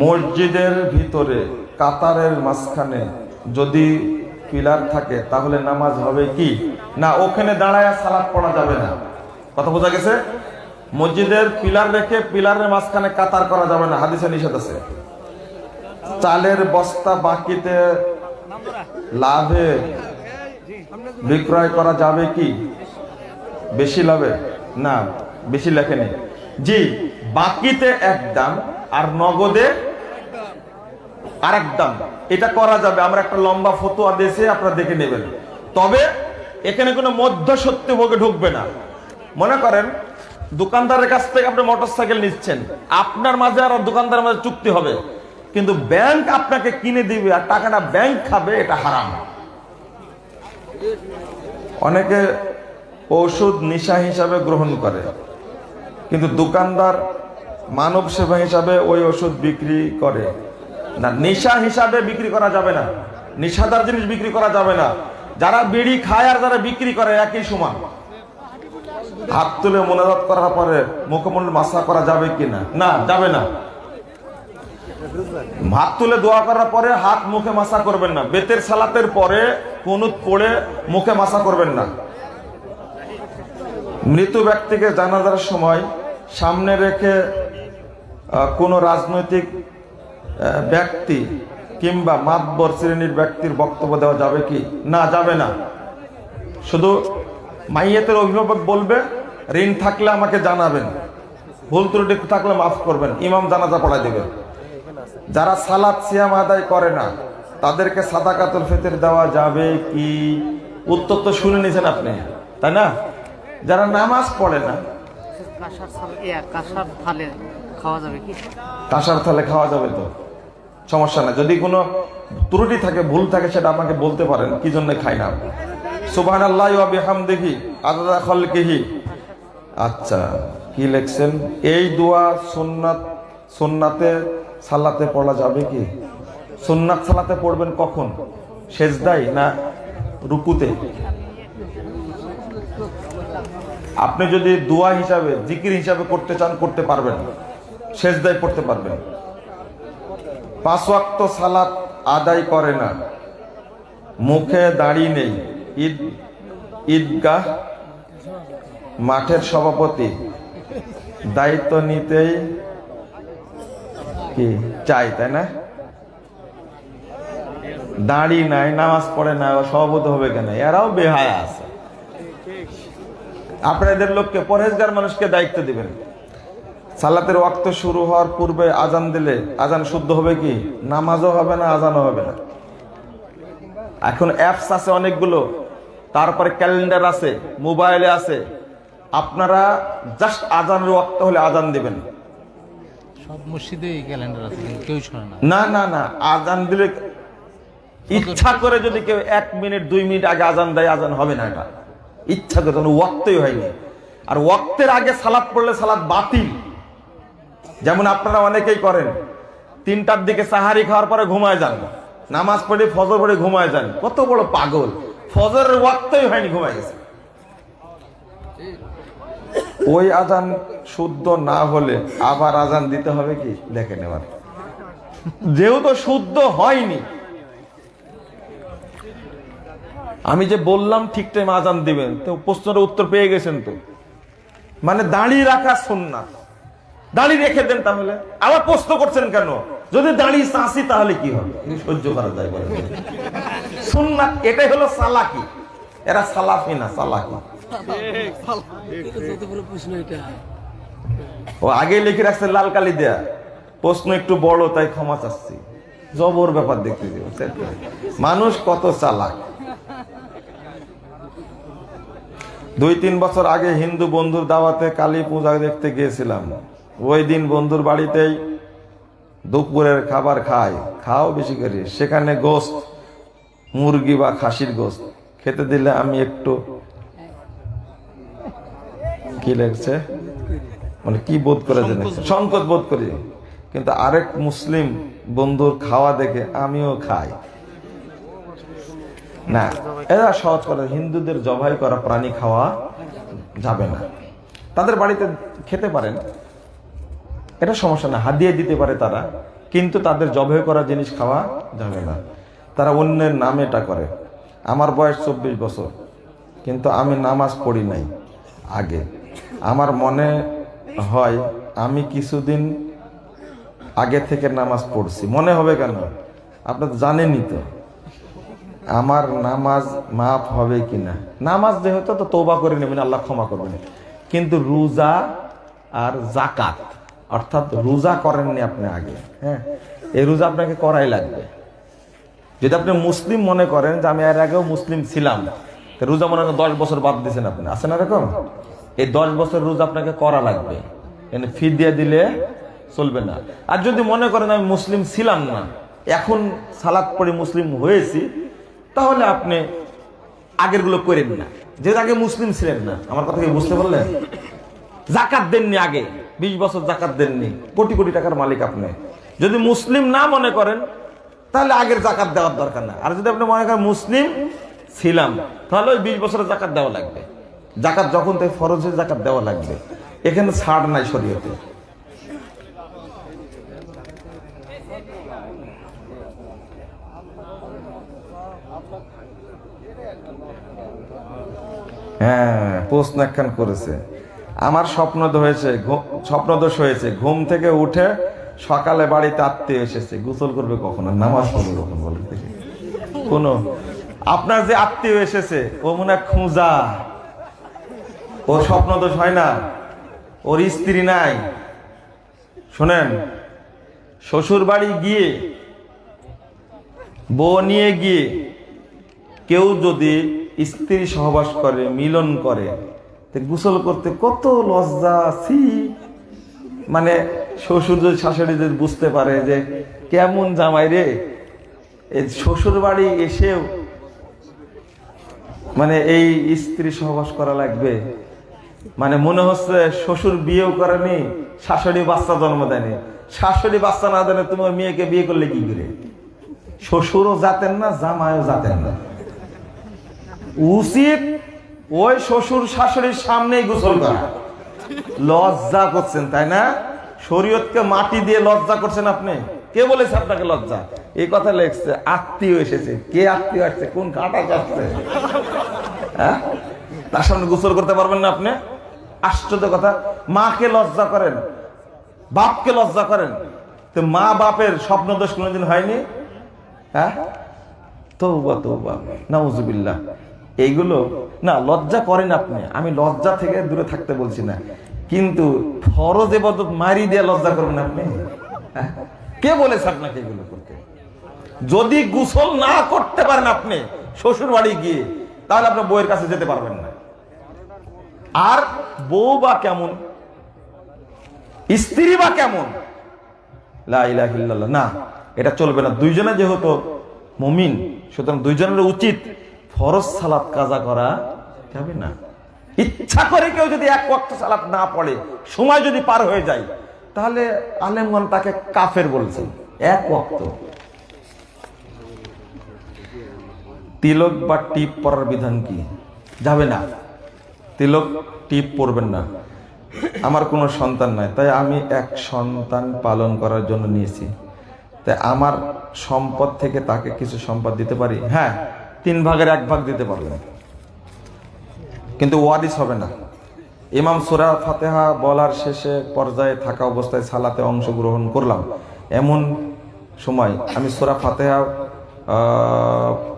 মসজিদের ভিতরে কাতারের মাঝখানে যদি পিলার থাকে তাহলে নামাজ হবে কি? না, ওখানে দাঁড়ায় সালাত পড়া যাবে না। কথা বোঝা গেছে? মসজিদের পিলার রেখে পিলারের মাঝখানে কাতার করা যাবে না, হাদিসে নিষেধ আছে। চালের বস্তা বাকিতে লাভে বিক্রয় করা যাবে কি? বেশি লাভে? না, বেশি লেখেনি। জি, বাকিতে এক দাম আর নগদে আরেক দাম, এটা করা যাবে। আমরা একটা লম্বা ফতোয়া দিয়েছি, আপনারা দেখে নেবেন। তবে এখানে কোনো মধ্যসত্ত্ব ভোগে ঢুকবে না। মনে করেন দোকানদারের কাছ থেকে আপনি মোটরসাইকেল নিচ্ছেন, আপনার মাঝে আর দোকানদারের মাঝে চুক্তি হবে, কিন্তু ব্যাংক আপনাকে কিনে দিবে আর টাকাটা ব্যাংক খাবে, এটা হারাম। অনেকে ওষুধ নেশা হিসাবে গ্রহণ করে, কিন্তু দোকানদার মানব সেবা হিসাবে ওই ওষুধ বিক্রি করে না। নেশা হিসাবে বিক্রি করা যাবে না, নেশাদার জিনিস বিক্রি করা যাবে না। যারা বিড়ি খায় আর যারা বিক্রি করে একই সমান। হাত তুলে মোনাজাত করার পরে মুখমণ্ডল মাসা করা যাবে কিনা? না, যাবে না। হাত তুলে দোয়া করার পরে হাত মুখে মাসা করবেন না। বেতের সালাতের পরে কুনুত পড়ে মুখে মাসা করবেন না। মৃত ব্যক্তিকে জানাজার সময় সামনে রেখে কোনো রাজনৈতিক ব্যক্তি কিংবা মাতবর শ্রেণীর ব্যক্তির বক্তব্য দেওয়া যাবে কি? না, যাবে না। শুধু মাইয়াতের অভিভাবক বলবে, ঋণ থাকলে আমাকে জানাবেন, ভুল ত্রুটি থাকলে মাফ করবেন, ইমাম জানাজা পড়ায় দেবে। যারা সালাত সিয়াম আদায় করে না তাদেরকে সাদাকাতুল ফিতর দেওয়া যাবে কি? উত্তর তো শুনে নিয়েছেন আপনি, তাই না? যারা নামাজ পড়ে না, কাঁসার থালে খাওয়া যাবে তো, সমস্যা না। যদি কোনো ত্রুটি থাকে, ভুল থাকে, সেটা আমাকে বলতে পারেন কি জন্য খাই না। সুবহানাল্লাহি ওয়া বিহামদিহি আদাদা খালকিহি। আচ্ছা, কি লিখছেন? এই দোয়া সুন্নাতে সালাতে পড়া যাবে কি? সুন্নাত সালাতে পড়বেন কখন? সেজদায় না রুকুতে? আপনি যদি দোয়া হিসাবে, জিকির হিসাবে করতে চান করতে পারবেন, সেজদায় পড়তে পারবেন। 5 ওয়াক্ত সালাত আদায় করে না, মুখে দাড়ি নেই, ঈদগাহ মাঠের সভাপতি দায়িত্ব নিতেই কি চাই, তাই না? দাড়ি নাই, নামাজ পড়ে না, সভাপতি হবে কেন? এরাও বেহায়া আছে। আপনাদের লোককে, পরহেজগার মানুষকে দায়িত্ব দিবেন। সালাতের ওয়াক্ত শুরু হওয়ার পূর্বে আজান দিলে আজান শুদ্ধ হবে কি? নামাজও হবে না, আজানও হবে না। এখন অ্যাপস আছে অনেকগুলো, তারপরে ক্যালেন্ডার আছে, মোবাইলে আছে। আপনারা জাস্ট আজানের ওয়াক্ত হলে আজান দিবেন, সব মসজিদে ক্যালেন্ডার আছে, কিন্তু কেউ শোনে না। না না না, আজান দিলে ইচ্ছা করে যদি কেউ 1 মিনিট 2 মিনিট আগে আজান দেয়, আজান হবে না। এটা ইচ্ছা করে, তখন ওয়াক্তই হয়নি। আর ওয়াক্তের আগে সালাত পড়লে সালাত বাতিল। যেমন আপনারা অনেকেই করেন, 3টার দিকে সাহারি খাওয়ার পরে ঘুমায় যান, নামাজ পড়ে ফজর পড়ে ঘুমায় যান। কত বড় পাগল! ফজরের ওয়াক্তই হয়নি, ঘুমায় গেছে। ওই আজান শুদ্ধ না হলে আবার আজান দিতে হবে কি দেখেন। এবার যেহেতু শুদ্ধ হয়নি, আমি যে বললাম ঠিক টাইম আজান দিবেন, তো প্রশ্নের উত্তর পেয়ে গেছেন তো। মানে দাঁড়িয়ে রাখা সুন্নাত, দাঁড়িয়ে রেখে দেন। তাহলে আবার প্রশ্ন করছেন কেন? যদি দাঁড়িয়ে চাষি তাহলে কি হবে? সহ্য করা যায় বলে সুন্নাত। এটাই হলো সালাকি। এরা সালাফি না, সালাকি। ও আগে লিখে রাখছে লাল কালি দেয়া, প্রশ্ন একটু বড় তাই ক্ষমা চাচ্ছি। জবর ব্যাপার দেখতে দিচ্ছে মানুষ কত চালাক। 2-3 বছর আগে হিন্দু বন্ধুর দাওয়াতে কালী পূজা দেখতে গিয়েছিলাম। ওই দিন বন্ধুর বাড়িতেই দুপুরের খাবার খাও বেশি করে। সেখানে গোশত, মুরগি বা খাসির গোশত খেতে দিলে আমি একটু কি লাগছে, মানে কি বোধ করে জানেন, সংকোচ বোধ করি। কিন্তু আরেক মুসলিম বন্ধুর খাওয়া দেখে আমিও খাই না। এরা সহজ করে, হিন্দুদের জবাই করা প্রাণী খাওয়া যাবে না। তাদের বাড়িতে খেতে পারেন, এটা সমস্যা না, হাদিয়া দিতে পারে তারা, কিন্তু তাদের জবাই করা জিনিস খাওয়া যাবে না। তারা অন্যের নামে এটা করে। আমার বয়স 24 বছর, কিন্তু আমি নামাজ পড়ি নাই আগে। আমার মনে হয় আমি কিছুদিন আগে থেকে নামাজ পড়ছি। মনে হবে কেন? আপনারা তো জানেনই তো আমার নামাজ মাফ হবে কিনা। নামাজ যেহেতু তো তওবা করে নেবেন, আল্লাহ ক্ষমা করবেন। কিন্তু রোজা আর যাকাত, অর্থাৎ রোজা করেননি আপনি আগে, হ্যাঁ, এই রোজা আপনাকে করাই লাগবে। যদি আপনি মুসলিম মনে করেন যে আমি এর আগেও মুসলিম ছিলাম, তো রোজা মনে করেন 10 বছর বাদ দিয়েছেন আপনি, আছে না এরকম? এই 10 বছর রোজা আপনাকে করা লাগবে, ফিদিয়া দিলে চলবে না। আর যদি মনে করেন আমি মুসলিম ছিলাম না, এখন সালাত পড়ে মুসলিম হয়েছি, তাহলে আপনি আগের গুলো করেন না, যেহেতু আগে মুসলিম ছিলেন না। আমার কথা কি বুঝতে পারলেন? জাকাত দেননি আগে, 20 বছর জাকাত দেননি, কোটি কোটি টাকার মালিক আপনি। যদি মুসলিম না মনে করেন, তাহলে আগের জাকাত দেওয়ার দরকার না। আর যদি আপনি মনে করেন মুসলিম ছিলাম, তাহলে ওই 20 বছরের জাকাত দেওয়া লাগবে। জাকাত যখন থেকে ফরজ হয়ে জাকাত দেওয়া লাগবে, এখানে ছাড় নাই শরীয়তে। হ্যাঁ, প্রশ্ন একখান করেছে, আমার স্বপ্নদোষ হয়েছে, ঘুম থেকে উঠে সকালে বাড়িতে আত্মীয় এসেছে, গোসল করবে কখন আর নামাজ পড়বে কখন বলে দেখি? কোন আপনার যে আত্মীয় এসেছে ও মনে হয় খুঁজা, ওর স্বপ্নদোষ হয় না, ওর স্ত্রী নাই। শোনেন, শ্বশুর বাড়ি গিয়ে বউ নিয়ে গিয়ে কেউ যদি স্ত্রী সহবাস করে, মিলন করে, গোসল করতে কত লজ্জা। মানে শ্বশুর যদি শাশুড়ি যদি বুঝতে পারে যে কেমন জামাই রে, শ্বশুর বাড়ি এসেও মানে এই স্ত্রী সহবাস করা লাগবে, মানে মনে হচ্ছে শ্বশুর বিয়েও করেনি, শাশুড়ি বাচ্চা জন্ম দেয়নি। শাশুড়ি বাচ্চা না দেনে তুমি ওই মেয়েকে বিয়ে করলে কি করে? শ্বশুরও জাতেন না, জামাইও জাতেন না। উচিত ওই শ্বশুর শাশুড়ির সামনেই গোসল করা। লজ্জা করছেন তাই না? শরীয়তকে মাটি দিয়ে লজ্জা করছেন আপনি। কে বলেছে আপনাকে লজ্জা? এই কথা লেখছে আত্মীয় এসেছে। কে আত্মীয় আসছে? কোন কাটা আসছে? হ্যাঁ, তার সামনে গোসল করতে পারবেন না আপনি? আশ্চর্য কথা। মাকে লজ্জা করেন, বাপকে লজ্জা করেন, তো মা বাপের স্বপ্নদোষ কোনোদিন হয়নি? হ্যাঁ, তওবা তওবা, নাউজুবিল্লাহ। এইগুলো না, লজ্জা করেন আপনি, আমি লজ্জা থেকে দূরে থাকতে বলছি না, কিন্তু ফরজ ইবাদত মারি দিয়ে লজ্জা করবেন আপনি? কে বলেছে আপনাকে এগুলো করতে? যদি গোসল না করতে পারেন আপনি শ্বশুর বাড়ি গিয়ে, তাহলে আপনার বউয়ের কাছে যেতে পারবেন না। আর বউ বা কেমন, স্ত্রী বা কেমন, লা ইলাহা ইল্লাল্লাহ, না এটা চলবে না। দুইজনে যেহেতু মুমিন, সুতরাং দুইজনের উচিত ফরজ সালাত কাজা করা যাবে না। ইচ্ছা করে কেউ যদি এক ওয়াক্ত সালাত না পড়ে, সময় যদি পার হয়ে যায়, তাহলে আলেমগণ তাকে কাফের বলছেন। এক ওয়াক্ত। তিলক বা টিপ পরার বিধান কি? যাবে না, তিলক টিপ পরবেন না। আমার কোনো সন্তান নাই, তাই আমি এক সন্তান পালন করার জন্য নিয়েছি, তাই আমার সম্পদ থেকে তাকে কিছু সম্পদ দিতে পারি। হ্যাঁ, 3 ভাগের 1 ভাগ দিতে পারবেন, কিন্তু ওয়ারিস হবে না। ইমাম সূরা ফাতিহা বলার শেষে পর্যায়ে থাকা অবস্থায় সালাতে অংশগ্রহণ করলাম, এমন সময় আমি সূরা ফাতিহা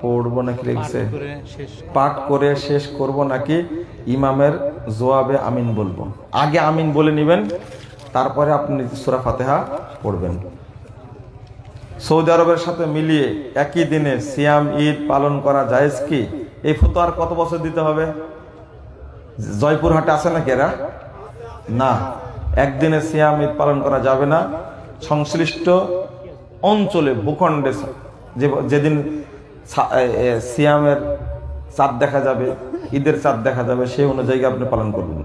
পড়বো নাকি লিখছে, পাঠ করে শেষ করব নাকি ইমামের জবাবে আমিন বলবো? আগে আমিন বলে নেবেন, তারপরে আপনি সূরা ফাতিহা পড়বেন। সৌদি আরবের সাথে মিলিয়ে একই দিনে সিয়াম ঈদ পালন করা জায়েজ কি? এই ফতোয়ার কত বছর দিতে হবে? জয়পুরহাটে আছে নাকি এরা? না, একদিনে সিয়াম ঈদ পালন করা যাবে না। সংশ্লিষ্ট অঞ্চলে, ভূখণ্ডে যেদিন সিয়ামের চাঁদ দেখা যাবে, ঈদের চাঁদ দেখা যাবে, সেই অনুযায়ী আপনি পালন করবেন।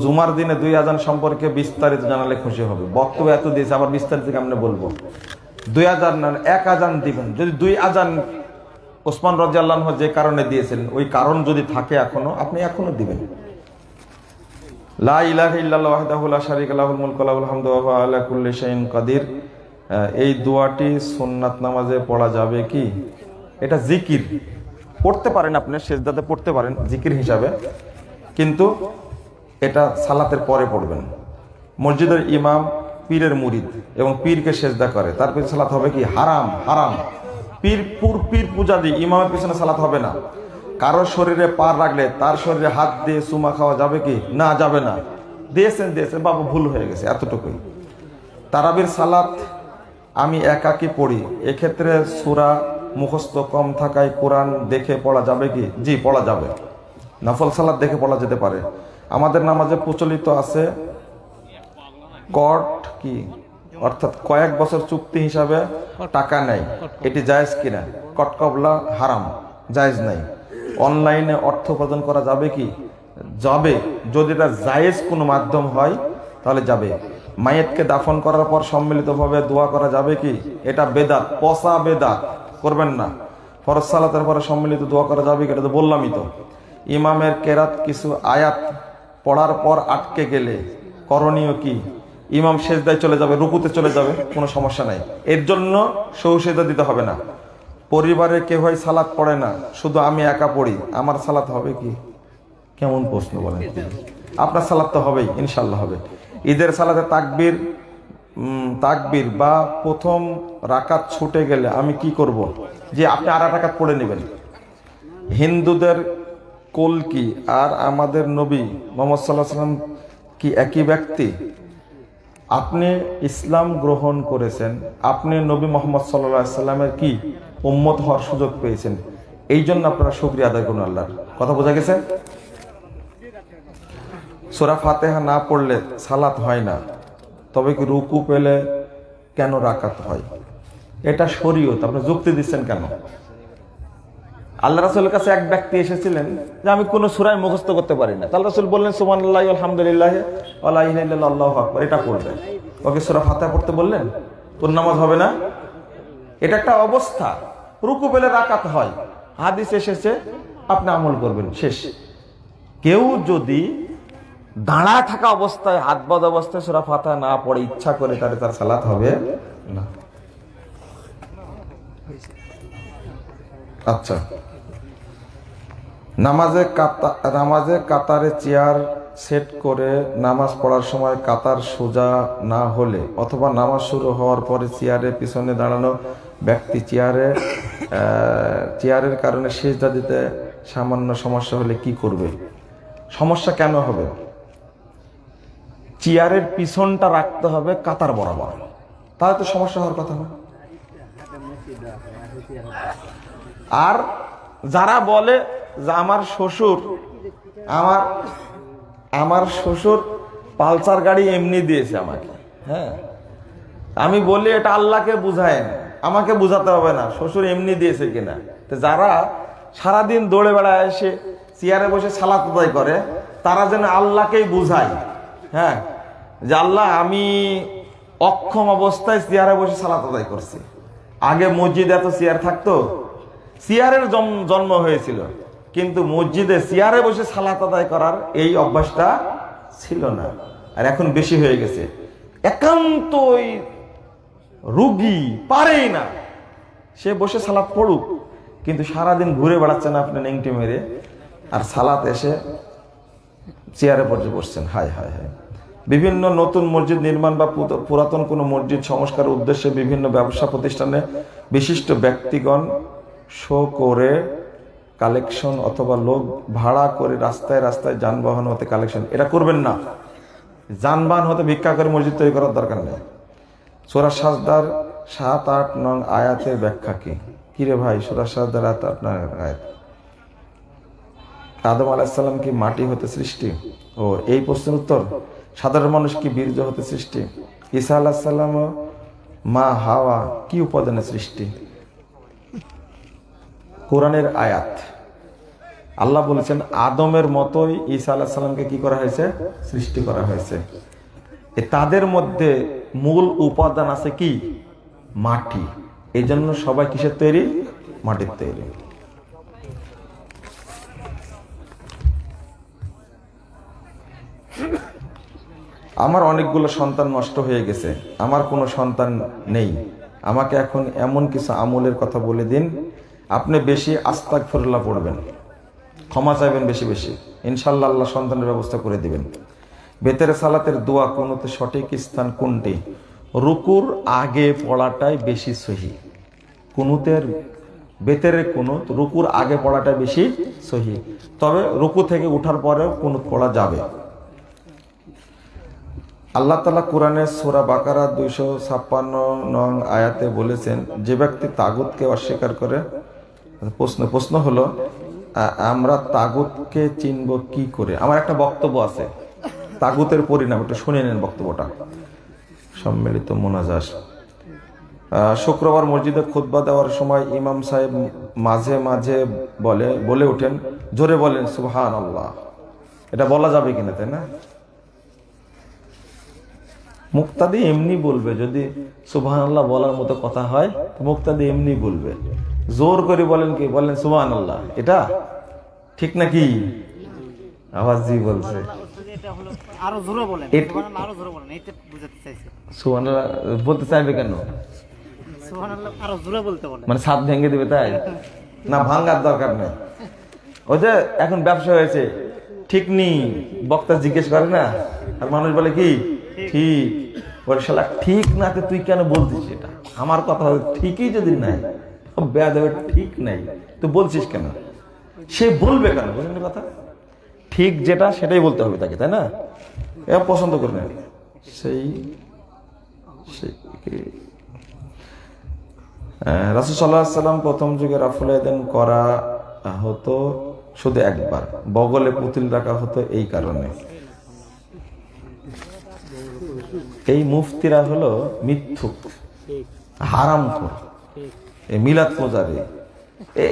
জুমার দিনে 2 আজান সম্পর্কে বিস্তারিত জানালে খুশি হবে। বক্তব্য এত দিয়েছে, আবার বিস্তারিত আমরা বলবো। 2 আজান না, 1 আজান দিবেন। যদি 2 আজান ওসমান রাদিয়াল্লাহু আনহু যে কারণে দিয়েছেন, ওই কারণ যদি থাকে এখনো, আপনি এখনো দিবেন। লা ইলাহা ইল্লাল্লাহু ওয়াহদাহু লা শারীকা লাহুল মুলকু ওয়া লাহুল হামদু ওয়া হুয়া আলা কুল্লি শাইইন কাদির। এই দোয়াটি সুন্নাত নামাজে পড়া যাবে কি? এটা জিকির, পড়তে পারেন আপনি, সেজদাতে পড়তে পারেন জিকির হিসাবে, কিন্তু এটা সালাতের পরে পড়বেন। মসজিদের ইমাম পীরের মুরিদ এবং পীরকে সেজদা করে, তার পিছনে সালাত হবে কি? হারাম, হারাম। পীর পূজারী ইমামের পিছনে সালাত হবে না। কারো শরীরে পা রাখলে তার শরীরে হাত দিয়ে চুমা খাওয়া যাবে কি? না, যাবে না। দিয়েছেন বাবু, ভুল হয়ে গেছে, এতটুকুই। তারাবির সালাত আমি একাকি পড়ি, এক্ষেত্রে সূরা মুখস্থ কম থাকায় কোরআন দেখে পড়া যাবে কি? জি, পড়া যাবে। নফল সালাত দেখে পড়া যেতে পারে। আমাদের নামাজে প্রচলিত আছে কট কি, অর্থাৎ কয়েক বছর চুক্তি হিসাবে টাকা নেয়, এটি জায়েজ কিনা? কটকবলা হারাম, জায়েজ নাই। অনলাইনে অর্থ উপার্জন করা যাবে কি? যাবে, যদি এটা জায়েজ কোনো মাধ্যম হয় তাহলে যাবে। মাইয়েতকে দাফন করার পর সম্মিলিতভাবে দোয়া করা যাবে কি? এটা বেদাত, পচা বেদাত, করবেন না। ফরজ সালাতের পরে সম্মিলিত দোয়া করা যাবে কি? এটা তো বললামই তো। ইমামের কেরাত কিছু আয়াত পড়ার পর আটকে গেলে করণীয় কি? ইমাম সেজদায় চলে যাবে, রুকুতে চলে যাবে, কোনো সমস্যা নাই। এর জন্য সৌসেজদা দিতে হবে না। পরিবারে কেউ হয় সালাত পড়ে না, শুধু আমি একা পড়ি, আমার সালাত হবে কি? কেমন প্রশ্ন বলেন? আপনার সালাত তো হবেই, ইনশাল্লাহ হবে। ঈদের সালাতে তাকবীর বা প্রথম রাকাত ছুটে গেলে আমি কি করব? যে আপনি আর রাকাত পড়ে নেবেন। হিন্দুদের কলকি আর আমাদের নবী মুহাম্মদ সাল্লাল্লাহু আলাইহি ওয়াসাল্লাম কি একই ব্যক্তি? আপনি ইসলাম গ্রহণ করেছেন, আপনি নবী মুহাম্মদ সাল্লাল্লাহু আলাইহি ওয়াসাল্লামের কি উম্মত হওয়ার সুযোগ পেয়েছেন, এই জন্য আপনারা শুকরিয়া আদায় করুন আল্লাহর। কথা বোঝা গেছে? সূরা ফাতিহা না পড়লে সালাত হয় না, তবে কি রুকু পেলে কেন রাকাত হয়? এটা শরীয়ত, আপনি যুক্তি দিচ্ছেন কেন? আল্লাহ রাসূলের কাছে এক ব্যক্তি এসেছিলেন যে আমি কোন সূরা মুখস্থ করতে পারি না। আল্লাহ রাসূল বললেন সুবহানাল্লাহি আলহামদুলিল্লাহি ওয়া লা ইলাহা ইল্লাল্লাহু আল্লাহু আকবার, এটা পড়বে। ওকে সূরা ফাতিহা পড়তে বললেন, তোর নামাজ হবে না? এটা একটা অবস্থা। রুকু পেলে রাকাত হয়, হাদিস এসেছে, আপনি আমল করবেন, শেষ। কেউ যদি দাঁড়া থাকা অবস্থায়, হাত বাঁধা অবস্থায় সূরা ফাতিহা না পড়ে ইচ্ছা করে, তাহলে তার সালাত হবে না। আচ্ছা, নামাজে কাতারে চেয়ার সেট করে নামাজ পড়ার সময় কাতার সোজা না হলে অথবা নামাজ শুরু হওয়ার পরে চেয়ারের পিছনে দাঁড়ানো ব্যক্তি চেয়ারের কারণে সিজদা দিতে সামান্য সমস্যা হলে কি করবে? সমস্যা কেন হবে? চেয়ারের পিছনটা রাখতে হবে কাতার বরাবর, তাহলে তো সমস্যা হওয়ার কথা না। আর যারা বলে যে আমার শ্বশুর পালসার গাড়ি এমনি দিয়েছে আমাকে, হ্যাঁ, আমি বলি এটা আল্লাহকে বুঝায়েন, আমাকে বুঝাতে হবে না শ্বশুর এমনি দিয়েছে কিনা। তো যারা সারাদিন দৌড়ে বেড়ায় এসে চেয়ারে বসে সালাত আদায় করে তারা যেন আল্লাহকেই বুঝায়, হ্যাঁ, যে আল্লাহ আমি অক্ষম অবস্থায় চেয়ারে বসে সালাত আদায় করছি। আগে মসজিদে এত চেয়ার থাকতো, চেয়ারের জন্ম হয়েছিল, কিন্তু মসজিদে চেয়ারে বসে সালাত আদায় করার এই অভ্যাসটা ছিল না, আর এখন বেশি হয়ে গেছে। একান্তই রুগী পারেই না, সে বসে সালাত পড়ুক, কিন্তু সারাদিন ঘুরে বেড়াচ্ছেন আপনি নেংটি মেরে, আর সালাত এসে চেয়ারে পড়ে বসছেন। হায় হায় হায়। বিভিন্ন নতুন মসজিদ নির্মাণ বা পুরাতন কোনো মসজিদ সংস্কার উদ্দেশ্যে বিভিন্ন ব্যবসা প্রতিষ্ঠানে বিশিষ্ট ব্যক্তিগণ শো করে কালেকশন অথবা লোক ভাড়া করে রাস্তায় রাস্তায় যানবাহন হতে কালেকশন, এটা করবেন না। যানবাহন হতে ভিক্ষা করে মসজিদ তৈরি করার দরকার নেই। সূরা সাজদার 7-8 নং আয়াতের ব্যাখ্যা কি রে ভাই? সূরা সাজদার 8 নং আয়াত, আদম আলাইহিস সালাম কি মাটি হতে সৃষ্টি? ও এই প্রশ্নের উত্তর, সাধারণ মানুষ কি বীর্য হতে সৃষ্টি? ঈসা আলাইহিস সালাম মা হাওয়া কি উপাদানে সৃষ্টি? কোরআনের আয়াত। আল্লাহ বলেছেন আদমের মতোই ঈসা আলাইহিস সালামকে কি করা হয়েছে? সৃষ্টি করা হয়েছে। তাদের মধ্যে মূল উপাদান আছে কি? মাটি। এই জন্য সবাই কিসের তৈরি? মাটির তৈরি। আমার অনেকগুলো সন্তান নষ্ট হয়ে গেছে, আমার কোনো সন্তান নেই, আমাকে এখন এমন কিছু আমলের কথা বলে দিন। আপনি বেশি আস্তাগফিরুল্লাহ পড়বেন, ক্ষমা চাইবেন বেশি বেশি, ইনশাআল্লাহ আল্লাহ সন্তানের ব্যবস্থা করে দিবেন। বেতের সালাতের দোয়া কুনুতে সঠিক স্থান কোনটি? রুকুর আগে পড়াটাই বেশি সহি। কুনুতের বেতের কুনুত রুকুর আগে পড়াটাই বেশি সহি, তবে রুকু থেকে উঠার পরেও কুনুত পড়া যাবে। আল্লাহ তাআলা কোরআনে সূরা বাকারা 256 নং আয়াতে বলেছেন, যে ব্যক্তি তাগুতকে অস্বীকার করে। প্রশ্ন হলো আমরা তাগুতকে চিনব কি করে? আমার একটা বক্তব্য আছে তাগুতের পরিণাম, একটু শুনে নেন বক্তব্যটা। সম্মিলিত মোনাজাত। শুক্রবার মসজিদে খুতবা দেওয়ার সময় ইমাম সাহেব মাঝে মাঝে বলে ওঠেন, জোরে বলেন সুবহানাল্লাহ। এটা বলা যাবে কিনা, তাই না? মুক্তাদি এমনি বলবে, যদি সুবহানাল্লাহ বলার মতো কথা হয় মুক্তাদি এমনি বলবে। জোর করে বলেন কি? বলেন সুবহানাল্লাহ। এটা ঠিক নাকি? আওয়াজ জি বলছে আরো জোরে বলেন, আরো জোরে বলেন, এইটা বুঝাতে চাইছি। সুবহানাল্লাহ বলতে চাইবে কেন? সুবহানাল্লাহ আরো জোরে বলতে বলেন, মানে ছাদ ভেঙে দিবে তাই না? ভাঙার দরকার নেই। ওই যে এখন ব্যবসা হয়েছে, ঠিক নেই, বক্তা জিজ্ঞেস করে না, আর মানুষ বলে কি ঠিক। বলে শালা ঠিক না, তুই কেন বলছিস? এটা আমার কথা ঠিকই যদি নাই, বেয়াদব ঠিক নাই, তুই বলছিস কেন? সে বলবে কেন? বুঝলেন কথা? ঠিক যেটা সেটাই বলতে হবে তাকে, তাই না? এ পছন্দ করে না সেই রাসূল সাল্লাল্লাহু আলাইহি ওয়াসাল্লাম প্রথম যুগে রাফুল ইয়াদাইন করা হতো শুধু একবার, বগলে পুতুল রাখা হতো এই কারণে। এই মুফতিরা হলো মিথ্যুক, হারামখোর, এই মিলাদ পূজারী।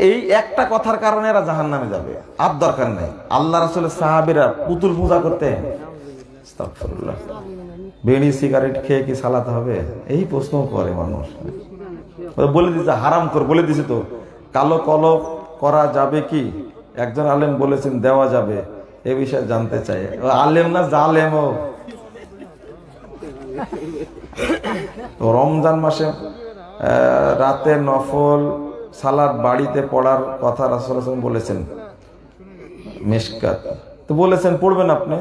এই একটা কথার কারণে এরা জাহান্নামে যাবে, আর দরকার নেই। আল্লাহ রাসূলের সাহাবীরা পুতুল পূজা করতেন। আস্তাগফিরুল্লাহ। বিড়ি সিগারেট খেয়ে কি সালাত হবে? এই প্রশ্ন করে মানুষ। বলে দিচ্ছে হারামখোর, বলে দিছে তো। কালো কলব করা যাবে কি? একজন আলেম বলেছেন দেওয়া যাবে। এ বিষয়ে জানতে চাই। আলেম না জালেম। রমজান মাসে রাতে নফল সালাত বাড়িতে পড়ার কথা রাসূল বলেছেন, মিশকাত। তো বলেছেন পড়বেন আপনি,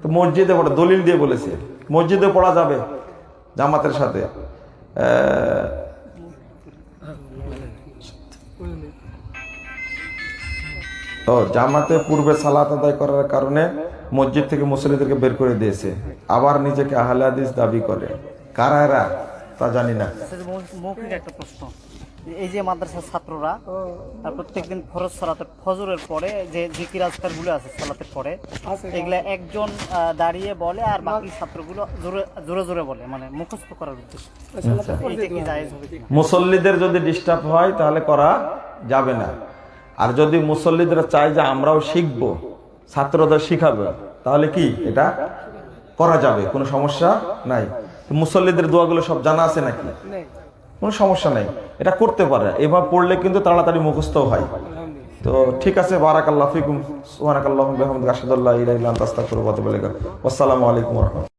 তো মসজিদে পড়া, দলিল দিয়ে বলেছে মসজিদে পড়া যাবে জামাতের সাথে। তো জামাতে পূর্বে সালাত আদায় করার কারণে মসজিদ থেকে মুসল্লিদেরকে বের করে দিয়েছে। আবার নিজেকে আহলে হাদিস দাবি করে। কারা এরা তা জানি না। মৌখিক একটা প্রশ্ন, এই যে মাদ্রাসার ছাত্ররা আর প্রত্যেকদিন ফরজ সালাতের ফজরের পরে যে জিকির আজকার গুলো আছে সালাতের পরে এগুলা একজন দাঁড়িয়ে বলে আর বাকি ছাত্রগুলো জোরে জোরে জোরে বলে, মানে মুখস্থ করার উদ্দেশ্যে। এইটা কি জায়েজ হবে কিনা? মুসল্লিদের যদি ডিস্টার্ব হয় তাহলে করা যাবে না। আর যদি মুসল্লিদের চায় যে আমরাও শিখবো, ছাত্রদের শিখাবে, তাহলে কি এটা করা যাবে, কোনো সমস্যা নাই। মুসল্লিদের দোয়াগুলো সব জানা আছে নাকি? কোনো সমস্যা নাই, এটা করতে পারে। এভাবে পড়লে কিন্তু তাড়াতাড়ি মুখস্থ হয়। তো ঠিক আছে, বারাকাল্লাহু ফিকুম, সুবহানাকাল্লাহুম্মা ওয়া বিহামদিকা আশহাদু আল্লা ইলাহা ইল্লা আনতা আস্তাগফিরুকা ওয়া আতুবু ইলাইক। আসসালামু আলাইকুম ওয়া রাহমাতুল্লাহ।